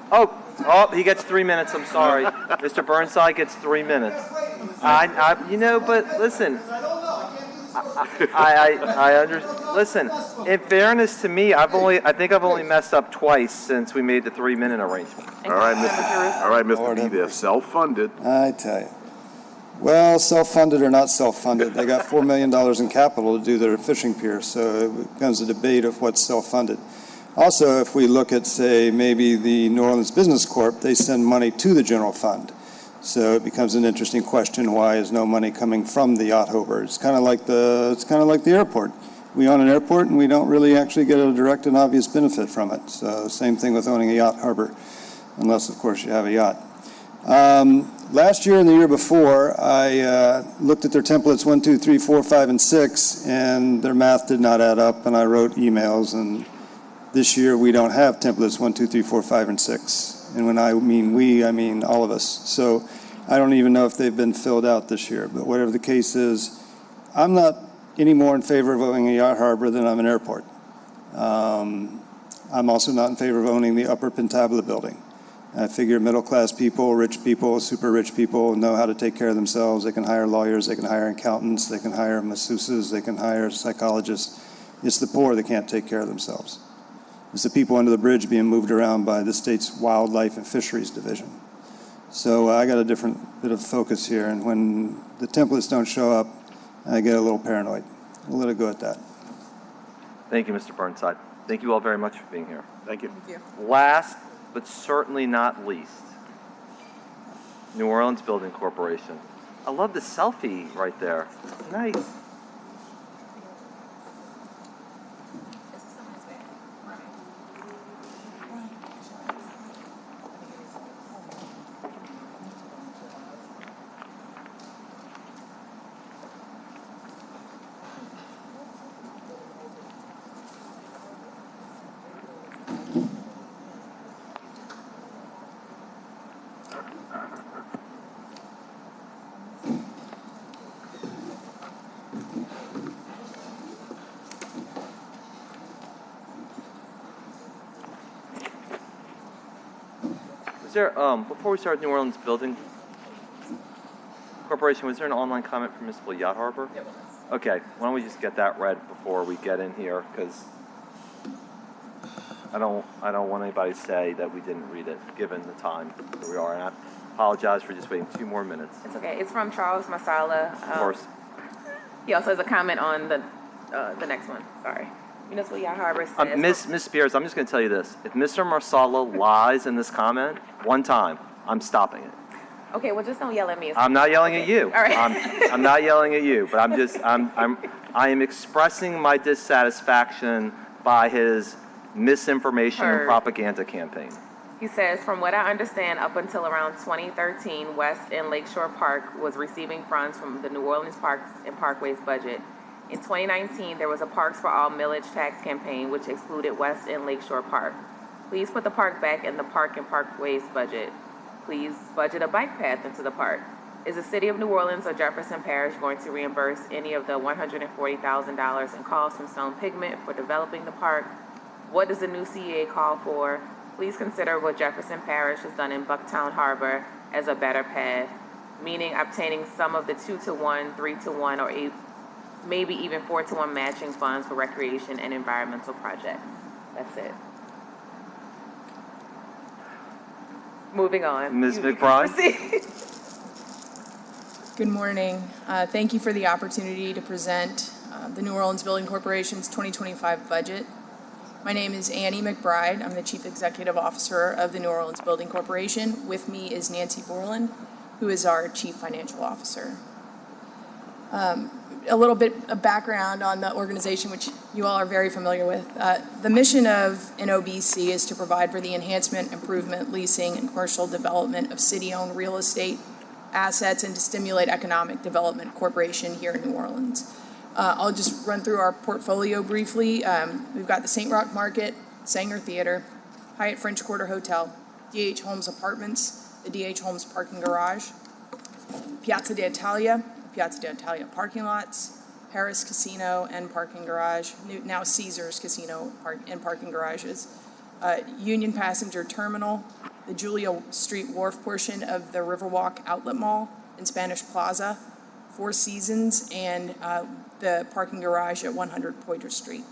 Coming. Oh, he gets 3 minutes. I'm sorry. Mr. Burnside gets 3 minutes. But listen. I understand. Listen, in fairness to me, I think I've only messed up twice since we made the 3-minute arrangement. All right, Mr. B, they're self-funded. I tell you. Well, self-funded or not self-funded, they got $4 million in capital to do their fishing pier, so it becomes a debate of what's self-funded. Also, if we look at, say, maybe the New Orleans Business Corp, they send money to the general fund. So it becomes an interesting question: why is no money coming from the Yacht Harbor? It's kind of like the airport. We own an airport, and we don't really actually get a direct and obvious benefit from it. So same thing with owning a yacht harbor, unless of course you have a yacht. Last year and the year before, I looked at their templates 1, 2, 3, 4, 5, and 6, and their math did not add up, and I wrote emails. And this year we don't have templates 1, 2, 3, 4, 5, and 6. And when I mean we, I mean all of us. So I don't even know if they've been filled out this year. But whatever the case is, I'm not any more in favor of owning a yacht harbor than I'm an airport. I'm also not in favor of owning the Upper Pentabla building. I figure middle-class people, rich people, super rich people know how to take care of themselves. They can hire lawyers, they can hire accountants, they can hire masseuses, they can hire psychologists. It's the poor that can't take care of themselves. It's the people under the bridge being moved around by the state's Wildlife and Fisheries Division. So I got a different bit of focus here, and when the templates don't show up, I get a little paranoid. We'll let it go at that. Thank you, Mr. Burnside. Thank you all very much for being here. Thank you. Thank you. Last, but certainly not least, New Orleans Building Corporation. I love the selfie right there. Nice. Is there, before we start New Orleans Building Corporation, was there an online comment from Municipal Yacht Harbor? Yeah, okay, why don't we just get that read before we get in here, because I don't want anybody to say that we didn't read it, given the time that we are. And I apologize for just waiting 2 more minutes. It's okay. It's from Charles Masala. Of course. He also has a comment on the next one. Sorry. Municipal Yacht Harbor says. Ms. Spears, I'm just going to tell you this. If Mr. Marsala lies in this comment one time, I'm stopping it. Okay, well, just don't yell at me. I'm not yelling at you. All right. I'm not yelling at you, but I am expressing my dissatisfaction by his misinformation and propaganda campaign. He says, from what I understand, up until around 2013, West and Lakeshore Park was receiving funds from the New Orleans Parks and Parkways budget. In 2019, there was a Parks for All millage tax campaign, which excluded West and Lakeshore Park. Please put the park back in the Park and Parkways budget. Please budget a bike path into the park. Is the City of New Orleans or Jefferson Parish going to reimburse any of the $140,000 in costs from Stone Pigment for developing the park? What does the new CEA call for? Please consider what Jefferson Parish has done in Bucktown Harbor as a better path, meaning obtaining some of the 2-to-1, 3-to-1, or maybe even 4-to-1 matching funds for recreation and environmental projects. That's it. Moving on. Ms. McBride? Good morning. Thank you for the opportunity to present the New Orleans Building Corporation's 2025 budget. My name is Annie McBride. I'm the Chief Executive Officer of the New Orleans Building Corporation. With me is Nancy Borland, who is our Chief Financial Officer. A little bit of background on the organization, which you all are very familiar with. The mission of NOBC is to provide for the enhancement, improvement, leasing, and commercial development of city-owned real estate assets and to stimulate economic development corporation here in New Orleans. I'll just run through our portfolio briefly. We've got the St. Roch Market, Sanger Theater, Hyatt French Quarter Hotel, DH Holmes Apartments, the DH Holmes Parking Garage, Piazza d'Italia parking lots, Harris Casino and Parking Garage, now Caesars Casino and Parking Garages, Union Passenger Terminal, the Julia Street Wharf portion of the Riverwalk Outlet Mall and Spanish Plaza, Four Seasons, and the parking garage at 100 Poydras Street.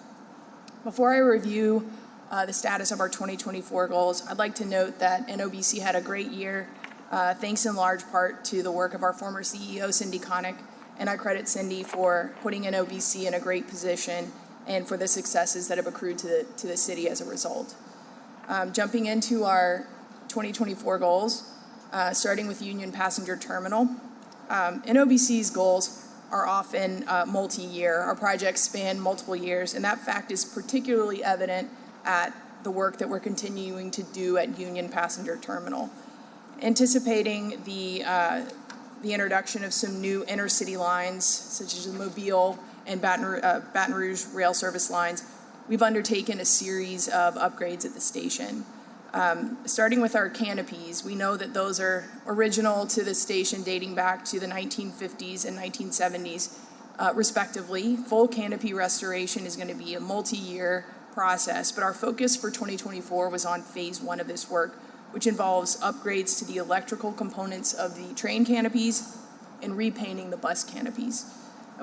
Before I review the status of our 2024 goals, I'd like to note that NOBC had a great year, thanks in large part to the work of our former CEO, Cindy Connick, and I credit Cindy for putting NOBC in a great position and for the successes that have accrued to the city as a result. Jumping into our 2024 goals, starting with Union Passenger Terminal. NOBC's goals are often multi-year. Our projects span multiple years, and that fact is particularly evident at the work that we're continuing to do at Union Passenger Terminal. Anticipating the introduction of some new intercity lines, such as the Mobile and Baton Rouge rail service lines, we've undertaken a series of upgrades at the station. Starting with our canopies, we know that those are original to the station dating back to the 1950s and 1970s, respectively. Full canopy restoration is going to be a multi-year process, but our focus for 2024 was on phase 1 of this work, which involves upgrades to the electrical components of the train canopies and repainting the bus canopies.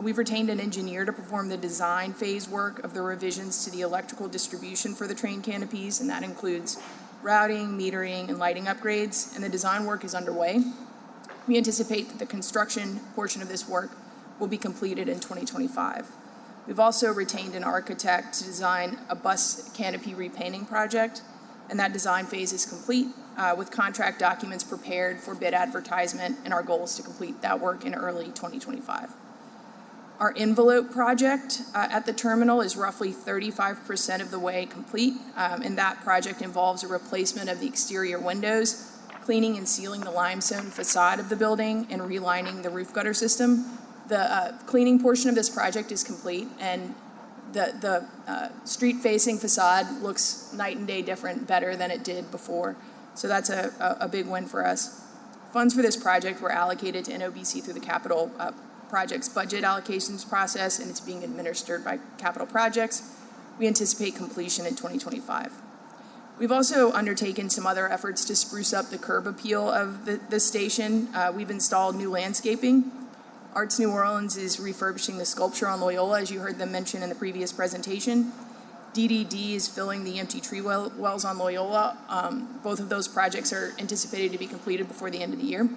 We've retained an engineer to perform the design phase work of the revisions to the electrical distribution for the train canopies, and that includes routing, metering, and lighting upgrades, and the design work is underway. We anticipate that the construction portion of this work will be completed in 2025. We've also retained an architect to design a bus canopy repainting project, and that design phase is complete, with contract documents prepared for bid advertisement, and our goal is to complete that work in early 2025. Our envelope project at the terminal is roughly 35% of the way complete, and that project involves a replacement of the exterior windows, cleaning and sealing the limestone facade of the building, and relining the roof gutter system. The cleaning portion of this project is complete, and the street-facing facade looks night and day different, better than it did before. So that's a big win for us. Funds for this project were allocated to NOBC through the capital projects budget allocations process, and it's being administered by Capital Projects. We anticipate completion in 2025. We've also undertaken some other efforts to spruce up the curb appeal of the station. We've installed new landscaping. Arts New Orleans is refurbishing the sculpture on Loyola, as you heard them mention in the previous presentation. DDD is filling the empty tree wells on Loyola. Both of those projects are anticipated to be completed before the end of the year.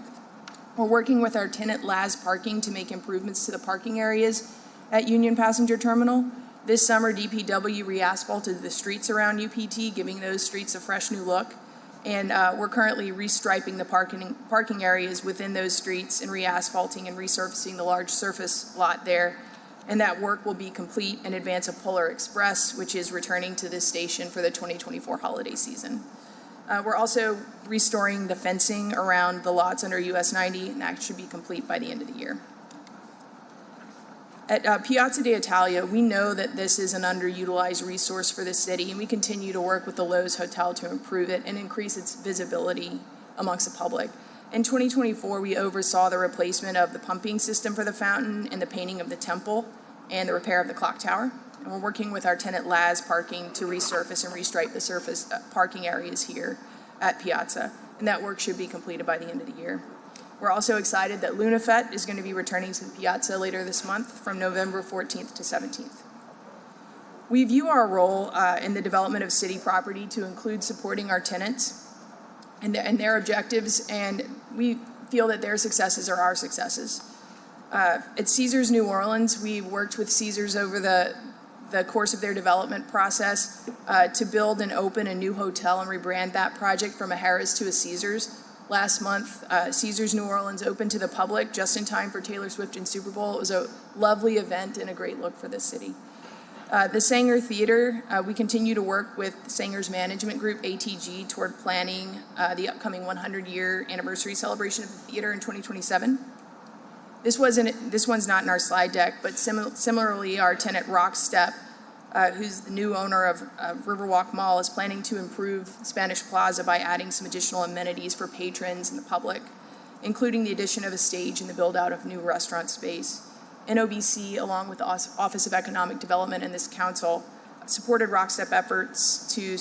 We're working with our tenant Laz Parking to make improvements to the parking areas at Union Passenger Terminal. This summer, DPW re-asphalted the streets around UPT, giving those streets a fresh new look. And we're currently restriping the parking areas within those streets and re-asphalting and resurfacing the large surface lot there. And that work will be complete in advance of Polar Express, which is returning to this station for the 2024 holiday season. We're also restoring the fencing around the lots under US 90, and that should be complete by the end of the year. At Piazza d'Italia, we know that this is an underutilized resource for the city, and we continue to work with the Loews Hotel to improve it and increase its visibility amongst the public. In 2024, we oversaw the replacement of the pumping system for the fountain and the painting of the temple and the repair of the clock tower. And we're working with our tenant Laz Parking to resurface and restripe the surface parking areas here at Piazza. And that work should be completed by the end of the year. We're also excited that LunaFest is going to be returning to the Piazza later this month from November 14th to 17th. We view our role in the development of city property to include supporting our tenants and their objectives, and we feel that their successes are our successes. At Caesars New Orleans, we worked with Caesars over the course of their development process to build and open a new hotel and rebrand that project from a Harrah's to a Caesars. Last month, Caesars New Orleans opened to the public just in time for Taylor Swift and Super Bowl. It was a lovely event and a great look for the city. The Sanger Theater, we continue to work with the Sanger's management group, ATG, toward planning the upcoming 100-year anniversary celebration of the theater in 2027. This one's not in our slide deck, but similarly, our tenant Rockstep, who's the new owner of Riverwalk Mall, is planning to improve Spanish Plaza by adding some additional amenities for patrons and the public, including the addition of a stage and the build-out of new restaurant space. NOBC, along with the Office of Economic Development and this council, supported Rockstep efforts to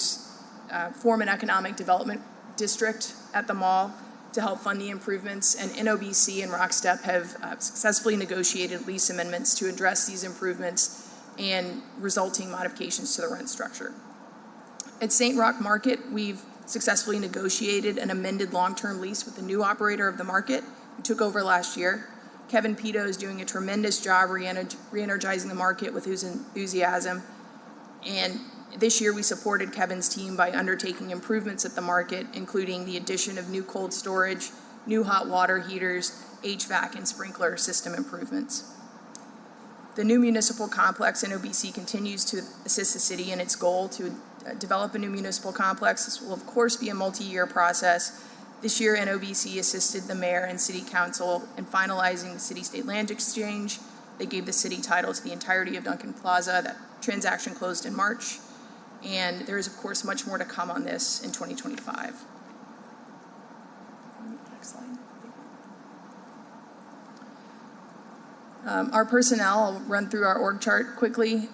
form an economic development district at the mall to help fund the improvements, and NOBC and Rockstep have successfully negotiated lease amendments to address these improvements and resulting modifications to the rent structure. At St. Roch Market, we've successfully negotiated an amended long-term lease with the new operator of the market who took over last year. Kevin Pito is doing a tremendous job re-energizing the market with his enthusiasm. And this year we supported Kevin's team by undertaking improvements at the market, including the addition of new cold storage, new hot water heaters, HVAC, and sprinkler system improvements. The new municipal complex, NOBC, continues to assist the city in its goal to develop a new municipal complex. This will, of course, be a multi-year process. This year, NOBC assisted the mayor and city council in finalizing the city-state land exchange. They gave the city title to the entirety of Duncan Plaza. That transaction closed in March. And there is, of course, much more to come on this in 2025. Next slide. Our personnel, I'll run through our org chart quickly.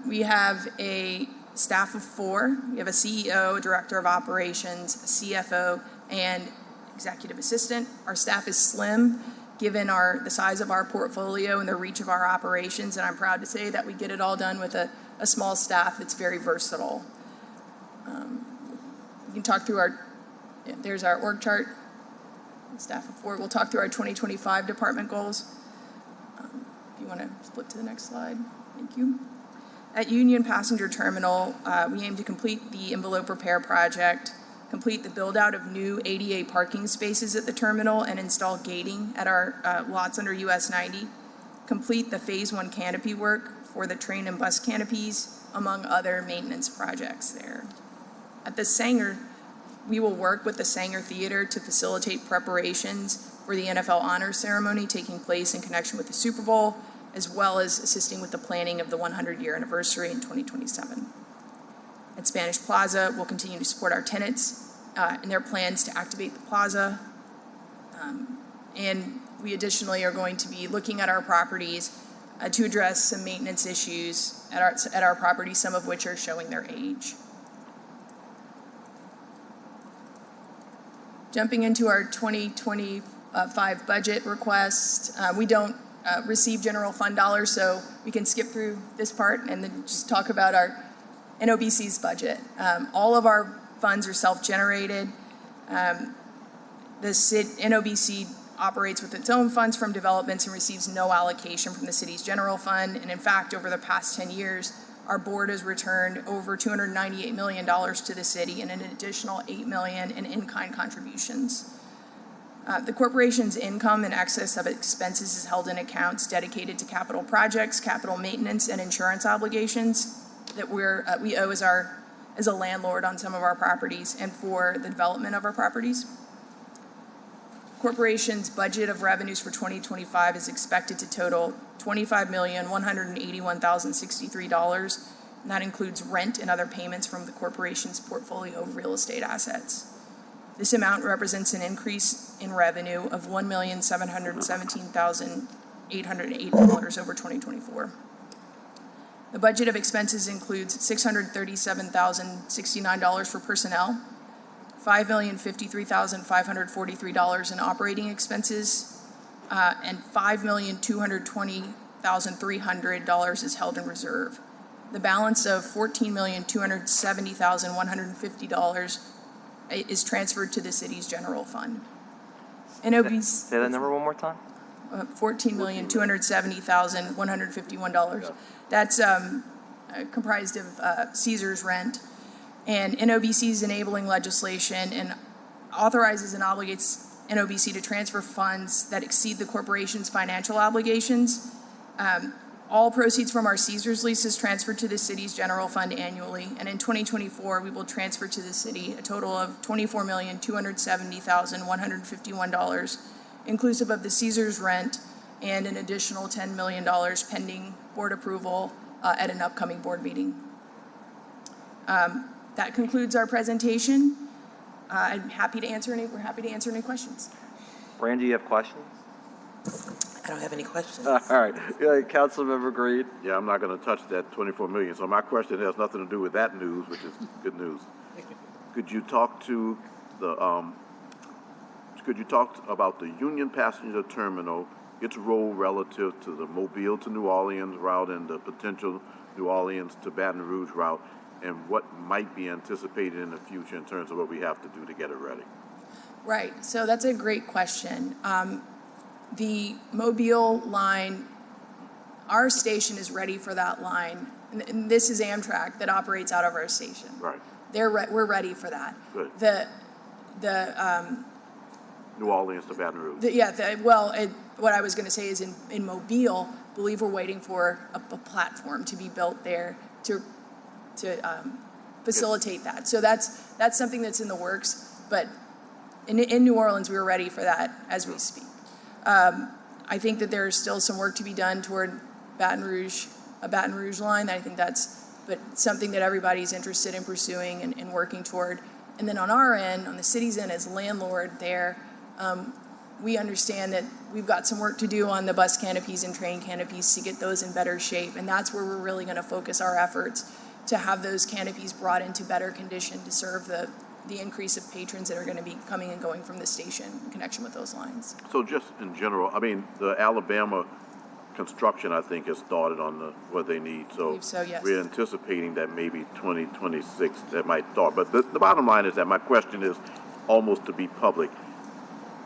We have a staff of 4. We have a CEO, a director of operations, a CFO, and executive assistant. Our staff is slim, given the size of our portfolio and the reach of our operations, and I'm proud to say that we get it all done with a small staff that's very versatile. We can talk through there's our org chart, staff of 4. We'll talk through our 2025 department goals. If you want to flip to the next slide, thank you. At Union Passenger Terminal, we aim to complete the envelope repair project, complete the build-out of new ADA parking spaces at the terminal, and install gating at our lots under US 90, complete the Phase 1 canopy work for the train and bus canopies, among other maintenance projects there. At the Sanger, we will work with the Sanger Theater to facilitate preparations for the NFL Honors Ceremony taking place in connection with the Super Bowl, as well as assisting with the planning of the 100-year anniversary in 2027. At Spanish Plaza, we'll continue to support our tenants in their plans to activate the plaza. And we additionally are going to be looking at our properties to address some maintenance issues at our properties, some of which are showing their age. Jumping into our 2025 budget request, we don't receive general fund dollars, so we can skip through this part and then just talk about our NOBC's budget. All of our funds are self-generated. NOBC operates with its own funds from developments and receives no allocation from the city's general fund. And in fact, over the past 10 years, our board has returned over $298 million to the city and an additional $8 million in in-kind contributions. The corporation's income in excess of expenses is held in accounts dedicated to capital projects, capital maintenance, and insurance obligations that we owe as a landlord on some of our properties and for the development of our properties. Corporation's budget of revenues for 2025 is expected to total $25,181,063, and that includes rent and other payments from the corporation's portfolio of real estate assets. This amount represents an increase in revenue of $1,717,808 over 2024. The budget of expenses includes $637,069 for personnel, $5,053,543 in operating expenses, and $5,220,300 is held in reserve. The balance of $14,270,150 is transferred to the city's general fund. Say that number one more time. $14,270,151. That's comprised of Caesar's rent. And NOBC's enabling legislation and authorizes and obligates NOBC to transfer funds that exceed the corporation's financial obligations. All proceeds from our Caesar's lease is transferred to the city's general fund annually. And in 2024, we will transfer to the city a total of $24,270,151, inclusive of the Caesar's rent and an additional $10 million pending board approval at an upcoming board meeting. That concludes our presentation. We're happy to answer any questions. Randy, you have questions? I don't have any questions. All right. Councilmember Green. Yeah, I'm not going to touch that 24 million. So my question has nothing to do with that news, which is good news. Could you talk to the about the Union Passenger Terminal, its role relative to the Mobile to New Orleans route and the potential New Orleans to Baton Rouge route, and what might be anticipated in the future in terms of what we have to do to get it ready? Right. So that's a great question. The Mobile line, our station is ready for that line. And this is Amtrak that operates out of our station. Right. We're ready for that. Good. New Orleans to Baton Rouge. What I was going to say is in Mobile, I believe we're waiting for a platform to be built there to facilitate that. So that's something that's in the works. But in New Orleans, we were ready for that as we speak. I think that there's still some work to be done toward a Baton Rouge line. I think that's something that everybody's interested in pursuing and working toward. And then on our end, on the city's end as landlord there, we understand that we've got some work to do on the bus canopies and train canopies to get those in better shape. And that's where we're really going to focus our efforts, to have those canopies brought into better condition to serve the increase of patrons that are going to be coming and going from the station in connection with those lines. So just in general, I mean, the Alabama construction, I think, has started on what they need. So, I believe so, yes. We're anticipating that maybe 2026 that might start. But the bottom line is that my question is almost to be public.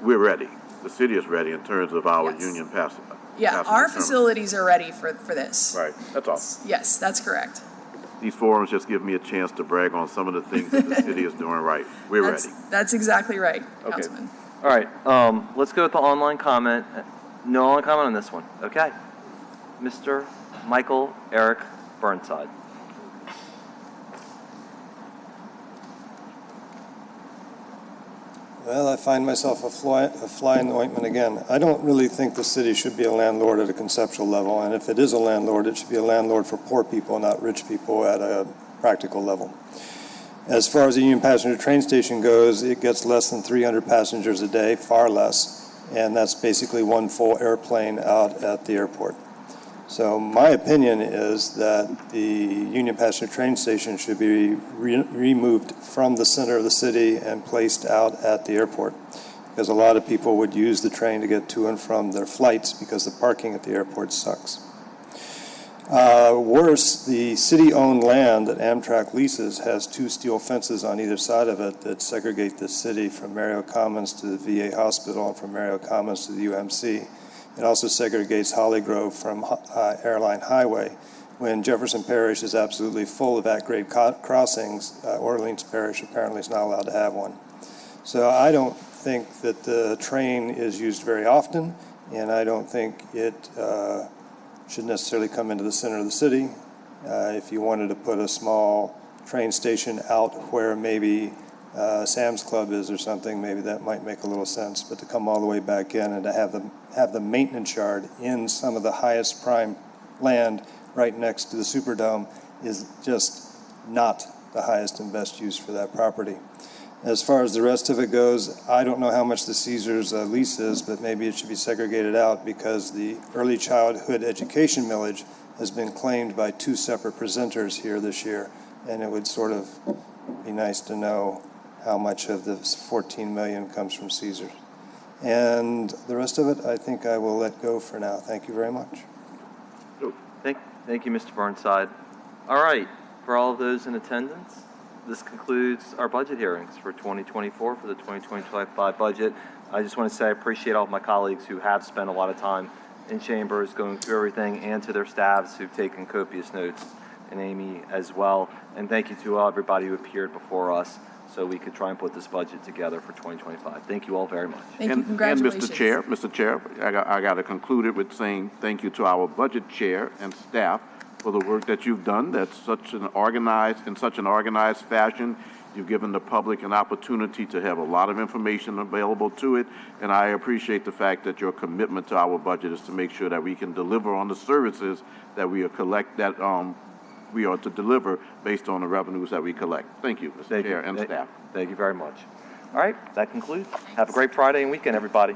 We're ready. The city is ready in terms of our Union Passenger. Yeah, our facilities are ready for this. Right, that's all. Yes, that's correct. These forums just give me a chance to brag on some of the things that the city is doing right. We're ready. That's exactly right, Okay. Councilman. All right. Let's go with the online comment. No online comment on this one. Okay. Mr. Michael Eric Burnside. Well, I find myself a fly in the ointment again. I don't really think the city should be a landlord at a conceptual level, and if it is a landlord, it should be a landlord for poor people, not rich people at a practical level. As far as the Union Passenger train station goes, it gets less than 300 passengers a day, far less, and that's basically one full airplane out at the airport. So my opinion is that the Union Passenger train station should be removed from the center of the city and placed out at the airport, because a lot of people would use the train to get to and from their flights because the parking at the airport sucks. Worse, the city-owned land that Amtrak leases has 2 steel fences on either side of it that segregate the city from Mario Commons to the VA hospital and from Mario Commons to the UMC. It also segregates Holly Grove from Airline Highway. When Jefferson Parish is absolutely full of at-grade crossings, Orleans Parish apparently is not allowed to have one. So I don't think that the train is used very often, and I don't think it should necessarily come into the center of the city. If you wanted to put a small train station out where maybe Sam's Club is or something, maybe that might make a little sense. But to come all the way back in and to have the maintenance yard in some of the highest prime land right next to the Superdome is just not the highest and best use for that property. As far as the rest of it goes, I don't know how much the Caesars lease is, but maybe it should be segregated out because the early childhood education millage has been claimed by 2 separate presenters here this year, and it would sort of be nice to know how much of the 14 million comes from Caesars. And the rest of it, I think I will let go for now. Thank you very much. Thank you, Mr. Burnside. All right, for all of those in attendance, this concludes our budget hearings for 2024 for the 2025 budget. I just want to say I appreciate all of my colleagues who have spent a lot of time in chambers going through everything, and to their staffs who've taken copious notes, and Amy as well. And thank you to everybody who appeared before us so we could try and put this budget together for 2025. Thank you all very much. Thank you. Congratulations. And Mr. Chair, I got to conclude it with saying thank you to our budget chair and staff for the work that you've done. That's in such an organized fashion. You've given the public an opportunity to have a lot of information available to it, and I appreciate the fact that your commitment to our budget is to make sure that we can deliver on the services that we are we are to deliver based on the revenues that we collect. Thank you, Mr. Chair and staff. Thank you very much. All right, that concludes. Have a great Friday and weekend, everybody.